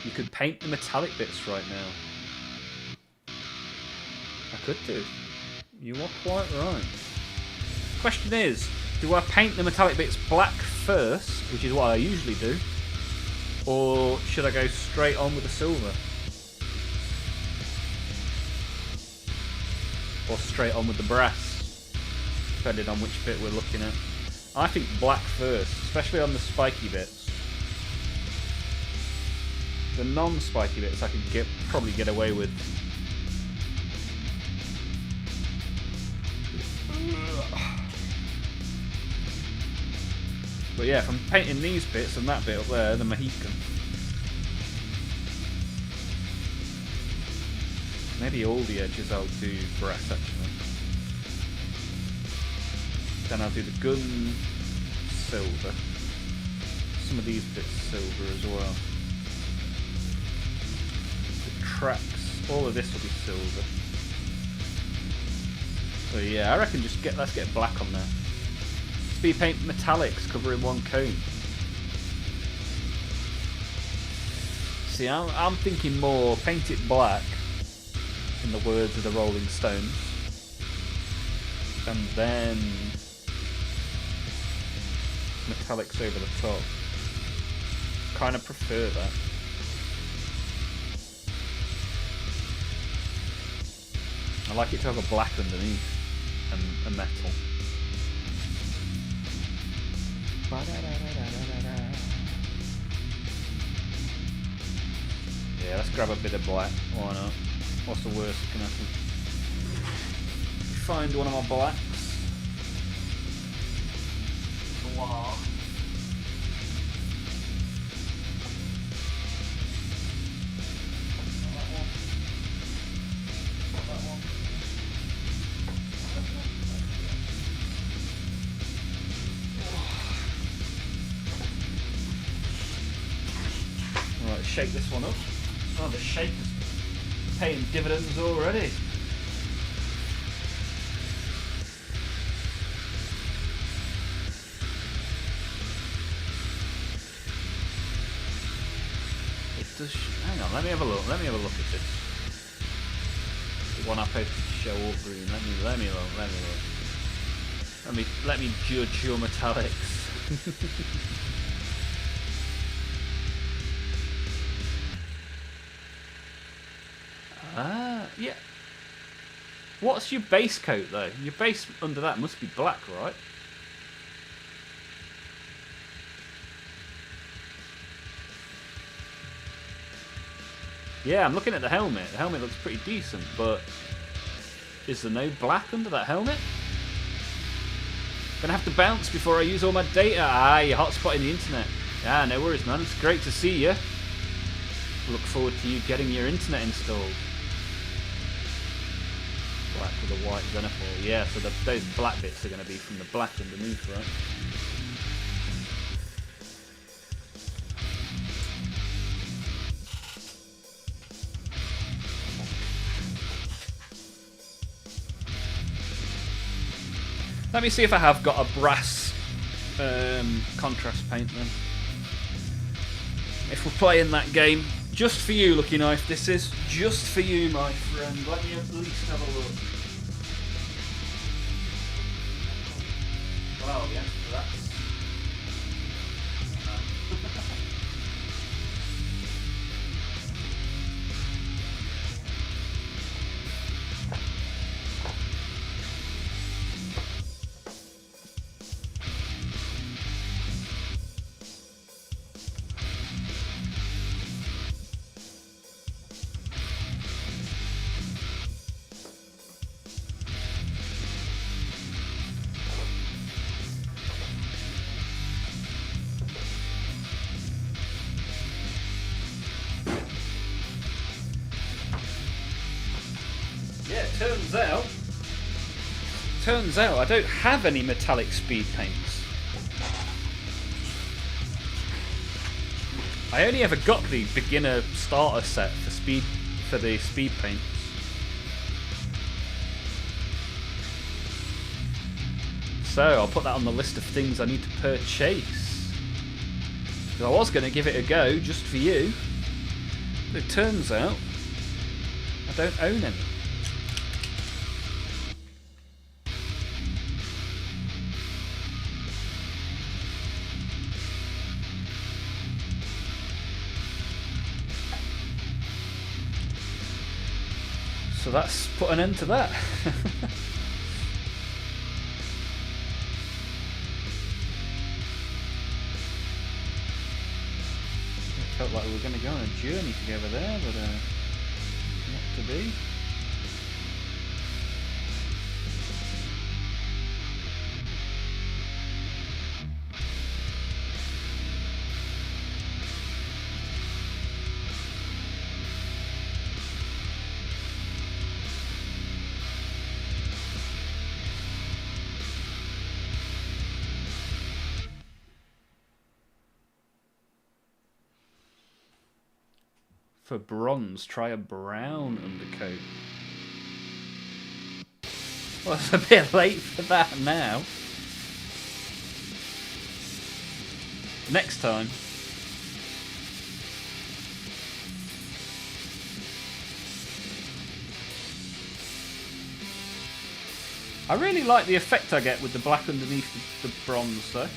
You could paint the metallic bits right now. I could do. You are quite right. Question is, do I paint the metallic bits black first, which is what I usually do, or should I go straight on with the silver? Or straight on with the brass, depending on which bit we're looking at. I think black first, especially on the spiky bits. The non-spiky bits I could probably get away with. But yeah, if I'm painting these bits and that bit up there, the Mohican. Maybe all the edges I'll do brass actually. Then I'll do the gun silver. Some of these bits silver as well. The tracks, all of this will be silver. So yeah, I reckon let's get black on there. Speed paint metallics covering one cone. See, I'm thinking more paint it black, in the words of the Rolling Stones, and then metallics over the top. Kind of prefer that. I like it to have a black underneath and a metal. Yeah, let's grab a bit of black. Why not? What's the worst that can happen? Find one of my blacks. Wow. Right, shake this one up. Oh, the shaker's paying dividends already. It does. Hang on, let me have a look. Let me have a look at this. The one I posted to show all green. Let me look. Let me judge your metallics. Yeah. What's your base coat though? Your base under that must be black, right? Yeah, I'm looking at the helmet. The helmet looks pretty decent, but is there no black under that helmet? Gonna have to bounce before I use all my data. Ah, you're hotspotting the internet. Yeah, no worries, man. It's great to see you. Look forward to you getting your internet installed. Black with a white Xenophore. Yeah, so those black bits are going to be from the black underneath, right? Let me see if I have got a brass contrast paint then. If we're playing that game. Just for you, Lucky Knife, this is. Just for you, my friend. Let me at least have a look. Well, yeah, that's... Turns out I don't have any metallic speed paints. I only ever got the beginner starter set for the speed paints. So I'll put that on the list of things I need to purchase. Because I was going to give it a go just for you. But it turns out I don't own any. So that's put an end to that. Felt like we were going to go on a journey together there, but not to be. For bronze, try a brown undercoat. Well, it's a bit late for that now. Next time. I really like the effect I get with the black underneath the bronze though.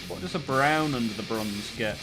What does a brown under the bronze get?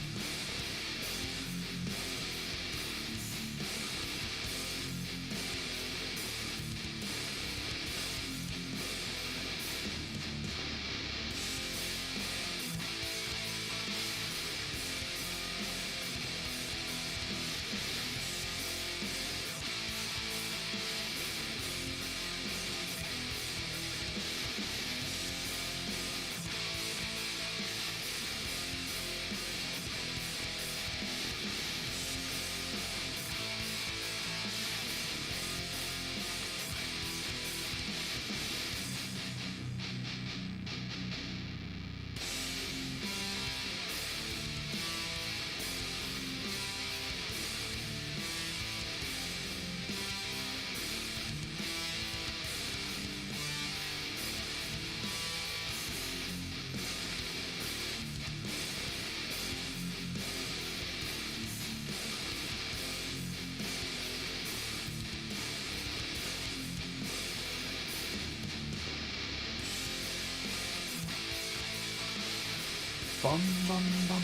Bum, bum, bum,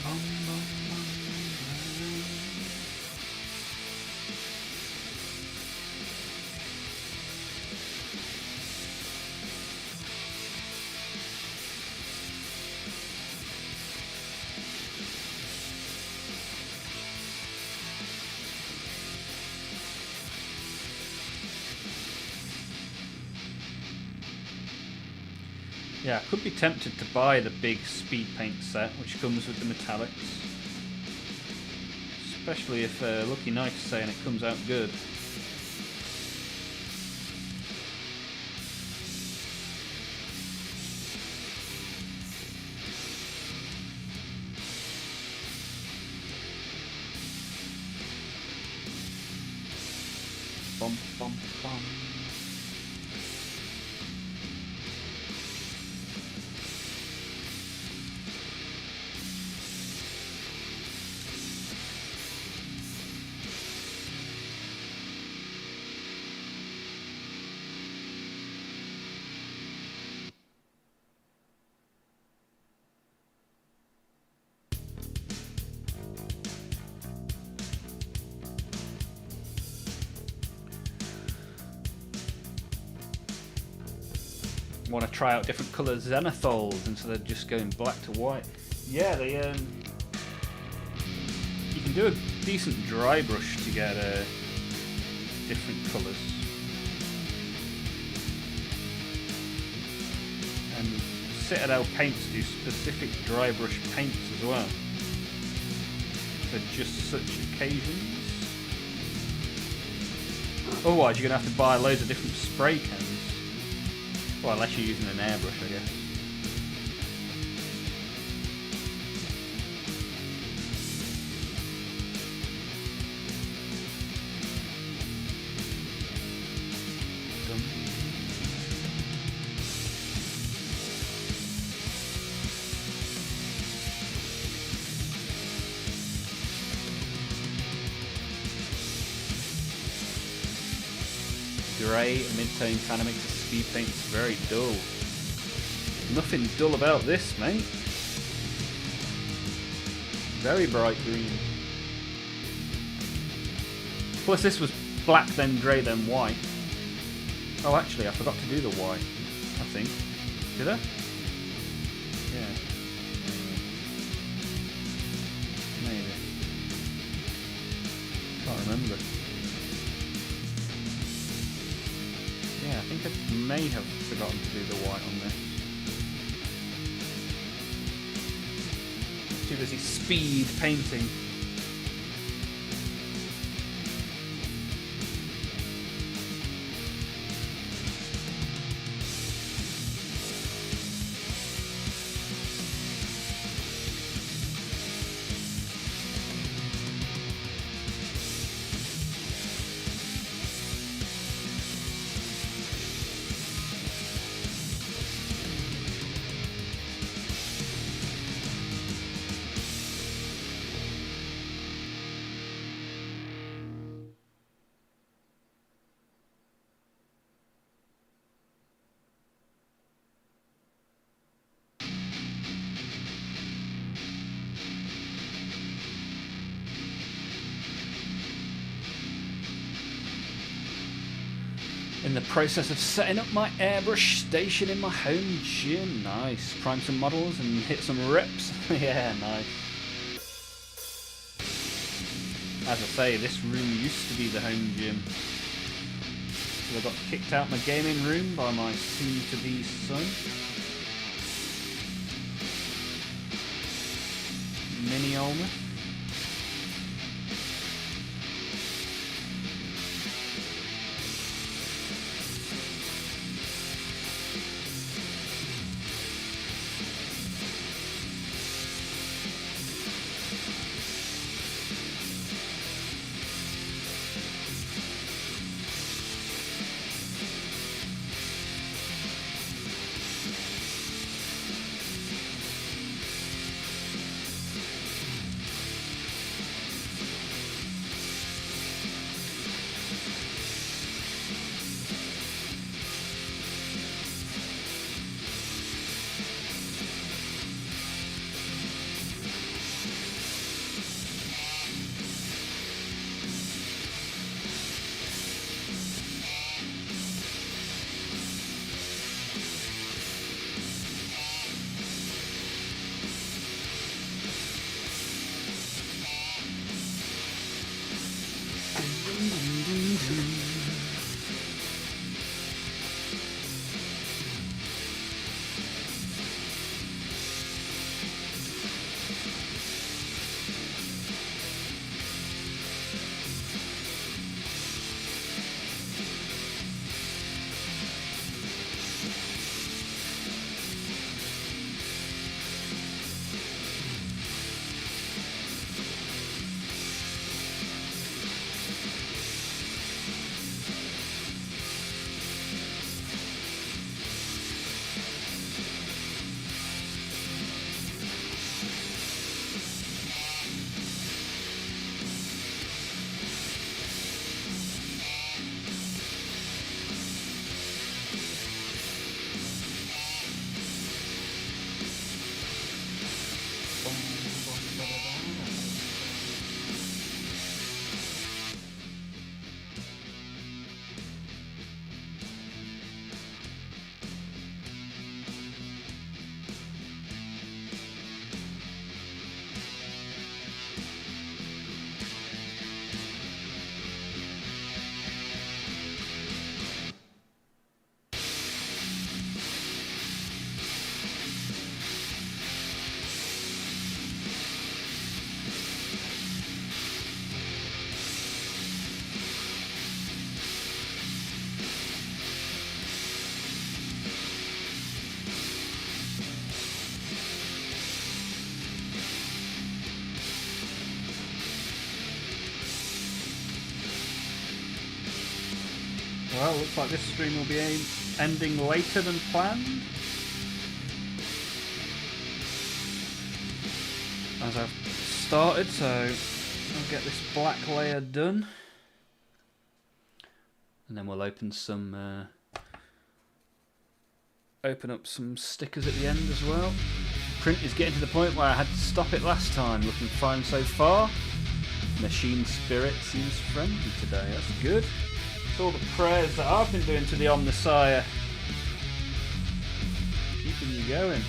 bum, bum, bum. Yeah, I could be tempted to buy the big speed paint set, which comes with the metallics. Especially if Lucky Knife is saying it comes out good. Bum, bum, bum. Want to try out different colour zenithols instead of just going black to white. Yeah, they you can do a decent dry brush to get different colours. And Citadel paints do specific dry brush paints as well for just such occasions. Otherwise, you're going to have to buy loads of different spray cans. Well, unless you're using an airbrush, I guess. Grey, mid-tone kind of makes the speed paints very dull. Nothing dull about this, mate. Very bright green. Plus this was black, then grey, then white. Oh, actually, I forgot to do the white, I think. Did I? Yeah. Maybe. Can't remember. Yeah, I think I may have forgotten to do the white on this. Too busy speed painting. In the process of setting up my airbrush station in my home gym. Nice. Prime some models and hit some reps. Yeah, nice. As I say, this room used to be the home gym. So I got kicked out my gaming room by my soon-to-be son. Mini Olmaph. Well, looks like this stream will be ending later than planned. As I've started, so I'll get this black layer done. And then we'll open up some stickers at the end as well. Print is getting to the point where I had to stop it last time. Looking fine so far. Machine spirit seems friendly today. That's good. It's all the prayers that I've been doing to the Omnissiah. Keeping you going.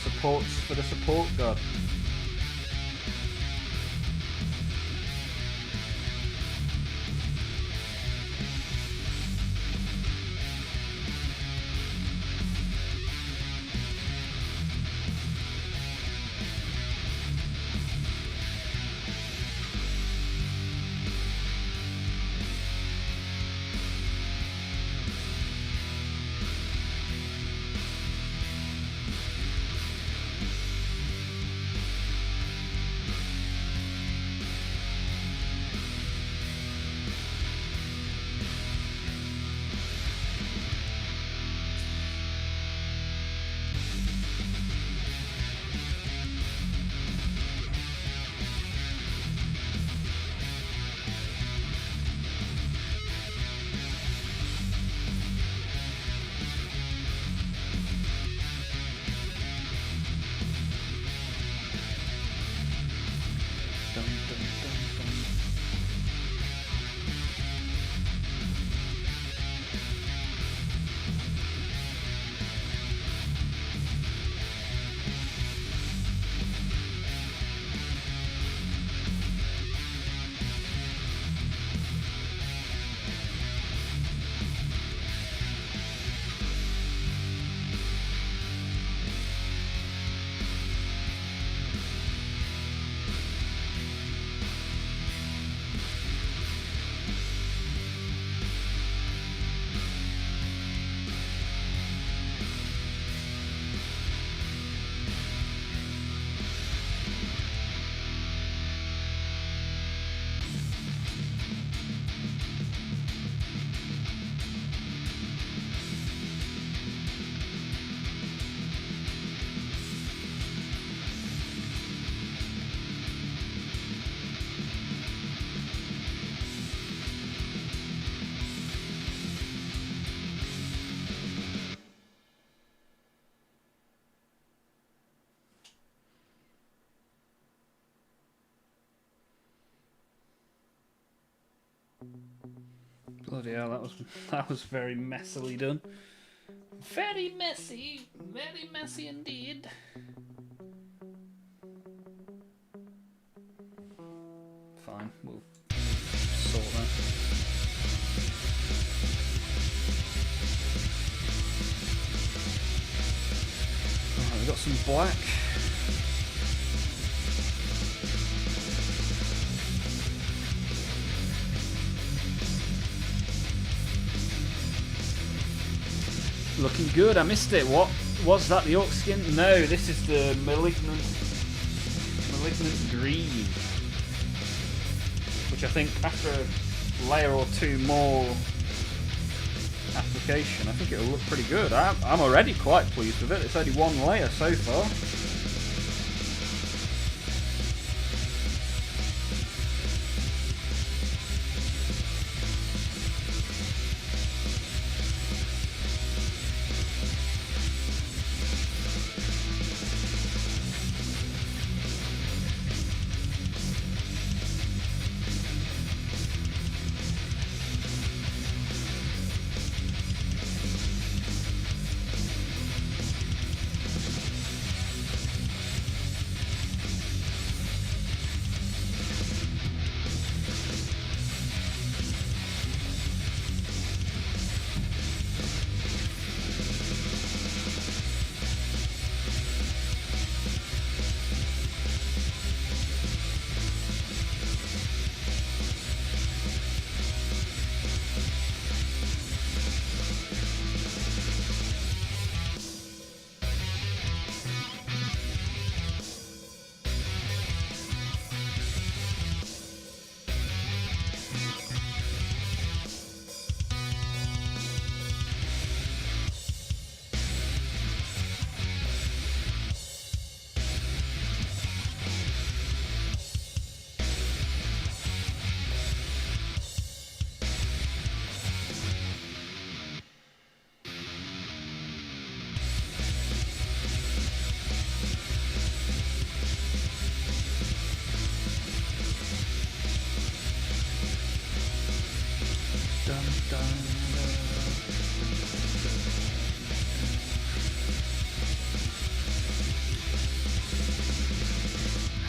Supports for the support god. Bloody hell, that was very messily done. Very messy indeed. Fine, we'll sort that. Alright, we've got some black. Looking good. I missed it. What was that? The orc skin? No, this is the malignant green, which I think after a layer or two more application, I think it'll look pretty good. I'm already quite pleased with it. It's only one layer so far.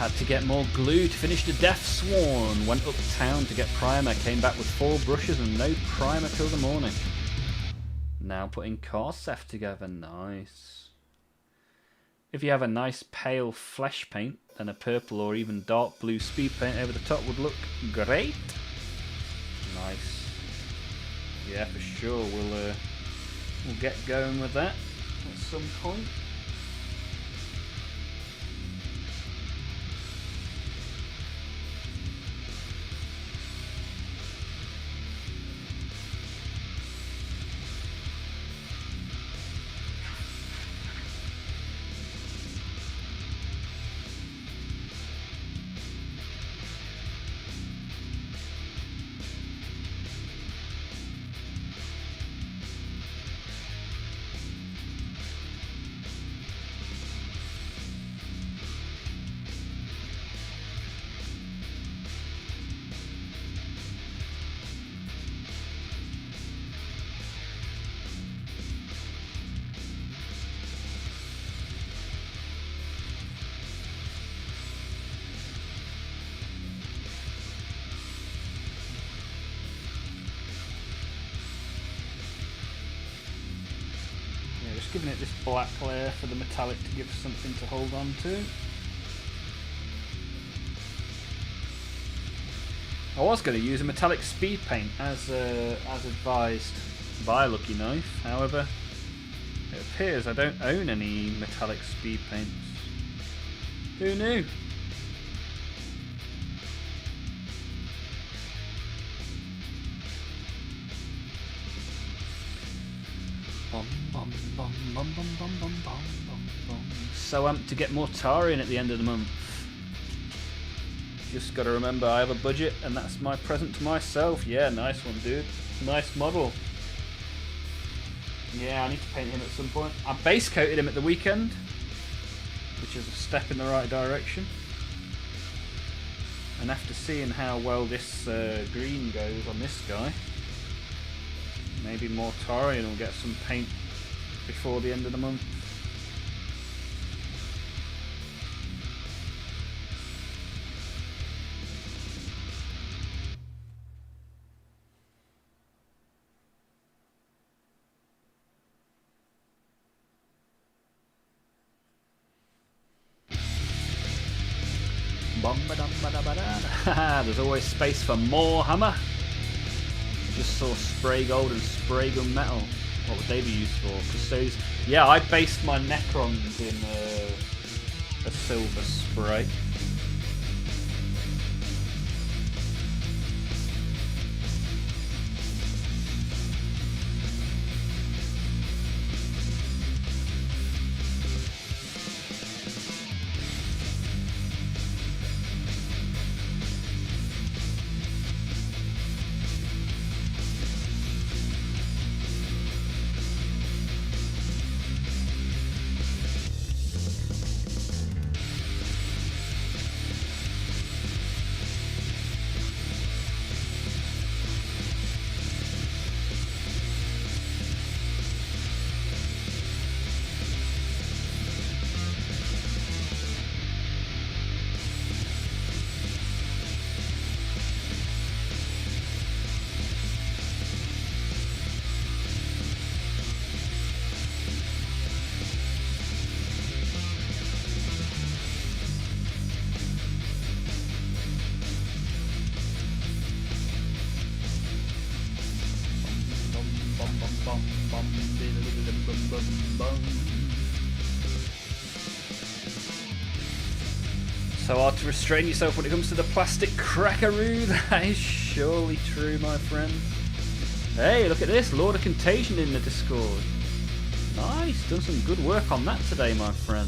Had to get more glue to finish the Death Sworn. Went uptown to get primer. Came back with 4 brushes and no primer till the morning. Now putting Corsair together. Nice. If you have a nice pale flesh paint, then a purple or even dark blue speed paint over the top would look great. Nice. Yeah, for sure. We'll get going with that at some point. Giving it this black layer for the metallic to give something to hold on to. I was going to use a metallic speed paint as advised by Lucky Knife. However, it appears I don't own any metallic speed paints. Who knew? So amped to get more tar in at the end of the month. Just got to remember I have a budget and that's my present to myself. Yeah, nice one, dude. Nice model. Yeah, I need to paint him at some point. I base coated him at the weekend, which is a step in the right direction. And after seeing how well this green goes on this guy, maybe more tarry and we'll get some paint before the end of the month. There's always space for more hammer. Just saw spray gold and spray gun metal. What would they be used for? Custodies. Yeah, I based my Necrons in a silver spray. So hard to restrain yourself when it comes to the plastic crackaroo. That is surely true, my friend. Hey, look at this. Lord of Contagion in the Discord. Nice. Done some good work on that today, my friend.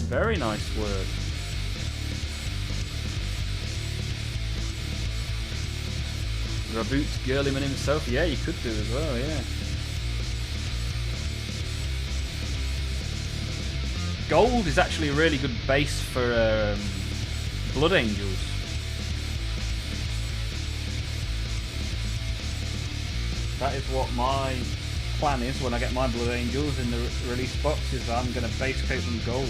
Very nice work. Raboot Girlyman himself. Yeah, you could do as well, yeah. Gold is actually a really good base for Blood Angels. That is what my plan is when I get my Blood Angels in the release box, is that I'm going to base coat them gold.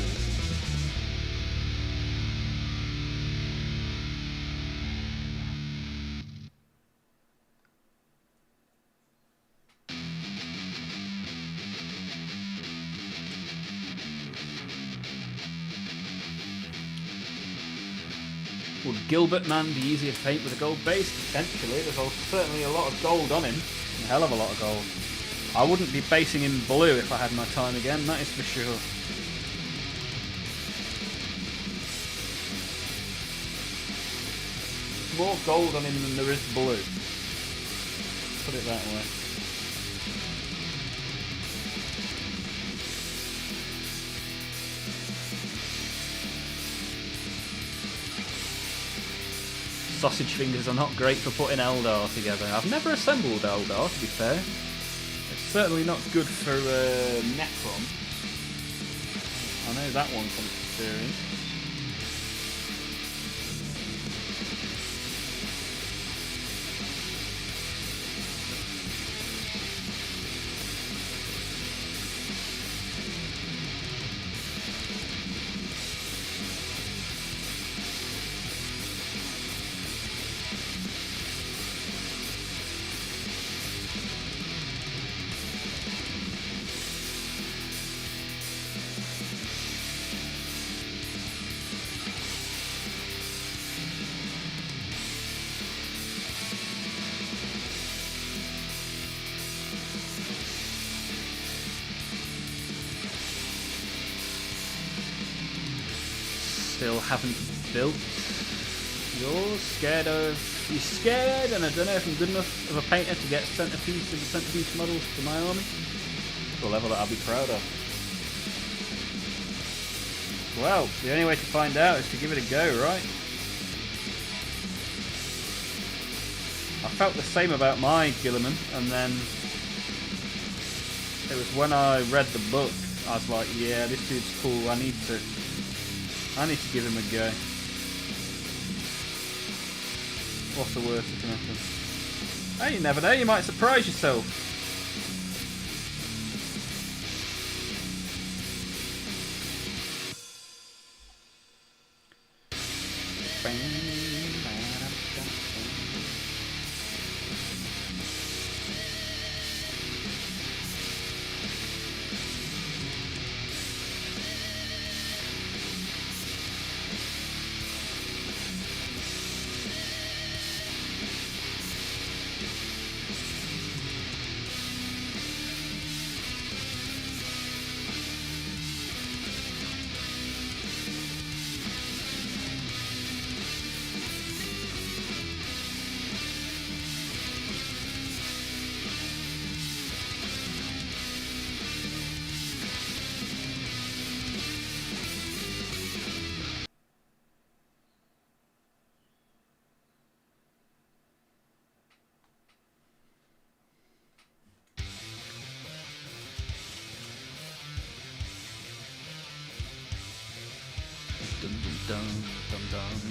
Would Gilbert Man be easier to paint with a gold base? Potentially. There's certainly a lot of gold on him. A hell of a lot of gold. I wouldn't be basing him blue if I had my time again, that is for sure. More gold on him than there is blue. Put it that way. Sausage fingers are not great for putting Eldar together. I've never assembled Eldar, to be fair. It's certainly not good for Necron. I know that one from experience. Still haven't built yours. You're scared, and I don't know if I'm good enough of a painter to get centerpiece of the centerpiece models for my army. To a level that I'll be proud of. Well, the only way to find out is to give it a go, right? I felt the same about my Gilliman, and then it was when I read the book, I was like, yeah, this dude's cool, I need to give him a go. What's the worst that can happen? Hey, you never know, you might surprise yourself.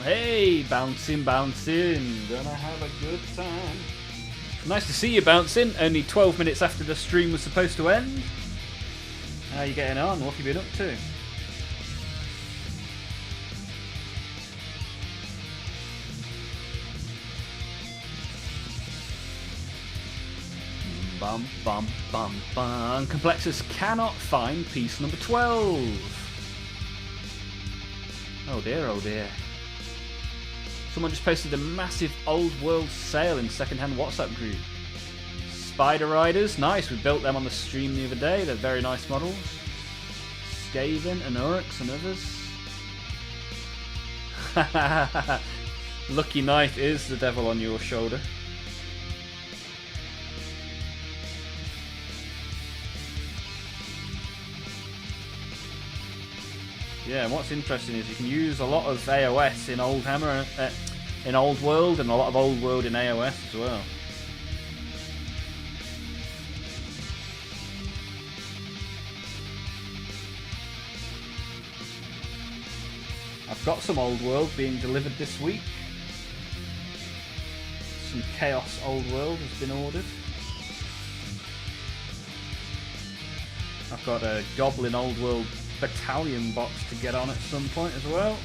Hey, bouncing. Gonna have a good time. Nice to see you bouncing. Only 12 minutes after the stream was supposed to end. How are you getting on? What have you been up to? Bum, bum, bum, bum. Complexus cannot find piece number 12. Oh dear, oh dear. Someone just posted a massive old world sale in secondhand WhatsApp group. Spider Riders, nice. We built them on the stream the other day. They're very nice models. Skaven and Oryx and others. Lucky Knight is the devil on your shoulder. Yeah, and what's interesting is you can use a lot of AOS in Old Hammer, in Old World, and a lot of Old World in AOS as well. I've got some Old World being delivered this week. Some Chaos Old World has been ordered. I've got a Goblin Old World Battalion box to get on at some point as well.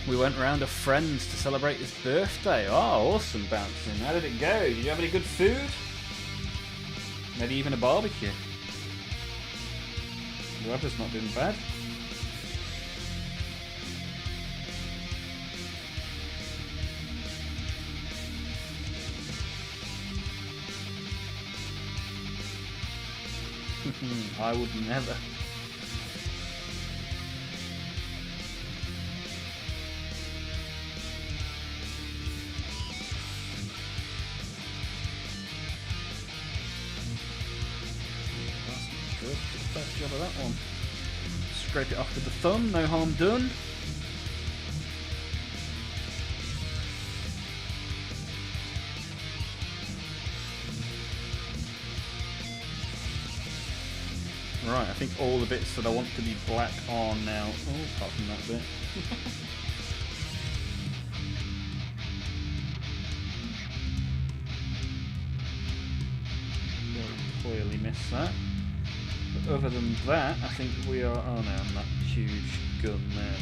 We went round a friend's to celebrate his birthday. Oh, awesome, Bouncing. How did it go? Did you have any good food? Maybe even a barbecue? The weather's not been bad. I would never. Good. First job of that one. Scrape it off with the thumb, no harm done. Right, I think all the bits that I want to be black are now. Oh, apart from that bit. Clearly missed that. But other than that, I think we are. Oh no, on that huge gun there.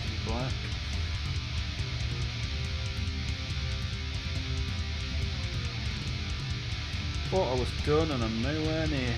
It's black. Thought I was done, and I'm nowhere near.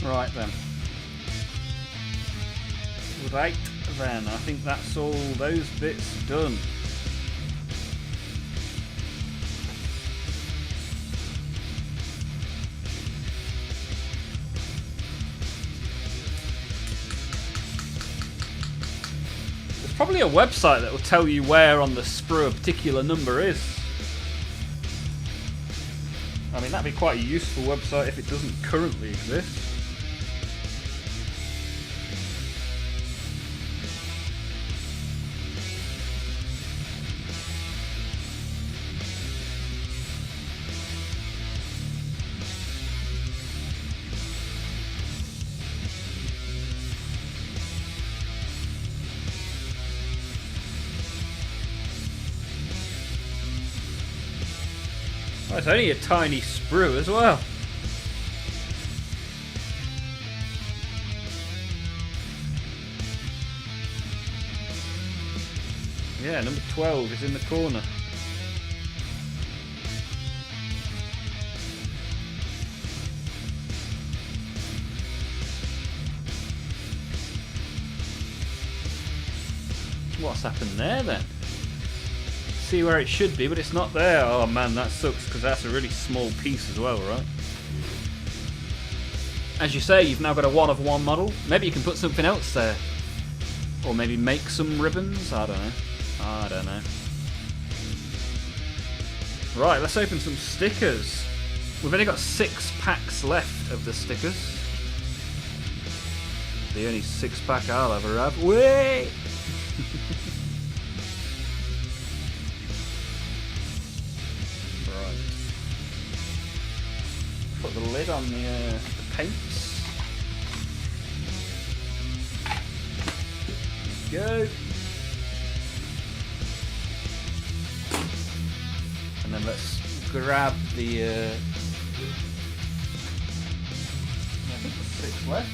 Right then. Right then, I think that's all those bits done. There's probably a website that will tell you where on the sprue a particular number is. I mean, that'd be quite a useful website if it doesn't currently exist. Oh, it's only a tiny sprue as well. Yeah, number 12 is in the corner. What's happened there then? See where it should be, but it's not there. Oh man, that sucks, because that's a really small piece as well, right? As you say, you've now got a 1-of-1 model. Maybe you can put something else there. Or maybe make some ribbons? I don't know. I don't know. Right, let's open some stickers. We've only got 6 packs left of the stickers. The only 6-pack I'll ever have. Wait! Right. Put the lid on the paints. go. And then let's grab the... I think there's 6 left.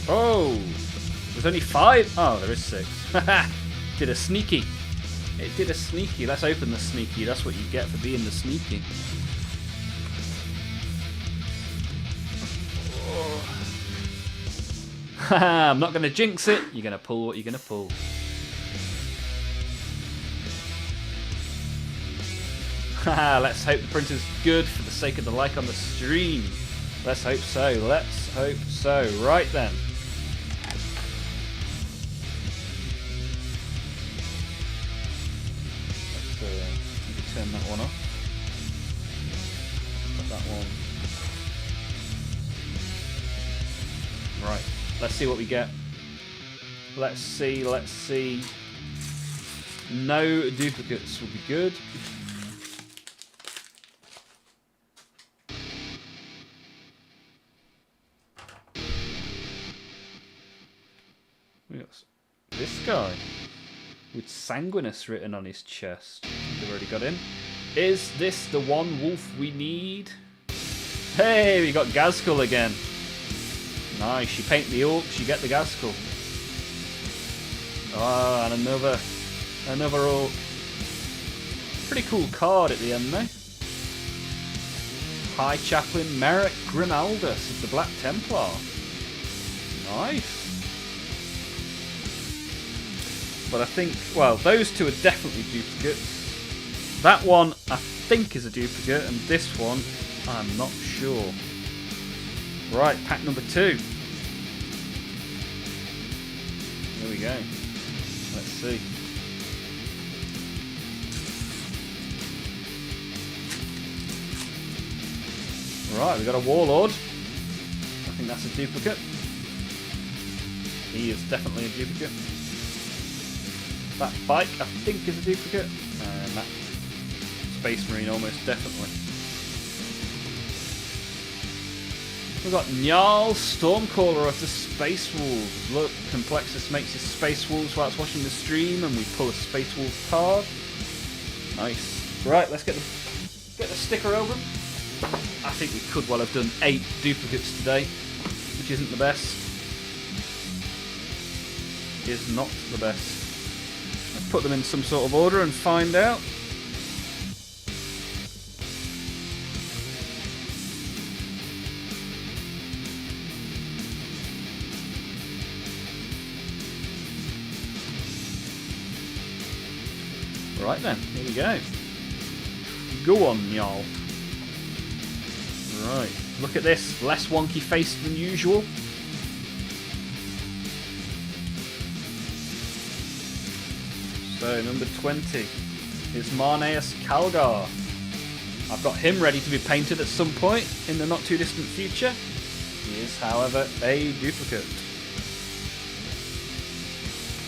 Oh! There's only 5? Oh, there is 6. Did a sneaky. It did a sneaky. Let's open the sneaky. That's what you get for being the sneaky. I'm not going to jinx it. You're going to pull what you're going to pull. Let's hope the printer's good for the sake of the like on the stream. Let's hope so. Let's hope so. Right then. Let's turn that one off. Put that one. Right. Let's see what we get. Let's see. Let's see. No duplicates will be good. We got this guy with Sanguinus written on his chest. They've already got him. Is this the one wolf we need? Hey, we got Gazkull again. Nice. You paint the orcs, you get the Gazkull. Ah, and another orc. Pretty cool card at the end though. High Chaplain Merrick Grimaldus of the Black Templar. Nice. But I think, well, those two are definitely duplicates. That one I think is a duplicate, and this one I'm not sure. Right, pack number 2. There we go. Let's see. Right, we got a Warlord. I think that's a duplicate. He is definitely a duplicate. That bike, I think, is a duplicate. And that Space Marine, almost definitely. We've got Njal, Stormcaller of the Space Wolves. Look, Complexus makes his Space Wolves whilst watching the stream, and we pull a Space Wolves card. Nice. Right, let's get the sticker over him. I think we could well have done 8 duplicates today, which isn't the best. Is not the best. Let's put them in some sort of order and find out. Right then, here we go. Go on, y'all. Right, look at this. Less wonky face than usual. So, number 20 is Marneus Calgar. I've got him ready to be painted at some point in the not too distant future. He is, however, a duplicate.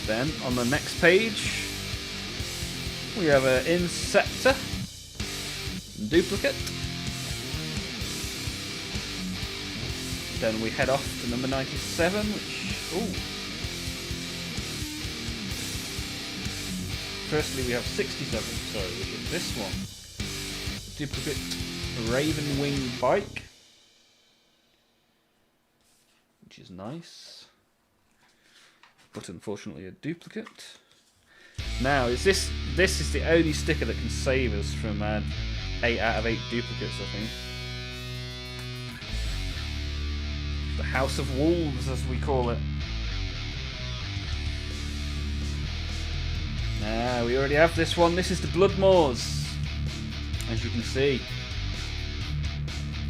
Then, on the next page, we have an Insector duplicate. Then we head off to number 97, which... ooh. Firstly, we have 67, sorry, which is this one. Duplicate Raven Wing Bike. Which is nice. But unfortunately a duplicate. Now, this is the only sticker that can save us from 8 out of 8 duplicates, I think. The House of Wolves, as we call it. Now, we already have this one. This is the Bloodmoors. As you can see,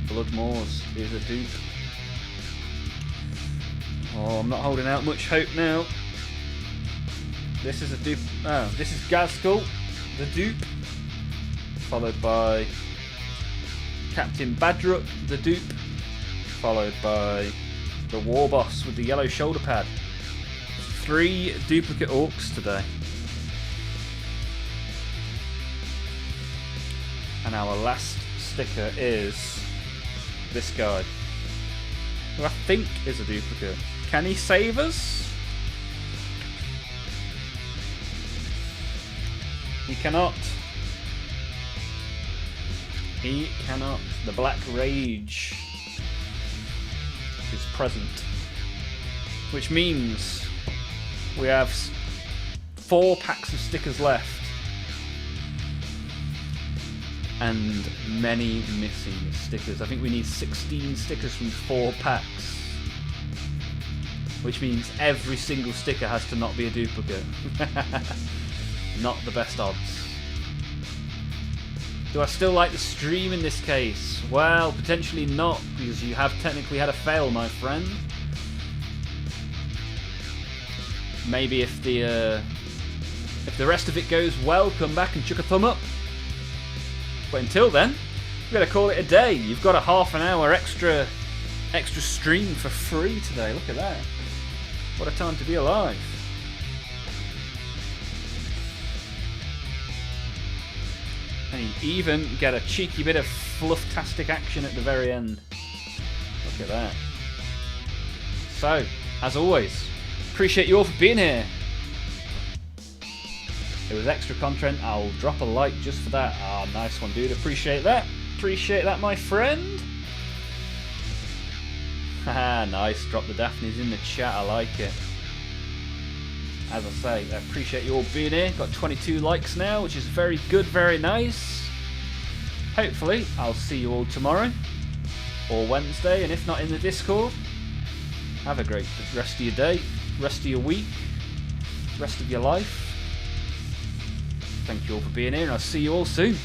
Bloodmoors is a dupe. Oh, I'm not holding out much hope now. This is a dupe. Oh, this is Gazkull, the dupe. Followed by Captain Badruk, the dupe. Followed by the War Boss with the yellow shoulder pad. 3 duplicate orcs today. And our last sticker is this guy, who I think is a duplicate. Can he save us? He cannot. He cannot. The Black Rage is present. Which means we have 4 packs of stickers left. And many missing stickers. I think we need 16 stickers from 4 packs. Which means every single sticker has to not be a duplicate. Not the best odds. Do I still like the stream in this case? Well, potentially not, because you have technically had a fail, my friend. Maybe if the rest of it goes well, come back and chuck a thumb up. But until then, we're going to call it a day. You've got a half an hour extra stream for free today. Look at that. What a time to be alive. And you even get a cheeky bit of fluff-tastic action at the very end. Look at that. So, as always, appreciate you all for being here. It was extra content. I'll drop a like just for that. Ah, nice one, dude. Appreciate that. Appreciate that, my friend. Haha, nice. Drop the Daphnes in the chat. I like it. As I say, I appreciate you all being here. Got 22 likes now, which is very good, very nice. Hopefully, I'll see you all tomorrow or Wednesday, and if not in the Discord, have a great rest of your day, rest of your week, rest of your life. Thank you all for being here, and I'll see you all soon.